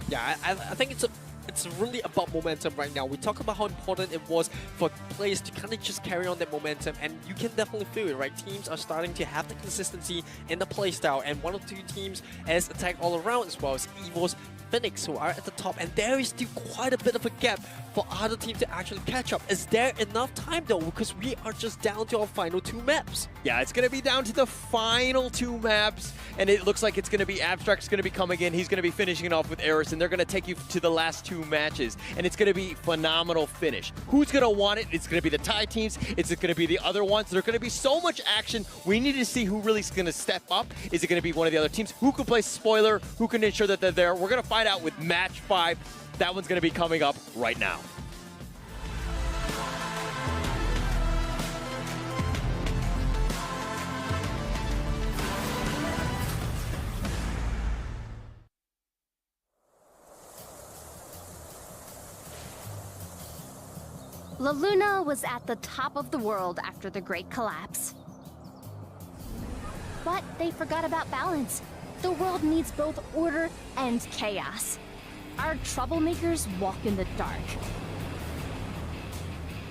Yeah, I think it's really about momentum right now. We talk about how important it was for players to kind of just carry on that momentum, and you can definitely feel it, right? Teams are starting to have the consistency in the playstyle, and one of the 2 teams as attack all around as well as Evos Phoenix, who are at the top, and there is still quite a bit of a gap for other teams to actually catch up. Is there enough time though? Because we are just down to our final 2 maps. Yeah, it's going to be down to the final 2 maps, and it looks like it's going to be Abstract's going to be coming in. He's going to be finishing it off with Eris, and they're going to take you to the last 2 matches, and it's going to be phenomenal finish. Who's going to want it? It's going to be the Thai teams. It's going to be the other ones. There's going to be so much action. We need to see who really is going to step up. Is it going to be one of the other teams? Who can play spoiler? Who can ensure that they're there? We're going to find out with match 5. That one's going to be coming up right now. La Luna was at the top of the world after the Great Collapse. But they forgot about balance. The world needs both order and chaos. Our troublemakers walk in the dark.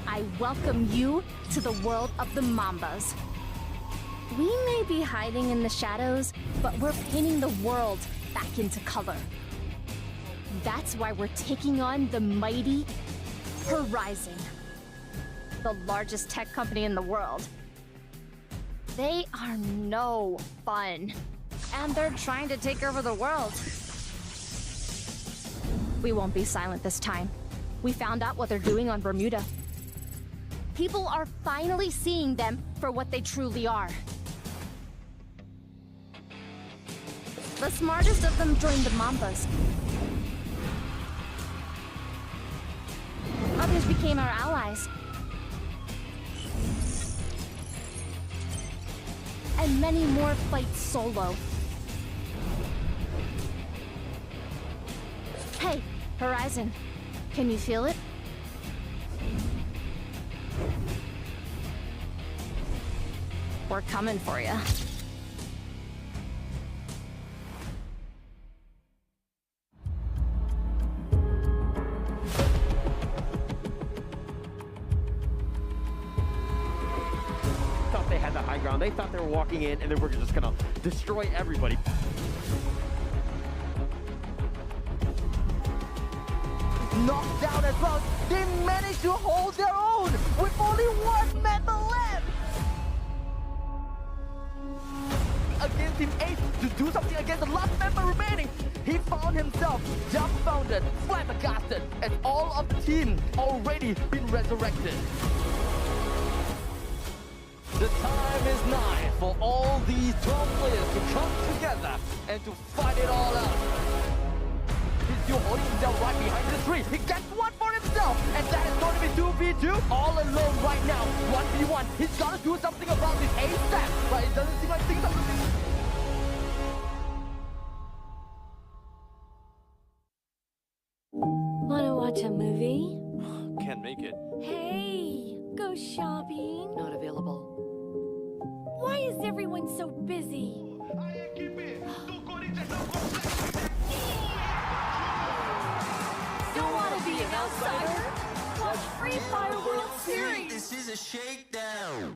I welcome you to the world of the Mambas. We may be hiding in the shadows, but we're painting the world back into color. That's why we're taking on the mighty Horizon, the largest tech company in the world. They are no fun, and they're trying to take over the world. We won't be silent this time. We found out what they're doing on Bermuda. People are finally seeing them for what they truly are. The smartest of them joined the Mambas. Others became our allies. And many more fight solo. Hey, Horizon. Can you feel it? We're coming for you. Thought they had the high ground. They thought they were walking in and they were just gonna destroy everybody. Knocked down as well, they managed to hold their own with only one member left. Against Team 8 to do something against the last member remaining. He found himself dumbfounded, flabbergasted, as all of the team already been resurrected. The time is nigh for all these 12 players to come together and to fight it all out. He's still holding himself right behind the tree. He gets one for himself, and that is going to be 2v2 all alone right now. 1v1. He's got to do something about this ASAP, but it doesn't seem like things are looking. Wanna watch a movie? Can't make it. Hey, go shopping. Not available. Why is everyone so busy? Don't want to be an outsider? Watch Free Fire World Series. This is a shakedown.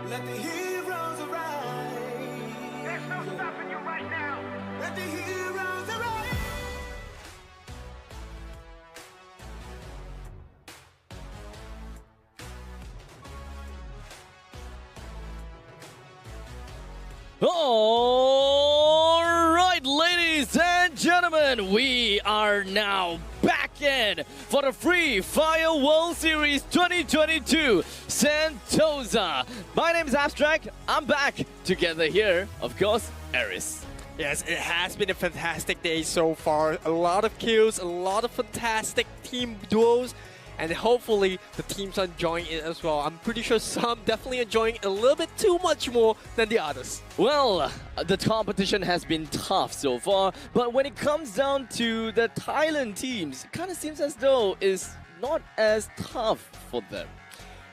Let the heroes arise. There's no stopping you right now. Let the heroes arise. All right, ladies and gentlemen, we are now back in for the Free Fire World Series 2022 Sentosa. My name is Abstract. I'm back together here, of course, Eris. Yes, it has been a fantastic day so far. A lot of kills, a lot of fantastic team duos, and hopefully the teams are enjoying it as well. I'm pretty sure some definitely enjoying it a little bit too much more than the others. Well, the competition has been tough so far, but when it comes down to the Thailand teams, it kind of seems as though it's not as tough for them.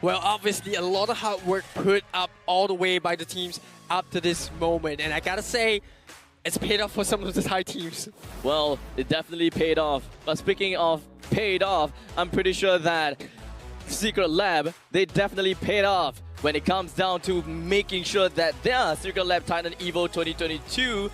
Well, obviously a lot of hard work put up all the way by the teams up to this moment, and I gotta say, it's paid off for some of the Thai teams. Well, it definitely paid off. But speaking of paid off. I'm pretty sure that Secret Lab, they definitely paid off when it comes down to making sure that their Secret Lab Titan Evo 2022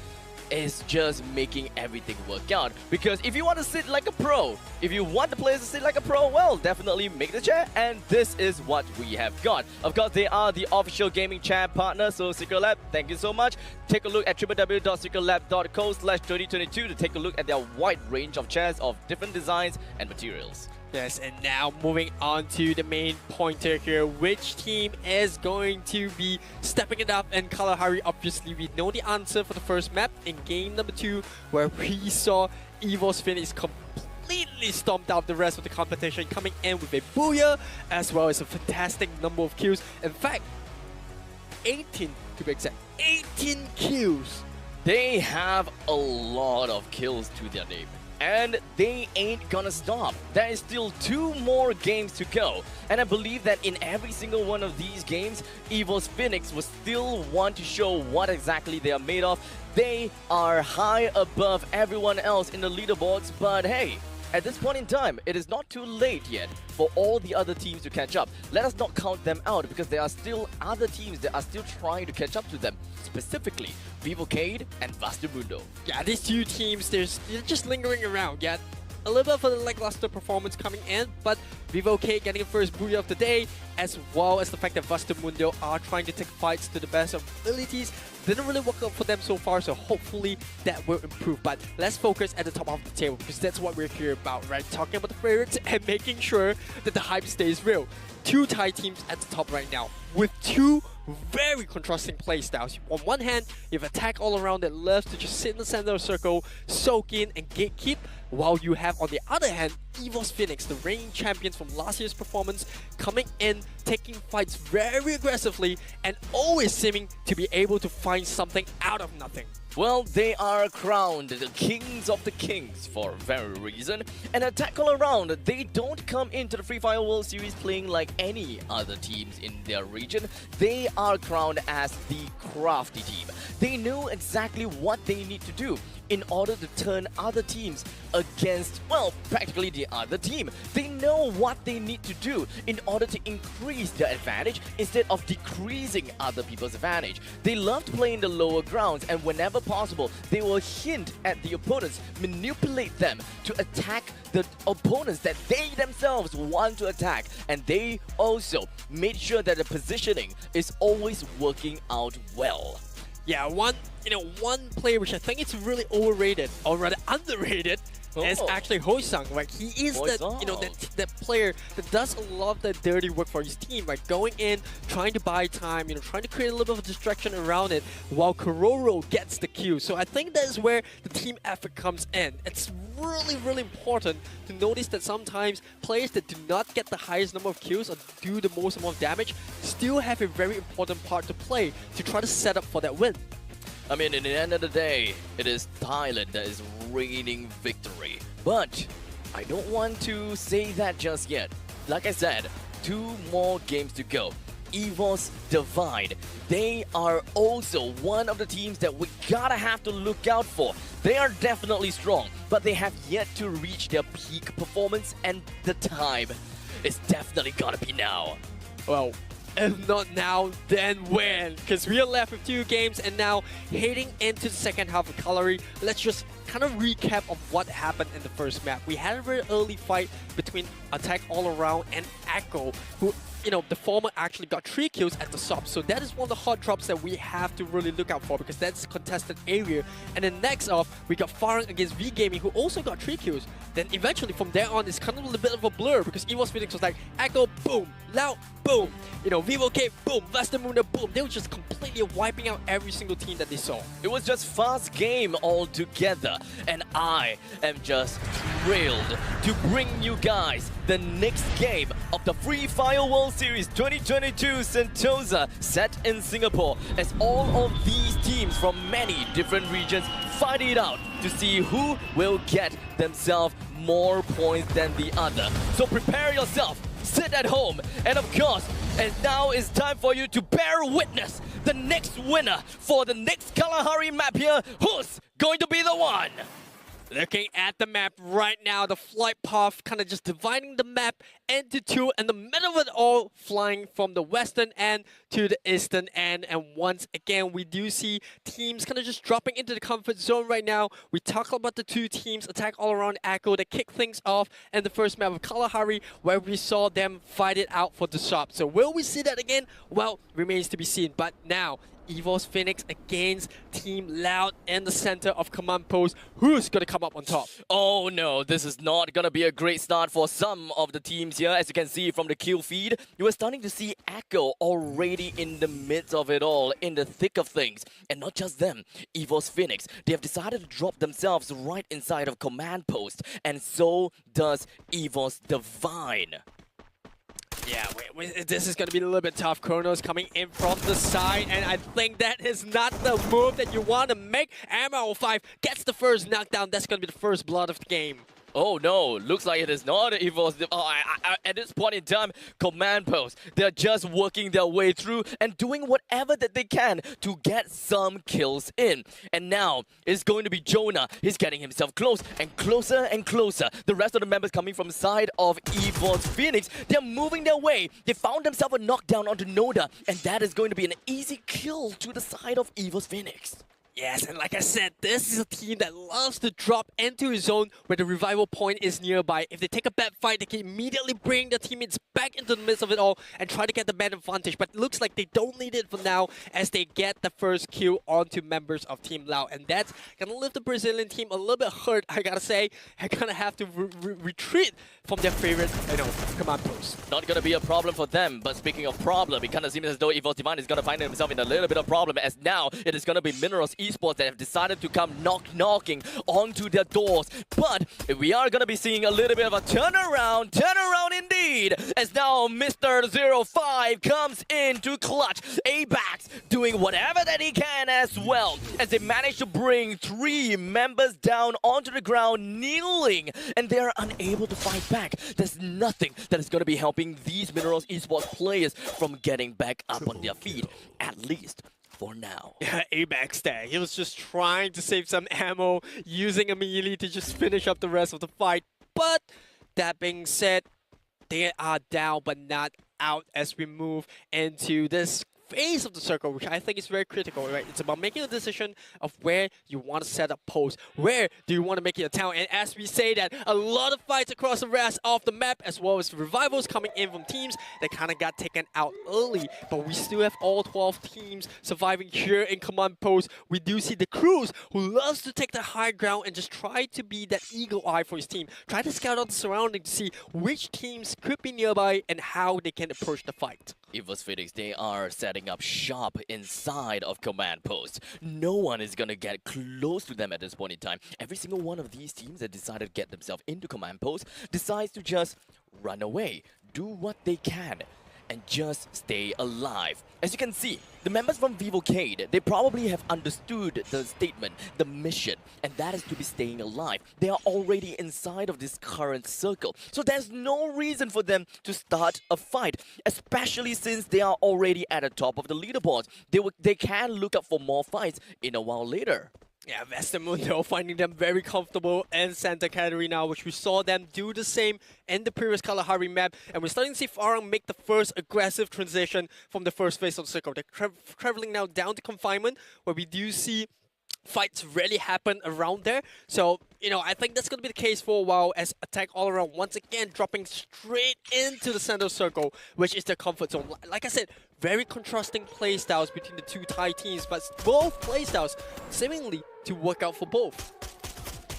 is just making everything work out. Because if you want to sit like a pro, if you want the players to sit like a pro, well, definitely make the chair, and this is what we have got. Of course, they are the official gaming chair partner, so Secret Lab, thank you so much. Take a look at www.secretlab.co/2022 to take a look at their wide range of chairs of different designs and materials. Yes, and now moving on to the main pointer here. Which team is going to be stepping it up in Kalahari? Obviously, we know the answer for the first map in game number 2, where we saw EVO's Phoenix completely stomped out the rest of the competition, coming in with a booyah, as well as a fantastic number of kills. In fact, 18 to be exact, 18 kills. They have a lot of kills to their name. And they ain't gonna stop. There is still 2 more games to go. And I believe that in every single one of these games, EVO's Phoenix will still want to show what exactly they are made of. They are high above everyone else in the leaderboards, but hey, at this point in time, it is not too late yet for all the other teams to catch up. Let us not count them out, because there are still other teams that are still trying to catch up to them. Specifically, Vivocade and Vastamundo. Yeah, these 2 teams, they're just lingering around. Yeah, a little bit of a lackluster performance coming in, but Vivocade getting a first booyah of the day, as well as the fact that Vastamundo are trying to take fights to the best of abilities. Didn't really work out for them so far, so hopefully that will improve. But let's focus at the top of the table, because that's what we're here about, right? Talking about the favorites and making sure that the hype stays real. 2 Thai teams at the top right now, with 2 very contrasting playstyles. On one hand, you have Attack All Around that loves to just sit in the center of the circle, soak in and gatekeep, while you have, on the other hand, EVO's Phoenix, the reigning champions from last year's performance, coming in, taking fights very aggressively, and always seeming to be able to find something out of nothing. Well, they are crowned the kings of the kings for a very reason. And Attack All Around, they don't come into the Free Fire World Series playing like any other teams in their region. They are crowned as the crafty team. They know exactly what they need to do in order to turn other teams against, well, practically the other team. They know what they need to do in order to increase their advantage instead of decreasing other people's advantage. They love to play in the lower grounds, and whenever possible, they will hint at the opponents, manipulate them to attack the opponents that they themselves want to attack. And they also made sure that the positioning is always working out well. Yeah, one player which I think is really overrated, or rather underrated, is actually Hoisang. Right, he is that player that does a lot of the dirty work for his team, right? Going in, trying to buy time, trying to create a little bit of a distraction around it, while Kororo gets the kill. So I think that is where the team effort comes in. It's really, really important to notice that sometimes players that do not get the highest number of kills or do the most amount of damage still have a very important part to play to try to set up for that win. I mean, in the end of the day, it is Thailand that is reigning victory. But I don't want to say that just yet. Like I said, 2 more games to go. EVO's Divide, they are also one of the teams that we gotta have to look out for. They are definitely strong, but they have yet to reach their peak performance, and the time is definitely gonna be now. Well, if not now, then when? Because we are left with 2 games, and now heading into the second half of Kalahari, let's just kind of recap of what happened in the first map. We had a very early fight between Attack All Around and Echo, who, the former actually got 3 kills at the top. So that is one of the hot drops that we have to really look out for, because that's a contested area. And then next off, we got Farang against V Gaming, who also got 3 kills. Then eventually from there on, it's kind of a little bit of a blur, because EVO's Phoenix was like, Echo, boom, Loud, boom, Vivocade, boom, Vastamundo, boom. They were just completely wiping out every single team that they saw. It was just fast game altogether, and I am just thrilled to bring you guys the next game of the Free Fire World Series 2022 Sentosa, set in Singapore, as all of these teams from many different regions fight it out to see who will get themselves more points than the other. So prepare yourself, sit at home, and of course, and now it's time for you to bear witness the next winner for the next Kalahari map here. Who's going to be the one? Looking at the map right now, the flight path kind of just dividing the map into two, and the middle of it all flying from the western end to the eastern end. And once again, we do see teams kind of just dropping into the comfort zone right now. We talk about the two teams, Attack All Around Echo, that kick things off in the first map of Kalahari, where we saw them fight it out for the shop. So will we see that again? Well, remains to be seen. But now, EVOS Phoenix against Team Loud in the center of command post. Who's going to come up on top? Oh no, this is not going to be a great start for some of the teams here. As you can see from the kill feed, you are starting to see Echo already in the midst of it all, in the thick of things. And not just them, EVOS Phoenix, they have decided to drop themselves right inside of command post. And so does EVOS Divine. Yeah, this is going to be a little bit tough. Chronos coming in from the side, and I think that is not the move that you want to make. Ammo 5 gets the first knockdown. That's going to be the first blood of the game. Oh no, looks like it is not EVOS. At this point in time, command post, they're just working their way through and doing whatever that they can to get some kills in. And now, it's going to be Jonah. He's getting himself close and closer and closer. The rest of the members coming from the side of EVOS Phoenix, they're moving their way. They found themselves a knockdown onto Noda, and that is going to be an easy kill to the side of EVOS Phoenix. Yes, and like I said, this is a team that loves to drop into a zone where the revival point is nearby. If they take a bad fight, they can immediately bring their teammates back into the midst of it all and try to get the bad advantage. But it looks like they don't need it for now, as they get the first kill onto members of Team Loud. And that's going to leave the Brazilian team a little bit hurt, I gotta say. They're going to have to retreat from their favorite, command post. Not going to be a problem for them, but speaking of problem, it kind of seems as though EVOS Divine is going to find himself in a little bit of problem, as now it is going to be Minerals Esports that have decided to come knocking onto their doors. But we are going to be seeing a little bit of a turnaround indeed, as now Mr. 05 comes in to clutch. ABAX doing whatever that he can as well, as they manage to bring 3 members down onto the ground, kneeling, and they are unable to fight back. There's nothing that is going to be helping these Minerals Esports players from getting back up on their feet, at least for now. Yeah, ABAX there. He was just trying to save some ammo, using a melee to just finish up the rest of the fight. But that being said, they are down but not out as we move into this phase of the circle, which I think is very critical, right? It's about making a decision of where you want to set up posts. Where do you want to make it a town? And as we say that, a lot of fights across the rest of the map, as well as revivals coming in from teams that kind of got taken out early. But we still have all 12 teams surviving here in command post. We do see the Cruz, who loves to take the high ground and just try to be that eagle eye for his team. Try to scout out the surrounding to see which teams could be nearby and how they can approach the fight. EVOS Phoenix, they are setting up shop inside of command post. No one is going to get close to them at this point in time. Every single one of these teams that decided to get themselves into command post decides to just run away, do what they can, and just stay alive. As you can see, the members from Vivocade, they probably have understood the statement, the mission, and that is to be staying alive. They are already inside of this current circle, so there's no reason for them to start a fight, especially since they are already at the top of the leaderboards. They can look up for more fights in a while later. Yeah, Westermundo finding them very comfortable in Santa Catarina, which we saw them do the same in the previous Kalahari map. And we're starting to see Farang make the first aggressive transition from the first phase of the circle. They're traveling now down to confinement, where we do see fights really happen around there. So, I think that's going to be the case for a while, as Attack All Around once again dropping straight into the center circle, which is their comfort zone. Like I said, very contrasting playstyles between the two Thai teams, but both playstyles seemingly to work out for both.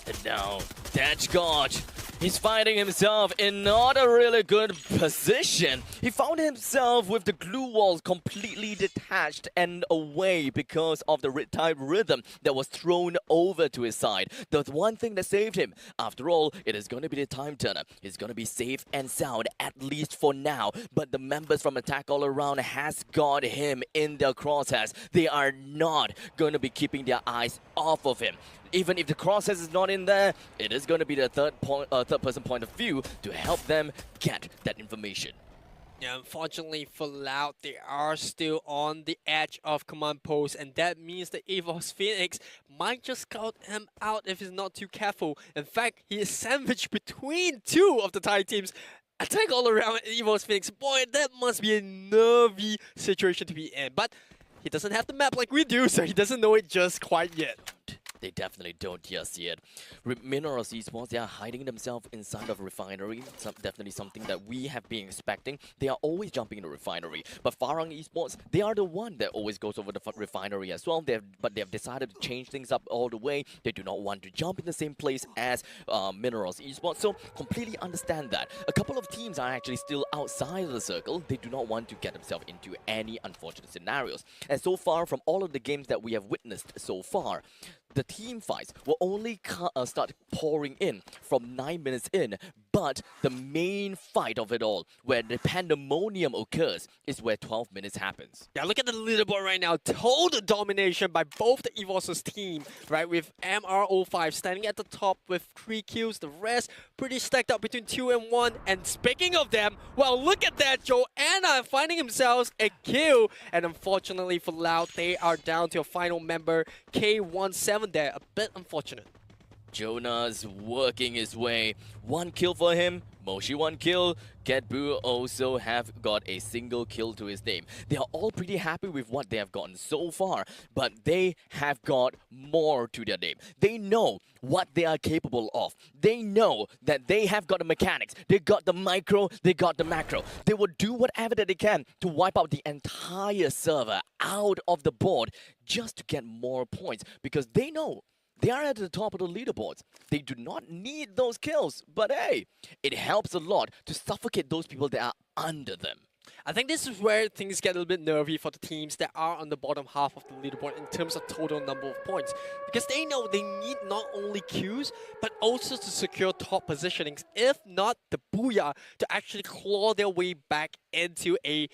And now, Dashgotch, he's finding himself in not a really good position. He found himself with the glue walls completely detached and away because of the type rhythm that was thrown over to his side. The one thing that saved him, after all, it is going to be the time turner. He's going to be safe and sound, at least for now. But the members from Attack All Around has got him in their crosshairs. They are not going to be keeping their eyes off of him. Even if the crosshairs is not in there, it is going to be the third person point of view to help them get that information. Yeah, unfortunately for Loud, they are still on the edge of command post, and that means that EVOS Phoenix might just scout him out if he's not too careful. In fact, he is sandwiched between two of the Thai teams. Attack all around EVOS Phoenix. Boy, that must be a nervy situation to be in. But he doesn't have the map like we do, so he doesn't know it just quite yet. They definitely don't just yet. Minerals Esports, they are hiding themselves inside of refinery. Definitely something that we have been expecting. They are always jumping into refinery. But Farang Esports, they are the one that always goes over the refinery as well. But they have decided to change things up all the way. They do not want to jump in the same place as Minerals Esports. So completely understand that. A couple of teams are actually still outside of the circle. They do not want to get themselves into any unfortunate scenarios. And so far, from all of the games that we have witnessed so far, the team fights will only start pouring in from 9 minutes in, but the main fight of it all, where the pandemonium occurs, is where 12 minutes happens. Yeah, look at the leaderboard right now. Total domination by both the EVOS' team, right? With MR05 standing at the top with 3 kills. The rest pretty stacked up between 2 and 1. And speaking of them, well, look at that. Joanna finding themselves a kill. And unfortunately for Loud, they are down to a final member, K17 there. A bit unfortunate. Jonas working his way. 1 kill for him. Moshi 1 kill. Getbu also have got a single kill to his name. They are all pretty happy with what they have gotten so far, but they have got more to their name. They know what they are capable of. They know that they have got the mechanics. They got the micro, they got the macro. They will do whatever that they can to wipe out the entire server out of the board just to get more points, because they know they are at the top of the leaderboards. They do not need those kills, but hey, it helps a lot to suffocate those people that are under them. I think this is where things get a little bit nervy for the teams that are on the bottom half of the leaderboard in terms of total number of points. Because they know they need not only kills, but also to secure top positionings, if not the booyah, to actually claw their way back into a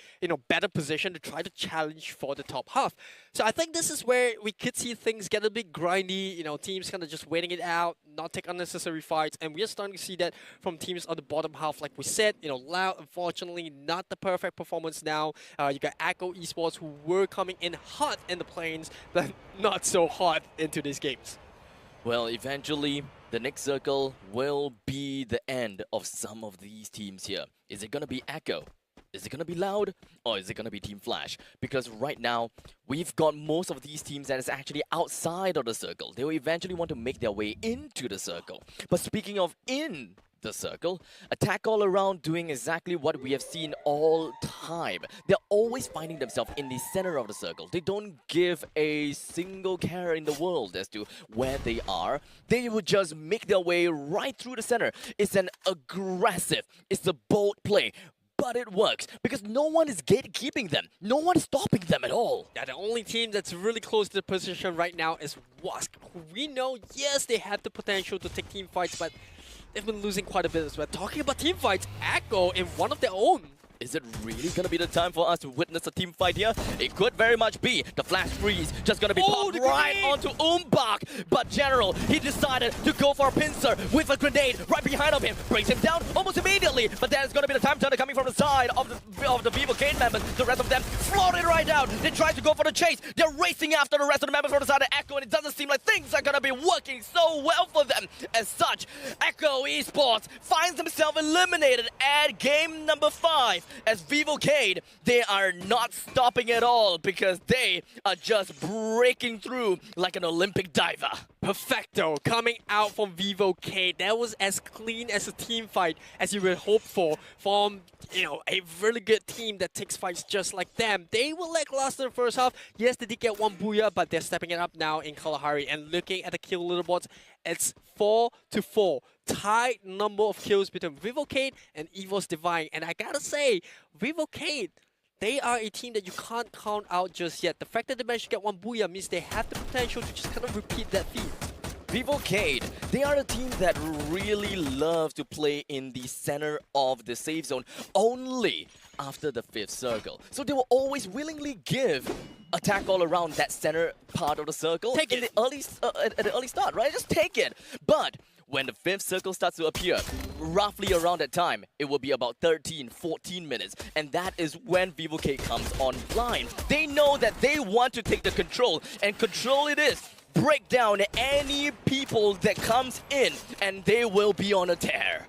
better position to try to challenge for the top half. So I think this is where we could see things get a bit grindy, teams kind of just waiting it out, not take unnecessary fights, and we're starting to see that from teams on the bottom half. Like we said, Loud, unfortunately, not the perfect performance now. You got Echo Esports, who were coming in hot in the plains, but not so hot into these games. Well, eventually, the next circle will be the end of some of these teams here. Is it going to be Echo? Is it going to be Loud, or is it going to be Team Flash? Because right now, we've got most of these teams that is actually outside of the circle. They will eventually want to make their way into the circle. But speaking of in the circle, Attack All Around doing exactly what we have seen all time. They're always finding themselves in the center of the circle. They don't give a single care in the world as to where they are. They will just make their way right through the center. It's an aggressive, it's a bold play. But it works, because no one is gatekeeping them. No one is stopping them at all. Yeah, the only team that's really close to the position right now is Wask, who we know, yes, they have the potential to take team fights, but they've been losing quite a bit as well. Talking about team fights, Echo in one of their own. Is it really going to be the time for us to witness a team fight here? It could very much be. The flash freeze just going to be popped right onto Umbak. But General, he decided to go for a pincer with a grenade right behind of him. Brings him down almost immediately. But there's going to be the time turner coming from the side of the Vivo Kane members. The rest of them floated right out. They tried to go for the chase. They're racing after the rest of the members from the side of Echo, and it doesn't seem like things are going to be working so well for them. As such, Echo Esports finds themselves eliminated at game number 5. As Vivocade, they are not stopping at all, because they are just breaking through like an Olympic diver. Perfecto coming out from Vivocade. That was as clean as a team fight as you would hope for from a really good team that takes fights just like them. They were lackluster in the first half. Yes, they did get 1 booyah, but they're stepping it up now in Kalahari. And looking at the kill leaderboards, it's 4-4. Tied number of kills between Vivocade and EVOS Divine. And I gotta say, Vivocade, they are a team that you can't count out just yet. The fact that they managed to get 1 booyah means they have the potential to just kind of repeat that feat. Vivocade, they are a team that really love to play in the center of the safe zone only after the 5th circle. So they will always willingly give Attack All Around that center part of the circle at the early start, right? Just take it. But When the 5th circle starts to appear, roughly around that time, it will be about 13, 14 minutes. And that is when VivoK comes online. They know that they want to take the control, and control it is. Break down any people that comes in, and they will be on a tear.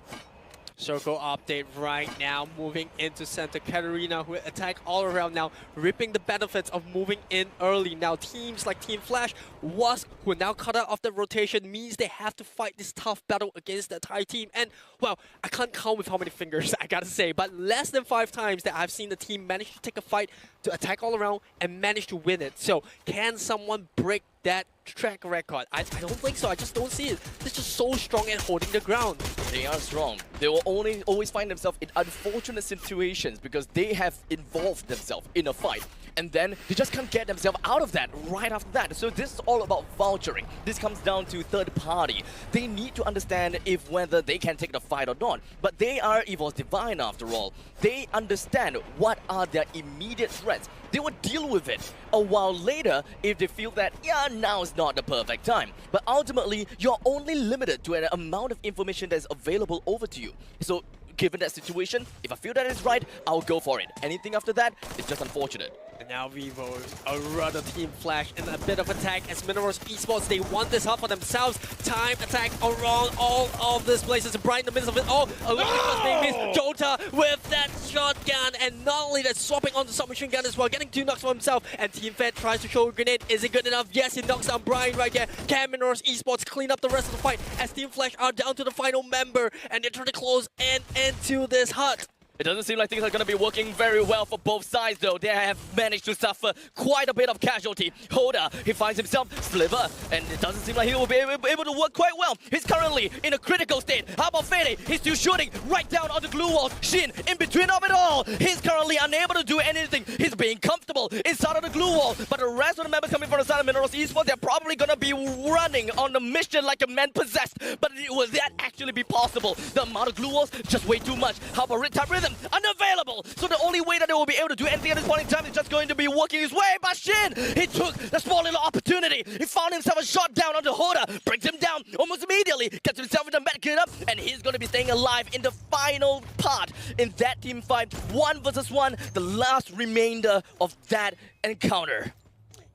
Circle update right now, moving into Santa Catarina, who attack all around now, reaping the benefits of moving in early. Now teams like Team Flash, Wasp, who are now cut out of the rotation, means they have to fight this tough battle against the Thai team. And, well, I can't count with how many fingers, I gotta say, but less than 5 times that I've seen the team manage to take a fight, to attack all around, and manage to win it. So, can someone break that track record? I don't think so. I just don't see it. They're just so strong at holding the ground. They are strong. They will always find themselves in unfortunate situations because they have involved themselves in a fight. And then they just can't get themselves out of that right after that. So this is all about vouchering. This comes down to third party. They need to understand if whether they can take the fight or not. But they are EVOS Divine after all. They understand what are their immediate threats. They will deal with it a while later if they feel that, yeah, now is not the perfect time. But ultimately, you're only limited to an amount of information that's available over to you. So given that situation, if I feel that is right, I'll go for it. Anything after that, it's just unfortunate. And now Vivo, a run of Team Flash and a bit of attack as Minerals Esports, they want this hub for themselves. Time attack around all of these places. Brian in the midst of it all. A lot of being missed. Jota with that shotgun, and not only that, swapping on the submachine gun as well, getting 2 knocks for himself. And Team Fed tries to show a grenade. Is it good enough? Yes, he knocks down Brian right there. Can Minerals Esports clean up the rest of the fight as Team Flash are down to the final member, and they're trying to close into this hut. It doesn't seem like things are going to be working very well for both sides, though. They have managed to suffer quite a bit of casualty. Hoda, he finds himself Sliver, and it doesn't seem like he will be able to work quite well. He's currently in a critical state. How about Fede? He's still shooting right down on the glue wall. Shin, in between of it all, he's currently unable to do anything. He's being comfortable inside of the glue wall, but the rest of the members coming from the side of Minerals Esports, they're probably going to be running on the mission like a man possessed. But will that actually be possible? The amount of glue walls, just way too much. How about Red Type Rhythm? Unavailable! So the only way that they will be able to do anything at this point in time is just going to be working his way. But Shin, he took the small little opportunity. He found himself a shot down onto Hoda, brings him down almost immediately, gets himself with the medkit up, and he's going to be staying alive in the final part in that team fight. 1 versus 1, the last remainder of that encounter.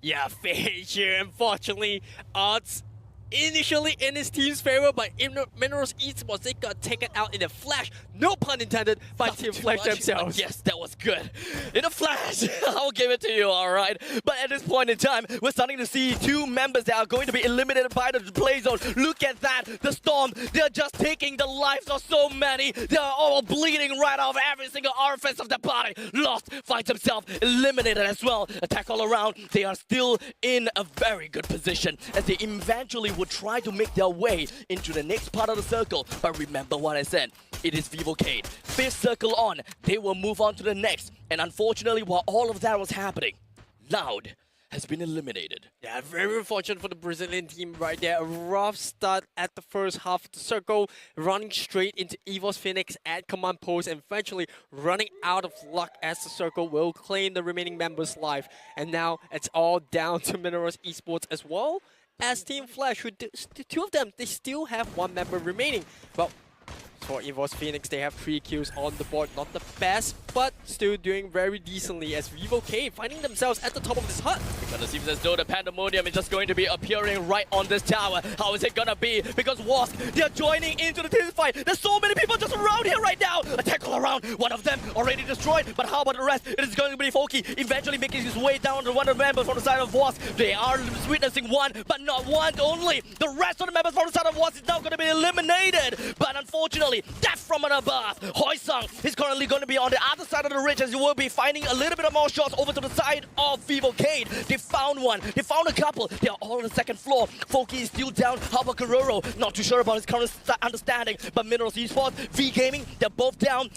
Yeah, Fade here, unfortunately, odds initially in his team's favor, but in Minerals Esports, they got taken out in a flash, no pun intended, by Team Flash themselves. Yes, that was good. In a flash, I'll give it to you, alright? But at this point in time, we're starting to see 2 members that are going to be eliminated by the play zone. Look at that, the Storm, they're just taking the lives of so many. They're all bleeding right off every single orifice of their body. Lost finds himself eliminated as well. Attack all around, they are still in a very good position as they eventually would try to make their way into the next part of the circle. But remember what I said, it is VivoK. 5th circle on, they will move on to the next. And unfortunately, while all of that was happening, Loud has been eliminated. Yeah, very unfortunate for the Brazilian team right there. A rough start at the first half of the circle, running straight into EVOS Phoenix at command post, and eventually running out of luck as the circle will claim the remaining members' life. And now it's all down to Minerals Esports as well as Team Flash, who 2 of them, they still have 1 member remaining. Well, for EVOS Phoenix, they have 3 kills on the board. Not the best, but still doing very decently as VivoK finding themselves at the top of this hut. Because it seems as though the Pandemonium is just going to be appearing right on this tower. How is it gonna be? Because Wasp, they're joining into the team fight. There's so many people just around here right now. Attack all around. 1 of them already destroyed, but how about the rest? It is going to be Foki eventually making his way down to 1 of the members from the side of Wasp. They are witnessing 1, but not 1 only. The rest of the members from the side of Wasp is now going to be eliminated. But unfortunately, death from above. Hoysung is currently going to be on the other side of the ridge as you will be finding a little bit of more shots over to the side of VivoK. They found 1. They found a couple. They are all on the 2nd floor. Foki is still down. How about Guerrero? Not too sure about his current understanding. But Minerals Esports, V Gaming, they're both down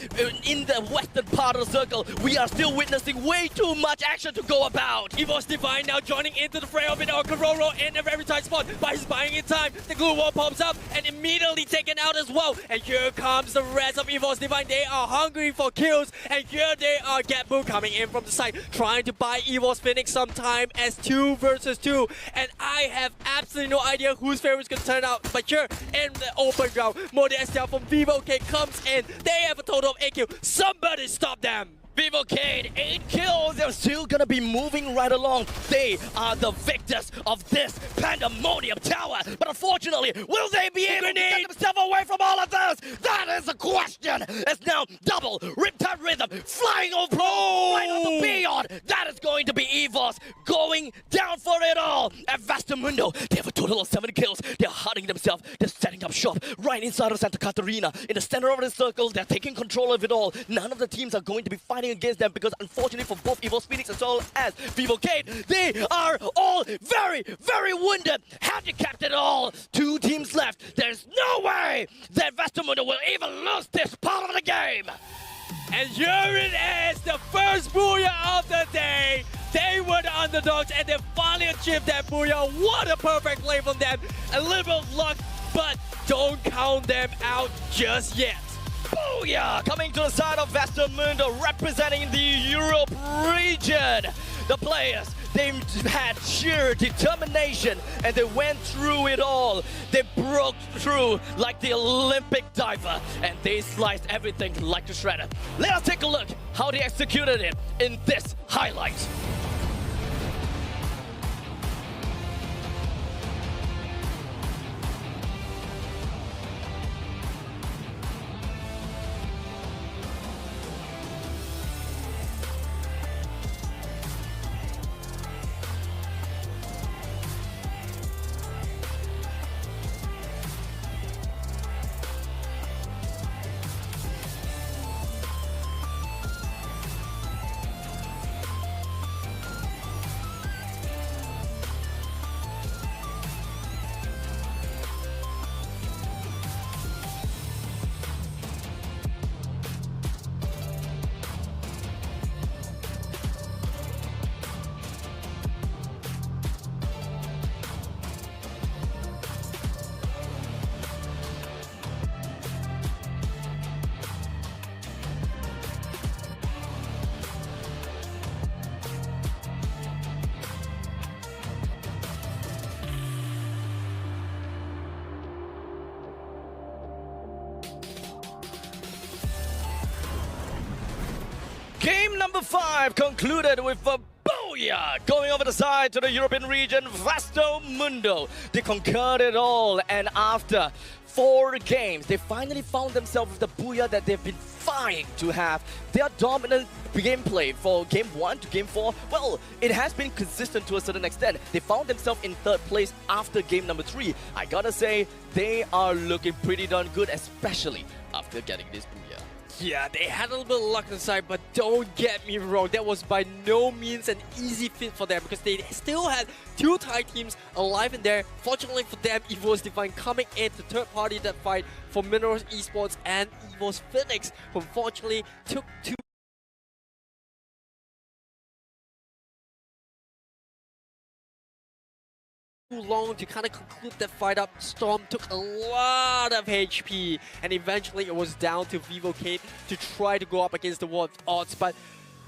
in the western part of the circle. We are still witnessing way too much action to go about. EVOS Divine now joining into the fray of it. Guerrero in a very tight spot, but he's buying in time. The glue wall pops up and immediately taken out as well. And here here comes the rest of EVOS Divine. They are hungry for kills, and here they are. Getbu coming in from the side, trying to buy EVOS Phoenix some time as 2 versus 2. And I have absolutely no idea whose favorite is going to turn out. But here in the open ground, Modestia from VivoK comes in. They have a total of 8 kills. Somebody stop them! VivoK, 8 kills, they're still gonna be moving right along. They are the victors of this pandemonium tower. But unfortunately, will they be able to get themselves away from all of this? That is the question. It's now double Riptide Rhythm flying over, right over beyond. That is going to be EVOS going down for it all. At Vastamundo, they have a total of 7 kills. They're hiding themselves. They're setting up shop right inside of Santa Catarina. In the center of the circle, they're taking control of it all. None of the teams are going to be fighting against them because unfortunately for both EVOS Phoenix as well as VivoK, they are all very, very wounded, handicapped at all. 2 teams left. There's no way that Vastamundo will even lose this part of the game. And here it is, the first booyah of the day. They were the underdogs and they finally achieved that booyah. What a perfect play from them. A little bit of luck, but don't count them out just yet. Booyah! Coming to the side of Vastamundo, representing the Europe region. The players, they had sheer determination and they went through it all. They broke through like the Olympic diver and they sliced everything like a shredder. Let us take a look how they executed it in this highlight. Game number 5 concluded with a booyah! Going over the side to the European region, Vastamundo. They conquered it all, and after 4 games, they finally found themselves with the booyah that they've been vying to have. Their dominant gameplay for Game 1 to Game 4, well, it has been consistent to a certain extent. They found themselves in 3rd place after Game number 3. I gotta say, they are looking pretty darn good, especially after getting this booyah. Yeah, they had a little bit of luck inside, but don't get me wrong, that was by no means an easy fit for them because they still had 2 Thai teams alive in there. Fortunately for them, EVOS Divine coming in to third party that fight for Minerals Esports and EVOS Phoenix, who unfortunately took 2 long to kind of conclude that fight up. Storm took a lot of HP and eventually it was down to VivoK to try to go up against the wall of odds, but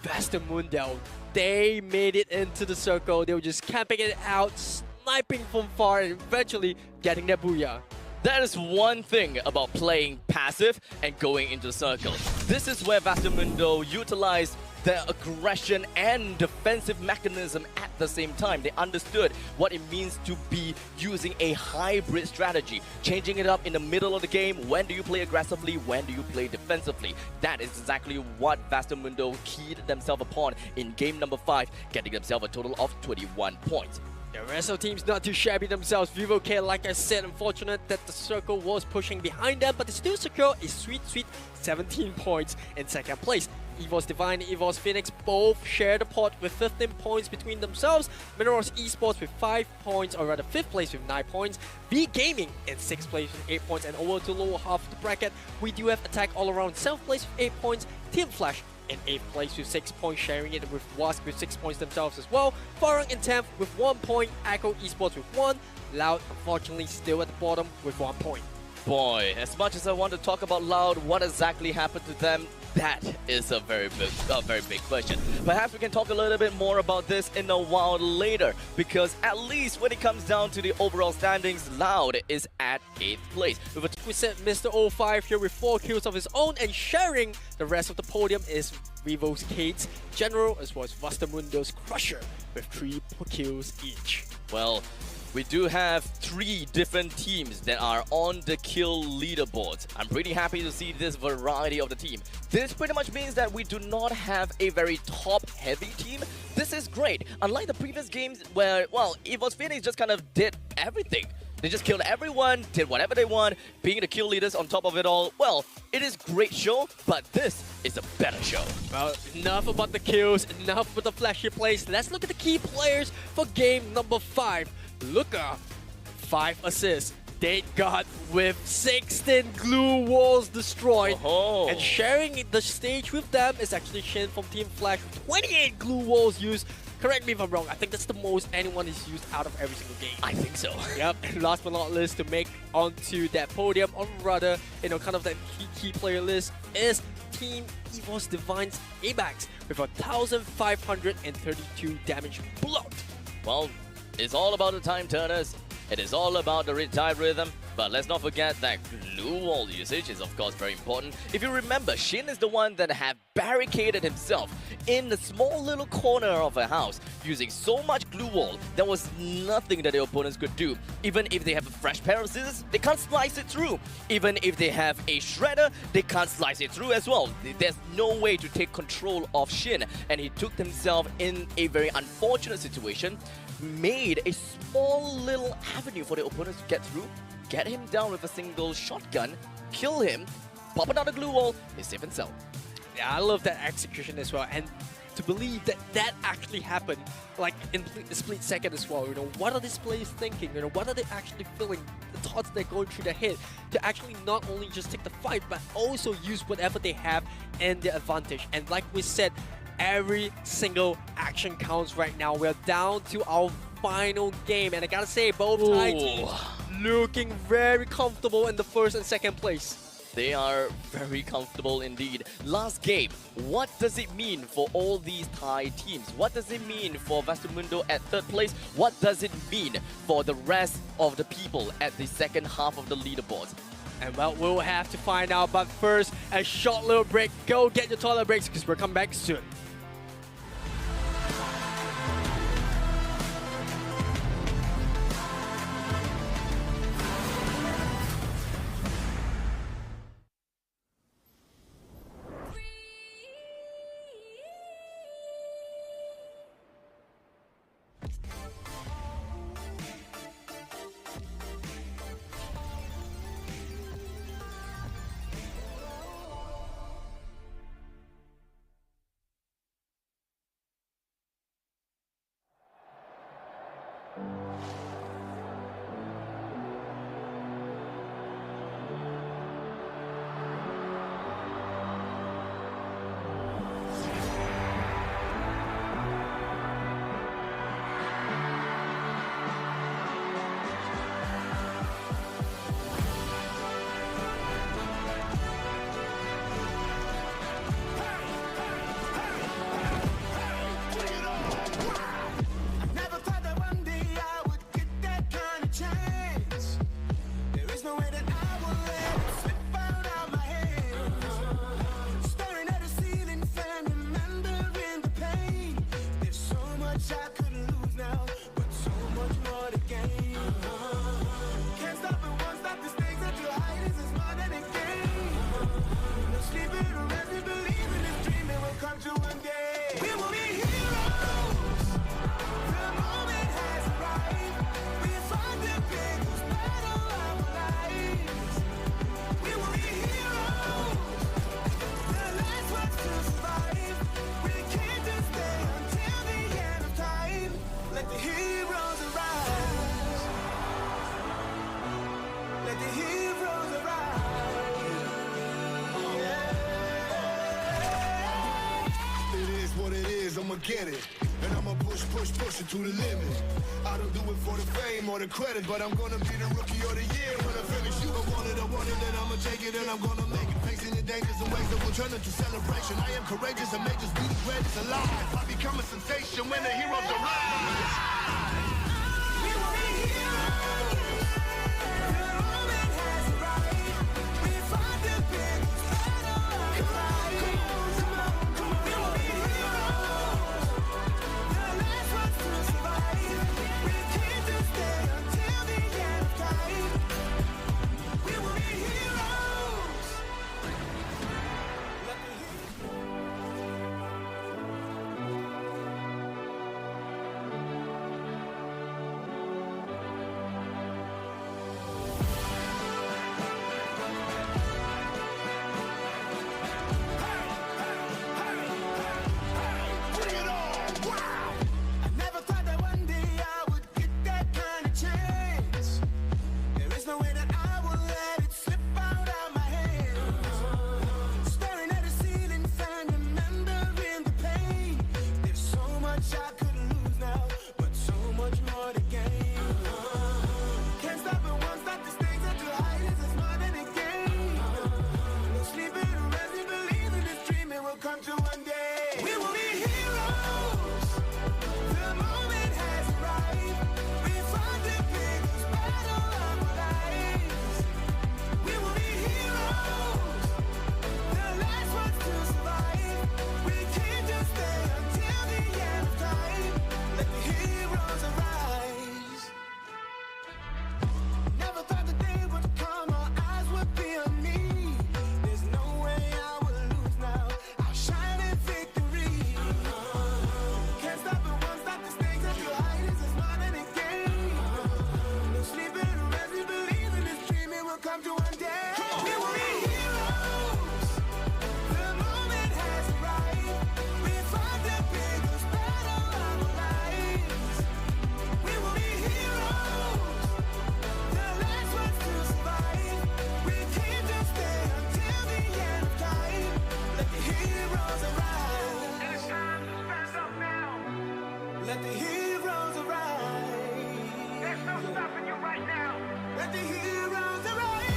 Vastamundo, they made it into the circle. They were just camping it out, sniping from far and eventually getting their booyah. That is one thing about playing passive and going into the circle. This is where Vastamundo utilized their aggression and defensive mechanism at the same time. They understood what it means to be using a hybrid strategy, changing it up in the middle of the game. When do you play aggressively? When do you play defensively? That is exactly what Vastamundo keyed themselves upon in game number 5, getting themselves a total of 21 points. The rest of the teams not too shabby themselves. VivoK, like I said, unfortunate that the circle was pushing behind them, but they still secure a sweet 17 points in 2nd place. EVOS Divine and EVOS Phoenix both share the pot with 15 points between themselves. Minerals Esports with 5 points, or rather 5th place with 9 points. V Gaming in 6th place with 8 points, and over to lower half of the bracket, we do have Attack All Around 7th place with 8 points. Team Flash in 8th place with 6 points, sharing it with Wasp with 6 points themselves as well. Farang in 10th with 1 point, Echo Esports with 1. Loud, unfortunately, still at the bottom with 1 point. Boy, as much as I want to talk about Loud, what exactly happened to them? That is a very big question. Perhaps we can talk a little bit more about this in a while later, because at least when it comes down to the overall standings, Loud is at 8th place. We said Mr. 05 here with 4 kills of his own, and sharing the rest of the podium is Vivo's Kate's General as well as Vastamundo's Crusher with 3 kills each. Well, we do have 3 different teams that are on the kill leaderboards. I'm pretty happy to see this variety of the team. This pretty much means that we do not have a very top-heavy team. This is great. Unlike the previous games where, well, EVOS Phoenix just kind of did everything. They just killed everyone, did whatever they want, being the kill leaders on top of it all. Well, it is a great show, but this is a better show. Well, enough about the kills, enough with the flashy plays. Let's look at the key players for game number 5. Luca, 5 assists. Date God with 16 glue walls destroyed. And sharing the stage with them is actually Shin from Team Flash, 28 glue walls used. Correct me if I'm wrong, I think that's the most anyone is used out of every single game. I think so. Yep, and last but not least, to make onto that podium, or rather, kind of that key player list, is Team EVOS Divine's ABAX with 1,532 damage blocked. Well, it's all about the time turners. It is all about the retired rhythm. But let's not forget that glue wall usage is of course very important. If you remember, Shin is the one that had barricaded himself in the small little corner of a house using so much glue wall, there was nothing that the opponents could do. Even if they have a fresh pair of scissors, they can't slice it through. Even if they have a shredder, they can't slice it through as well. There's no way to take control of Shin, and he took himself in a very unfortunate situation, made a small little avenue for the opponents to get through, get him down with a single shotgun, kill him, pop another glue wall, he's safe and sound. Yeah, I love that execution as well, and to believe that that actually happened, like in a split second as well. What are these players thinking? What are they actually feeling? The thoughts they're going through their head to actually not only just take the fight, but also use whatever they have and their advantage. And like we said, every single action counts right now. We're down to our final game, and I gotta say, both Thai teams looking very comfortable in the first and second place. They are very comfortable indeed. Last game, what does it mean for all these Thai teams? What does it mean for Vastamundo at 3rd place? What does it mean for the rest of the people at the second half of the leaderboards? And well, we'll have to find out, but first, a short little break. Go get your toilet breaks because we're coming back soon. get it. And I'ma push it to the limit. I don't do it for the fame or the credit, but I'm gonna be the rookie of the year when I finish. You don't want it, then I'ma take it and I'm gonna make it. Facing the dangers and ways that will turn into celebration. I am courageous and may just be the greatest alive. I become a sensation when the heroes arrive. We will be heroes. The moment has arrived. We fought the biggest battle of life. Come on. We will be heroes. The last ones to survive. We came to stay until the end of time. We will be heroes. Bring it on! Wow! I never thought that one day I would get that kind of chance. There is no way that I will let it slip out of my hands. Staring at the ceiling fan, remembering the pain. There's so much I could lose now, but so much more to gain. Can't stop it, won't stop. The stakes are too high. This is more than a game. No sleeping, resting, believing this dream it will come true one day. We will be heroes. The moment has arrived. We fought the biggest battle of our lives. We will be heroes. The last ones to survive. We came to stay until the end of time. Let the heroes arise. Never thought the day would come, our eyes would be on me. There's no way I will lose now. I'll shine in victory. Can't stop it, won't stop. The stakes are too high. This is more than a game. No sleeping, resting, believing this dream it will come to one day. We will be heroes. The moment has arrived. We fought the biggest battle of our lives. We will be heroes. The last ones to survive. We came to stay until the end of time. Let the heroes arise. It's time to stand up now. Let the heroes arise. There's no stopping you right now. Let the heroes arise.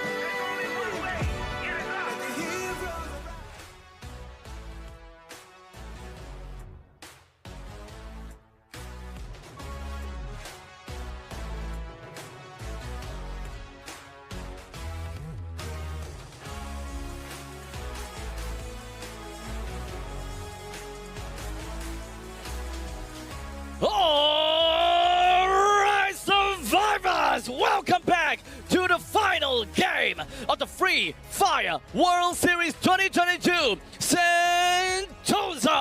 There's only one way. Get it up. Let the heroes arise. Alright, survivors! Welcome back to the final game of the Free Fire World Series 2022 Sentosa!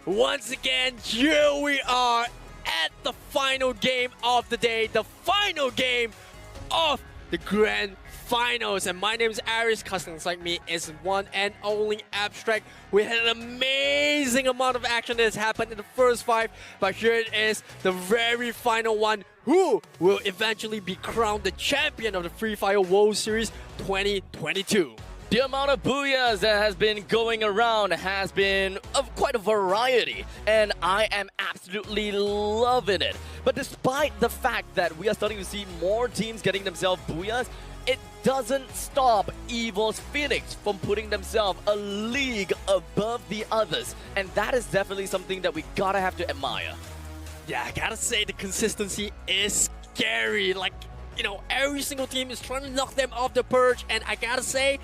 Once again, here we are at the final game of the day, the final game of the Grand Finals. And my name is Aris, customers like me is one and only Abstract. We had an amazing amount of action that has happened in the first 5, but here it is, the very final one. Who will eventually be crowned the champion of the Free Fire World Series 2022? The amount of booyahs that has been going around has been of quite a variety, and I am absolutely loving it. But despite the fact that we are starting to see more teams getting themselves booyahs, it doesn't stop Evil's Phoenix from putting themselves a league above the others, and that is definitely something that we gotta have to admire. Yeah, I gotta say the consistency is scary. Like, you know, every single team is trying to knock them off the perch, and I gotta say,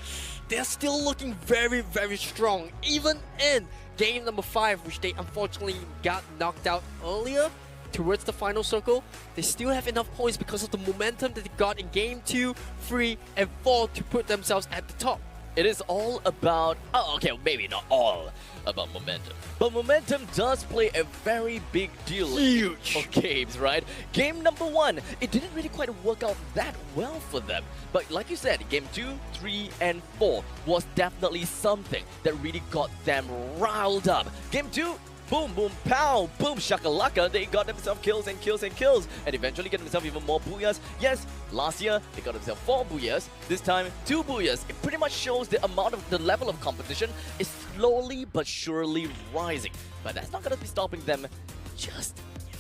they're still looking very, very strong. Even in game number 5, which they unfortunately got knocked out earlier, towards the final circle, they still have enough points because of the momentum that they got in game 2, 3, and 4 to put themselves at the top. It is all about, oh, okay, maybe not all about momentum, but momentum does play a very big deal Huge. for games, right? Game number 1, it didn't really quite work out that well for them, but like you said, game 2, 3, and 4 was definitely something that really got them riled up. Game 2, Boom, boom, pow, boom, shakalaka. They got themselves kills and kills and kills, and eventually get themselves even more booyahs. Yes, last year they got themselves 4 booyahs. This time 2 booyahs. It pretty much shows the level of competition is slowly but surely rising. But that's not gonna be stopping them just yet.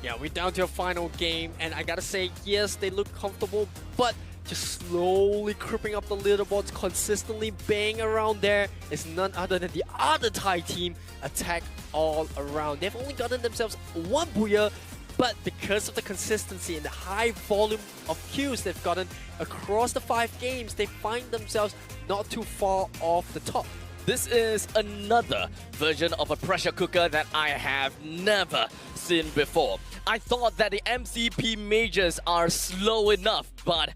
Yeah, we're down to a final game, and I gotta say, yes, they look comfortable, but just slowly creeping up the leaderboards, consistently banging around there is none other than the other Thai team, Attack All Around. They've only gotten themselves 1 booyah, but because of the consistency and the high volume of kills they've gotten across the 5 games, they find themselves not too far off the top. This is another version of a pressure cooker that I have never seen before. I thought that the MCP majors are slow enough, but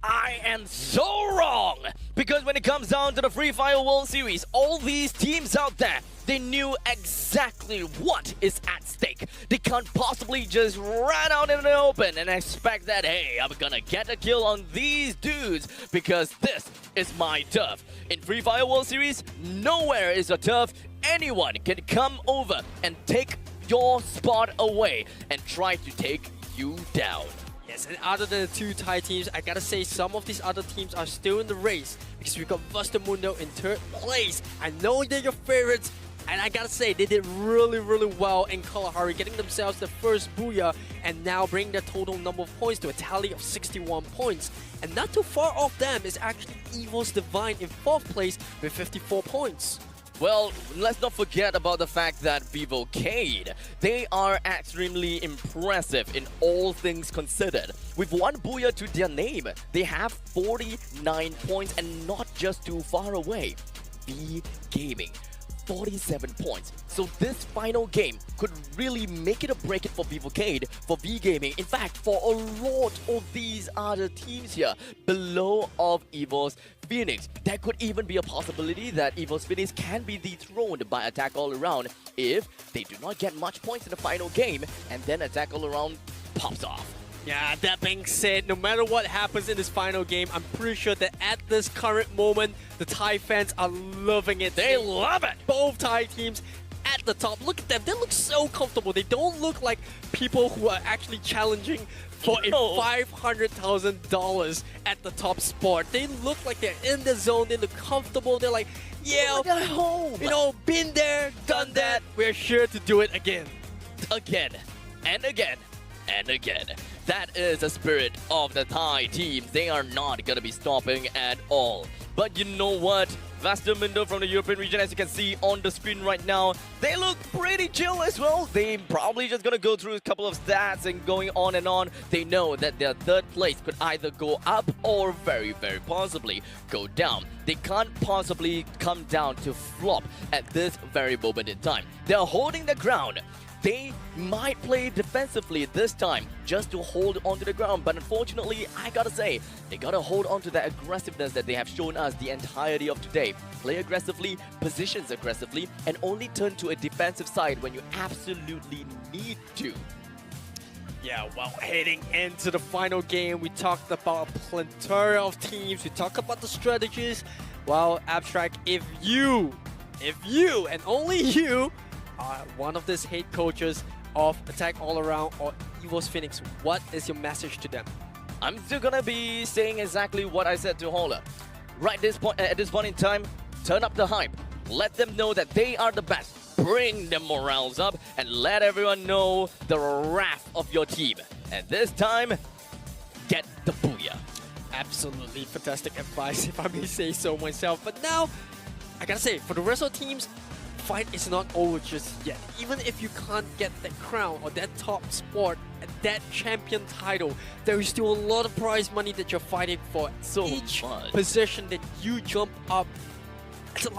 I am so wrong! Because when it comes down to the Free Fire World Series, all these teams out there, they knew exactly what is at stake. They can't possibly just run out in the open and expect that, hey, I'm gonna get a kill on these dudes because this is my turf. In Free Fire World Series, nowhere is a turf. Anyone can come over and take your spot away and try to take you down. Yes, and other than the 2 Thai teams, I gotta say some of these other teams are still in the race because we got Mundo in 3rd place. I know they're your favorites, and I gotta say they did really, really well in Kalahari, getting themselves the first booyah and now bringing their total number of points to a tally of 61 points. And not too far off them is actually Evil's Divine in 4th place with 54 points. Well, let's not forget about the fact that Vivocade, they are extremely impressive in all things considered. With 1 booyah to their name, they have 49 points and not just too far away. V Gaming, 47 points. So this final game could really make it or break it for Vivocade, for V Gaming. In fact, for a lot of these other teams here below of Evil's Phoenix. There could even be a possibility that Evil's Phoenix can be dethroned by Attack All Around if they do not get much points in the final game and then Attack All Around pops off. Yeah, that being said, no matter what happens in this final game, I'm pretty sure that at this current moment, the Thai fans are loving it. They love it! Both Thai teams at the top. Look at them. They look so comfortable. They don't look like people who are actually challenging for a $500,000 at the top spot. They look like they're in the zone. They look comfortable. They're like, yeah, at home. You know, been there, done that. We're sure to do it again. Again and again and again. That is the spirit of the Thai team. They are not going to be stopping at all. But you know what? Mundo from the European region, as you can see on the screen right now, they look pretty chill as well. They probably just gonna go through a couple of stats and going on and on. They know that their 3rd place could either go up or very, very possibly go down. They can't possibly come down to flop at this very moment in time. They're holding the ground. They might play defensively this time just to hold onto the ground, but unfortunately, I gotta say, they gotta hold on to that aggressiveness that they have shown us the entirety of today. Play aggressively, positions aggressively, and only turn to a defensive side when you absolutely need to. Yeah, well, heading into the final game, we talked about a plethora of teams, we talked about the strategies. Well, Abstract, if you, and only you, are one of these head coaches of Attack All Around or Evil's Phoenix, what is your message to them? I'm still gonna be saying exactly what I said to Hola. At this point in time, turn up the hype. Let them know that they are the best. Bring the morals up and let everyone know the wrath of your team. And this time, get the booyah. Absolutely fantastic advice, if I may say so myself. But now, I gotta say, for the rest of the teams, fight is not over just yet. Even if you can't get that crown or that top spot, that champion title, there is still a lot of prize money that you're fighting for. So each much. position that you jump up, it's a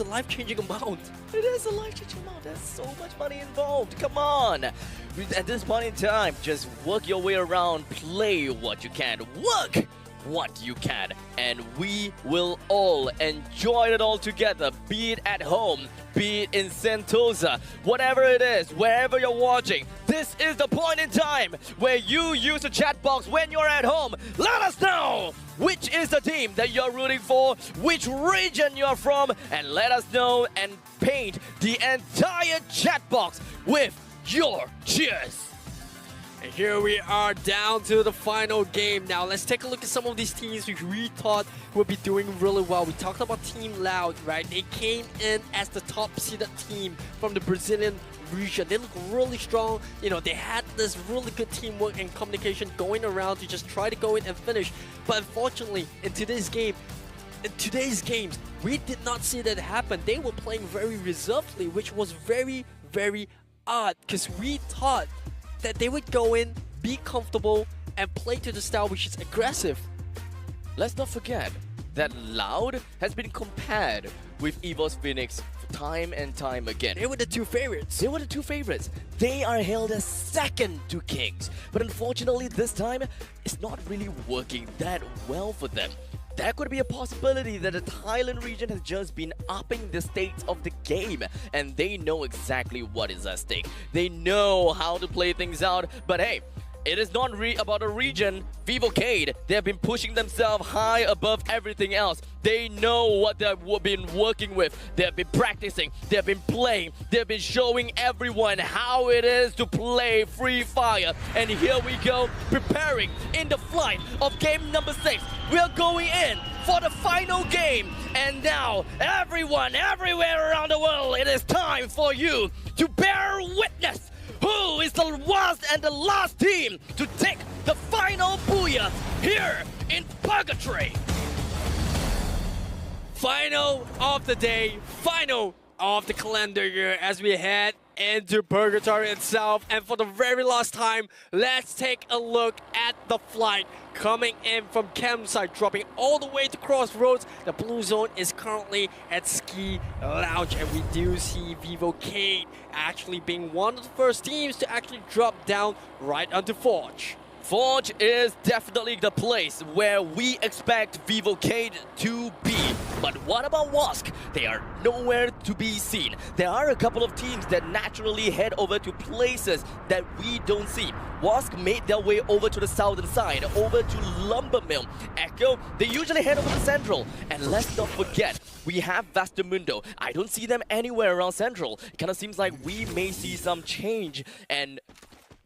life-changing amount. It is a life-changing amount. There's so much money involved. Come on. At this point in time, just work your way around, play what you can. Work what you can. And we will all enjoy it all together, be it at home, be it in Sentosa, whatever it is, wherever you're watching. This is the point in time where you use the chat box when you're at home. Let us know which is the team that you're rooting for, which region you're from, and let us know and paint the entire chat box with your cheers. And here we are down to the final game. Now let's take a look at some of these teams which we thought would be doing really well. We talked about Team Loud, right? They came in as the top seeded team from the Brazilian region. They look really strong. You know, they had this really good teamwork and communication going around to just try to go in and finish. But unfortunately, in today's games, we did not see that happen. They were playing very reservedly, which was very, very odd, because we thought that they would go in, be comfortable, and play to the style which is aggressive. Let's not forget that Loud has been compared with EVOS Phoenix time and time again. They were the two favorites. They are hailed as second to Kings. But unfortunately, this time, it's not really working that well for them. There could be a possibility that the Thailand region has just been upping the stakes of the game, and they know exactly what is at stake. They know how to play things out, but hey, it is not about a region. Vivocade, they have been pushing themselves high above everything else. They know what they've been working with. They have been practicing. They have been playing. They have been showing everyone how it is to play Free Fire. And here we go, preparing in the flight of game number 6. We are going in for the final game. And now, everyone, everywhere around the world, it is time for you to bear witness who is the last and the last team to take the final booyah here in Purgatory. Final of the day, final of the calendar year as we head into Purgatory itself. And for the very last time, let's take a look at the flight coming in from campsite, dropping all the way to Crossroads. The blue zone is currently at Ski Lounge, and we do see Vivocade actually being one of the first teams to actually drop down right onto Forge. Forge is definitely the place where we expect Vivocade to be. But what about Wask? They are nowhere to be seen. There are a couple of teams that naturally head over to places that we don't see. Wask made their way over to the southern side, over to Lumbermill. Echo, they usually head over to Central. And let's not forget, we have Vastamundo. I don't see them anywhere around Central. It kind of seems like we may see some change. And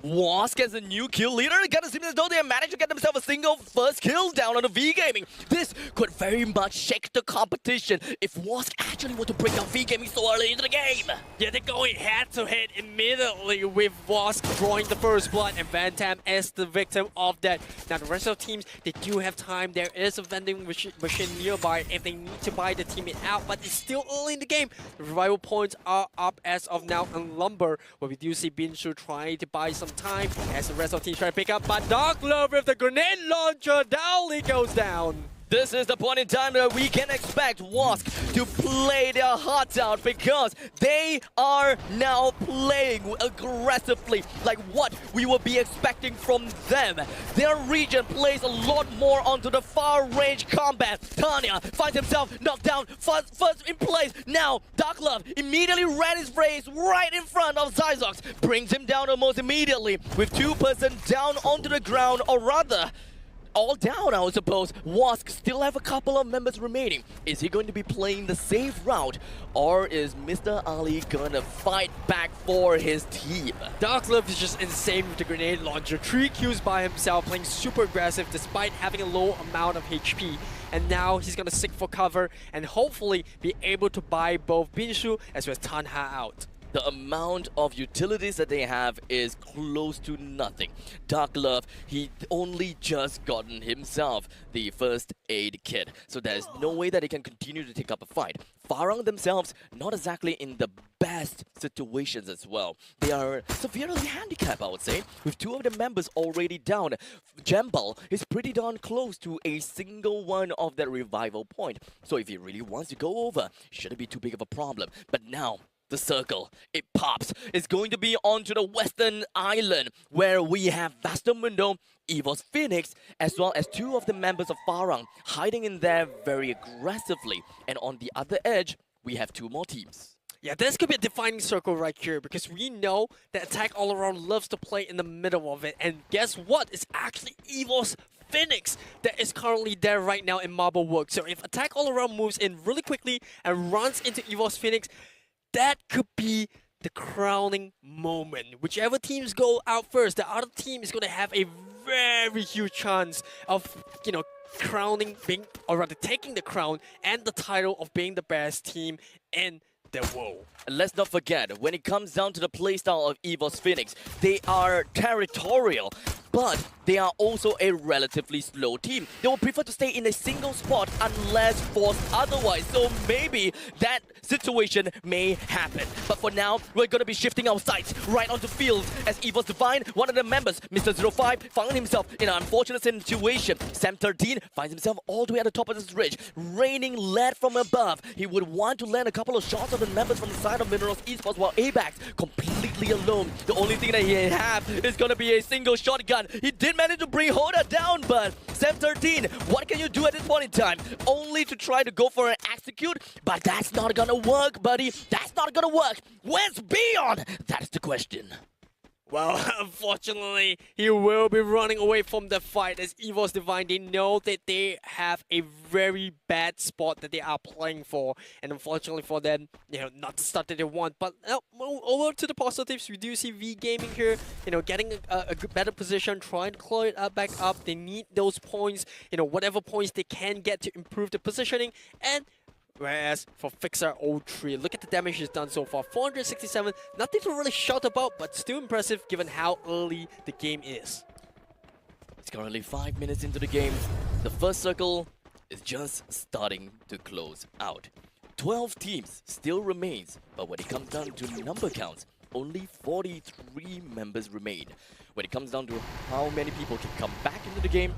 Wask as a new kill leader, it kind of seems as though they have managed to get themselves a single first kill down on the V Gaming. This could very much shake the competition if Wask actually were to break down V Gaming so early into the game. Yeah, they're going head to head immediately with Wask drawing the first blood, and Van Tam is the victim of that. Now the rest of the teams, they do have time. There is a vending machine nearby if they need to buy the teammate out, but it's still early in the game. The revival points are up as of now on Lumber, where we do see Binshu trying to buy some time as the rest of the teams try to pick up, but Dark Love with the grenade launcher, Dowley goes down. This is the point in time where we can expect Wask to play their hearts out, because they are now playing aggressively like what we would be expecting from them. Their region plays a lot more onto the far-range combat. Tanya finds himself knocked down, first in place. Now, Dark Love immediately ran his race right in front of Zyzox, brings him down almost immediately with 2% down onto the ground, or rather, all down, I would suppose. Wask still have a couple of members remaining. Is he going to be playing the safe route, or is Mr. Ali gonna fight back for his team? Dark Love is just insane with the grenade launcher. 3 kills by himself, playing super aggressive despite having a low amount of HP. And now he's gonna seek for cover and hopefully be able to buy both Binshu as well as Tanha out. The amount of utilities that they have is close to nothing. Dark Love, he only just gotten himself the first aid kit, so there's no way that he can continue to take up a fight. Farang themselves, not exactly in the best situations as well. They are severely handicapped, I would say, with 2 of the members already down. Jambal is pretty darn close to a single one of that revival point, so if he really wants to go over, shouldn't be too big of a problem. But now, the circle, it pops. It's going to be onto the western island where we have Vastamundo EVOS Phoenix, as well as two of the members of Farang hiding in there very aggressively. And on the other edge, we have two more teams. Yeah, this could be a defining circle right here because we know that Attack All Around loves to play in the middle of it. And guess what? It's actually EVOS Phoenix that is currently there right now in Marble Work. So if Attack All Around moves in really quickly and runs into EVOS Phoenix, that could be the crowning moment. Whichever teams go out first, the other team is going to have a very huge chance of, crowning, or rather taking the crown and the title of being the best team in the world. And let's not forget, when it comes down to the playstyle of EVOS Phoenix, they are territorial, but they are also a relatively slow team. They will prefer to stay in a single spot unless forced otherwise. So maybe that situation may happen. But for now, we're going to be shifting our sights right onto field as EVOS Divine, one of the members, Mr. 05, found himself in an unfortunate situation. Sam 13 finds himself all the way at the top of this ridge, raining lead from above. He would want to land a couple of shots of the members from the side of Minerals Esports while Abax completely alone. The only thing that he have is going to be a single shotgun. He did manage to bring Hoda down, but Sam 13, what can you do at this point in time? Only to try to go for an execute, but that's not gonna work, buddy. That's not gonna work. Where's Beyond? That's the question. Well, unfortunately, he will be running away from the fight as EVOS Divine. They know that they have a very bad spot that they are playing for. And unfortunately for them, not the start that they want. But over to the positives, we do see V Gaming here, getting a better position, trying to claw it back up. They need those points, whatever points they can get to improve the positioning. And whereas for Fixer 03, look at the damage he's done so far. 467, nothing to really shout about, but still impressive given how early the game is. It's currently 5 minutes into the game. The first circle is just starting to close out. 12 teams still remains, but when it comes down to number counts, only 43 members remain. When it comes down to how many people can come back into the game,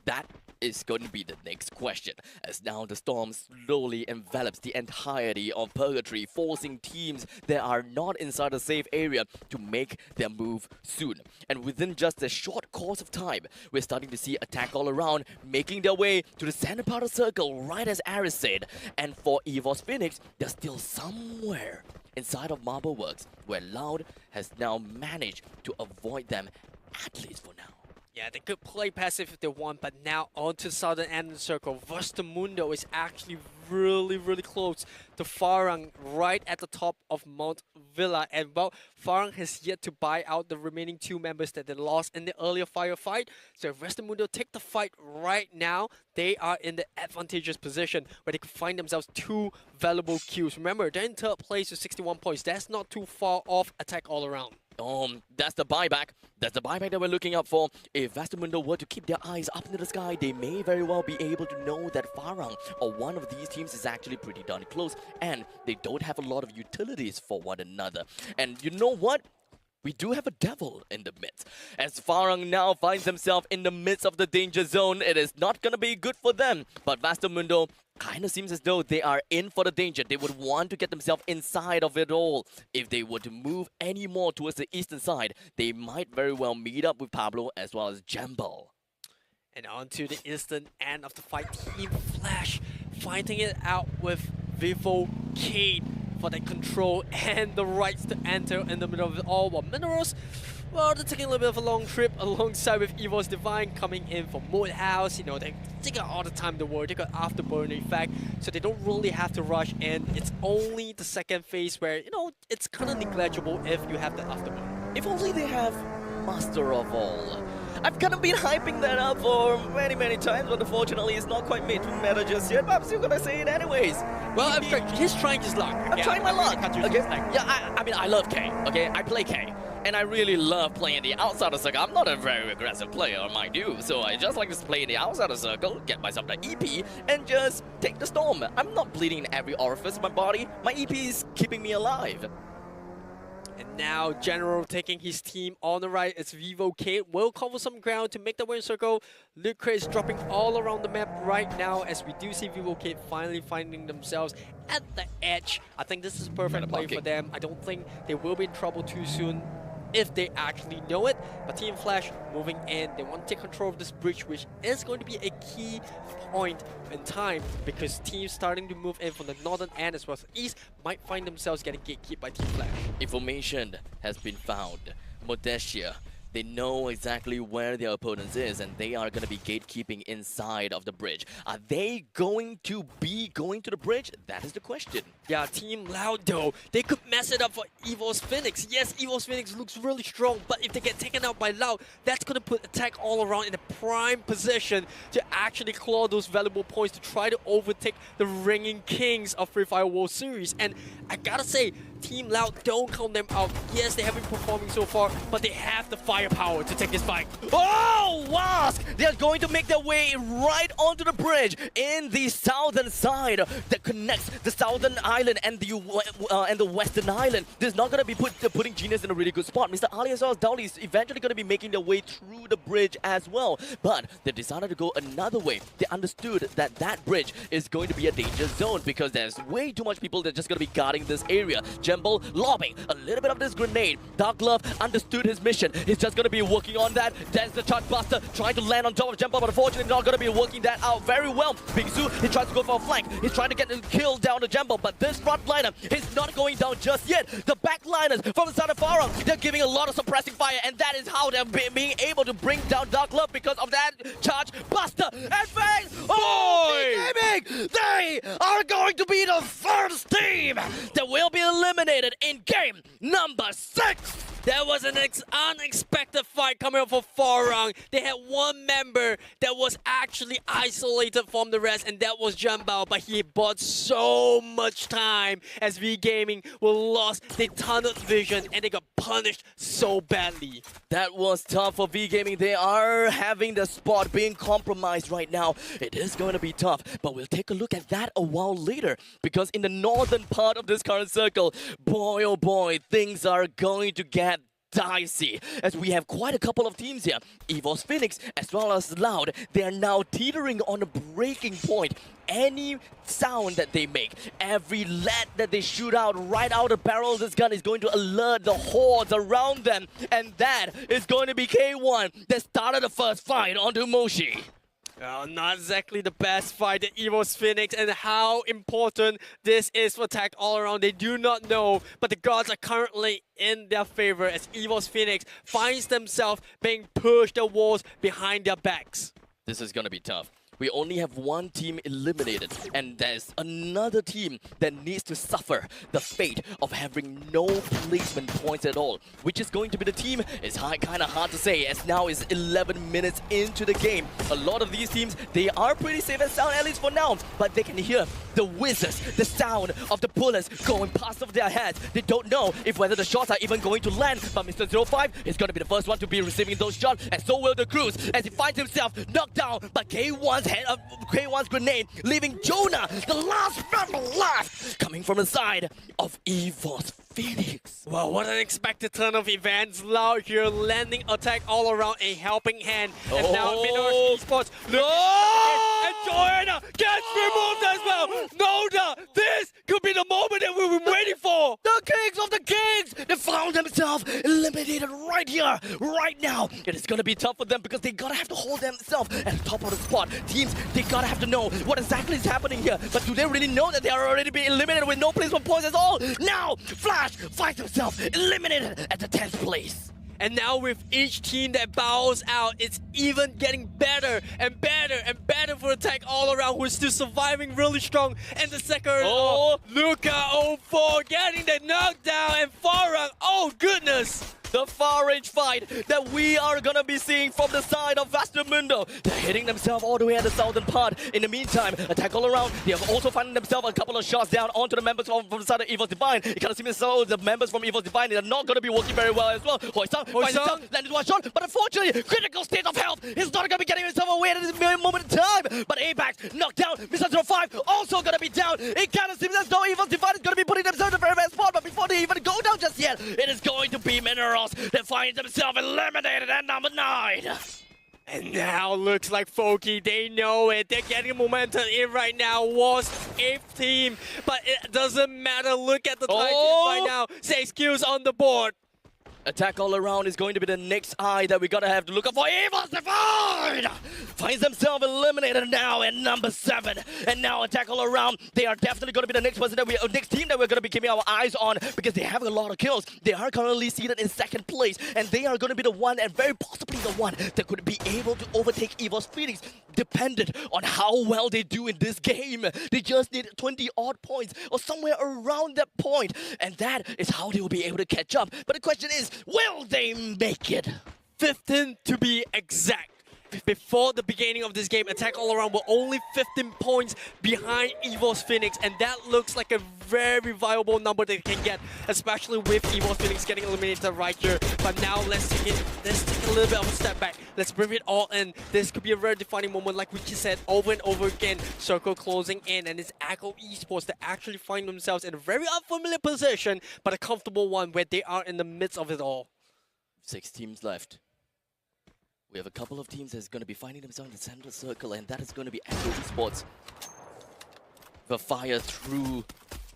that is going to be the next question, as now the storm slowly envelops the entirety of Purgatory, forcing teams that are not inside a safe area to make their move soon. And within just a short course of time, we're starting to see Attack All Around making their way to the center part of the circle, right as Aris said. And for EVOS Phoenix, they're still somewhere inside of Marble Works, where Loud has now managed to avoid them, at least for now. Yeah, they could play passive if they want, but now onto the southern end of the circle. Mundo is actually really, really close to Farang, right at the top of Mount Villa. And well, Farang has yet to buy out the remaining two members that they lost in the earlier firefight. So if Mundo take the fight right now, they are in the advantageous position where they can find themselves two valuable kills. Remember, they're in third place with 61 points. That's not too far off Attack All Around. That's the buyback. That's the buyback that we're looking out for. If Mundo were to keep their eyes up into the sky, they may very well be able to know that Farang or one of these teams is actually pretty darn close, and they don't have a lot of utilities for one another. And you know what? We do have a devil in the midst. As Farang now finds himself in the midst of the danger zone, it is not going to be good for them. But Mundo kind of seems as though they are in for the danger. They would want to get themselves inside of it all. If they were to move any more towards the eastern side, they might very well meet up with Pablo as well as Jambal. And on to the eastern end of the fight, Team Flash fighting it out with Vivo Kate for the control and the rights to enter in the middle of it all. While Minerals, well, they're taking a little bit of a long trip alongside with EVOS Divine coming in for Mood House. They got all the time in the world. They got Afterburn effect, so they don't really have to rush in. It's only the second phase where, it's kind of negligible if you have the Afterburn. If only they have Master of All. I've kind of been hyping that up for many, many times, but unfortunately it's not quite made to meta just yet, but I'm still gonna say it anyways. Well, he's trying his luck. I'm trying my luck, okay? Yeah, I mean, I love K, okay? I play K, and I really love playing the outsider circle. I'm not a very aggressive player, mind you, so I just like to play in the outsider circle, get myself the EP, and just take the storm. I'm not bleeding in every orifice of my body. My EP is keeping me alive. And now General taking his team on the right. It's Vivo Kate will cover some ground to make the win circle. Lucre is dropping all around the map right now as we do see Vivo Kate finally finding themselves at the edge. I think this is a perfect play for them. I don't think they will be in trouble too soon. if they actually know it. But Team Flash moving in, they want to take control of this bridge, which is going to be a key point in time because teams starting to move in from the northern end as well as the east might find themselves getting gatekept by Team Flash. Information has been found. Modestia, they know exactly where their opponents is and they are going to be gatekeeping inside of the bridge. Are they going to be going to the bridge? That is the question. Yeah, Team Loud though, they could mess it up for Evo's Phoenix. Yes, Evo's Phoenix looks really strong, but if they get taken out by Loud, that's going to put Attack All Around in a prime position to actually claw those valuable points to try to overtake the reigning kings of Free Fire World Series. And I gotta say, Team Loud, don't count them out. Yes, they haven't been performing so far, but they have the firepower to take this fight. Oh, Wask! They're going to make their way right onto the bridge in the southern side that connects the southern island and the western island. This is not going to be putting Genius in a really good spot. Mr. Ali as well as Dowley is eventually going to be making their way through the bridge as well. But they decided to go another way. They understood that that bridge is going to be a danger zone because there's way too much people that are just going to be guarding this area. Jumble lobbing a little bit of this grenade. Dark Glove understood his mission. He's just going to be working on that. There's the Charge Buster trying to land on top of Jumble, but unfortunately not going to be working that out very well. Big Zoo, he tries to go for a flank. He's trying to get the kill down to Jumble, but this frontliner is not going down just yet. The backliners from the side of Farah, they're giving a lot of suppressing fire, and that is how they're being able to bring down Dark Glove because of that Charge Buster. And Fangs, Gaming, they are going to be the first team that will be eliminated in game number 6. There was an unexpected fight coming up for Farang. They had one member that was actually isolated from the rest, and that was Jambao, but he bought so much time as V Gaming were lost. They tunneled vision and they got punished so badly. That was tough for V Gaming. They are having the spot being compromised right now. It is going to be tough, but we'll take a look at that a while later because in the northern part of this current circle, boy oh boy, things are going to get dicey as we have quite a couple of teams here. Evo's Phoenix as well as Loud, they are now teetering on a breaking point. Any sound that they make, every lead that they shoot out right out of the barrel of this gun is going to alert the hordes around them, and that is going to be K1 that started the first fight onto Moshi. Well, not exactly the best fight, the Evo's Phoenix, and how important this is for Attack All Around, they do not know, but the gods are currently in their favor as Evo's Phoenix finds themselves being pushed the walls behind their backs. This is gonna be tough. We only have one team eliminated, and there's another team that needs to suffer the fate of having no placement points at all. Which is going to be the team is kind of hard to say, as now is 11 minutes into the game. A lot of these teams, they are pretty safe and sound, at least for now, but they can hear the whizzes, the sound of the bullets going past of their heads. They don't know if whether the shots are even going to land, but Mr. 05 is going to be the first one to be receiving those shots, and so will the Cruz, as he finds himself knocked down by K1's grenade, leaving Jonah, the last member left, coming from the side of Evo's Phoenix. Well, what an unexpected turn of events. Loud here landing Attack All Around, a helping hand. And now Minor's Esports. And Jonah gets removed as well. Noda, this could be the moment that we've been waiting for. The Kings of the Kings, they found themselves eliminated right here, right now. It is going to be tough for them because they gotta have to hold themselves at the top of the spot. Teams, they gotta have to know what exactly is happening here. But do they really know that they are already being eliminated with no placement points at all? Now, Flash finds himself eliminated at the 10th place. And now with each team that bows out, it's even getting better and better and better for Attack All Around, who is still surviving really strong. And the second, Luca 04 getting the knockdown, and Farang, oh goodness! The far-range fight that we are gonna be seeing from the side of Vastamundo. They're hitting themselves all the way at the southern part. In the meantime, Attack All Around, they have also finding themselves a couple of shots down onto the members from the side of Evil's Divine. It kind of seems as though the members from Evil's Divine are not gonna be working very well as well. Hoi-Sang finds himself landed one shot, but unfortunately, critical state of health is not gonna be getting himself away at this moment in time. But Apex knocked down. Mr. 05 also gonna be down. It kind of seems as though Evil's Divine is gonna be putting themselves in the very best spot, but before they even go down just yet, it is going to be Mineral that finds themselves eliminated at number 9. And now looks like Foki, they know it. They're getting momentum in right now. Was 8th team, but it doesn't matter. Look at the time right now. 6 kills on the board. Attack all around is going to be the next eye that we gotta have to look up for. Evil's Divide finds themselves eliminated now at number 7. And now attack all around. They are definitely going to be the next person that next team that we're going to be keeping our eyes on because they have a lot of kills. They are currently seated in 2nd place, and they are going to be the one, and very possibly the one, that could be able to overtake Evil's Phoenix, dependent on how well they do in this game. They just need 20 odd points or somewhere around that point, and that is how they will be able to catch up. But the question is, will they make it? 15 to be exact. Before the beginning of this game, Attack All Around were only 15 points behind EVO's Phoenix, and that looks like a very viable number they can get, especially with EVO's Phoenix getting eliminated right here. But now let's take a little bit of a step back. Let's bring it all in. This could be a very defining moment, like we just said over and over again. Circle closing in, and it's Echo Esports that actually find themselves in a very unfamiliar position, but a comfortable one where they are in the midst of it all. 6 teams left. We have a couple of teams that's going to be finding themselves in the center circle, and that is going to be Echo Esports. The fire through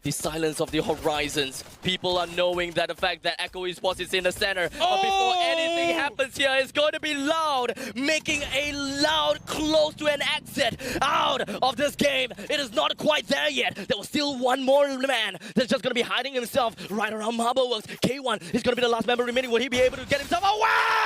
the silence of the horizons. People are knowing that the fact that Echo Esports is in the center. But before anything happens here, it's going to be Loud, making a Loud close to an exit out of this game. It is not quite there yet. There was still one more man that's just going to be hiding himself right around Marble Works. K1 is going to be the last member remaining. Will he be able to get himself away?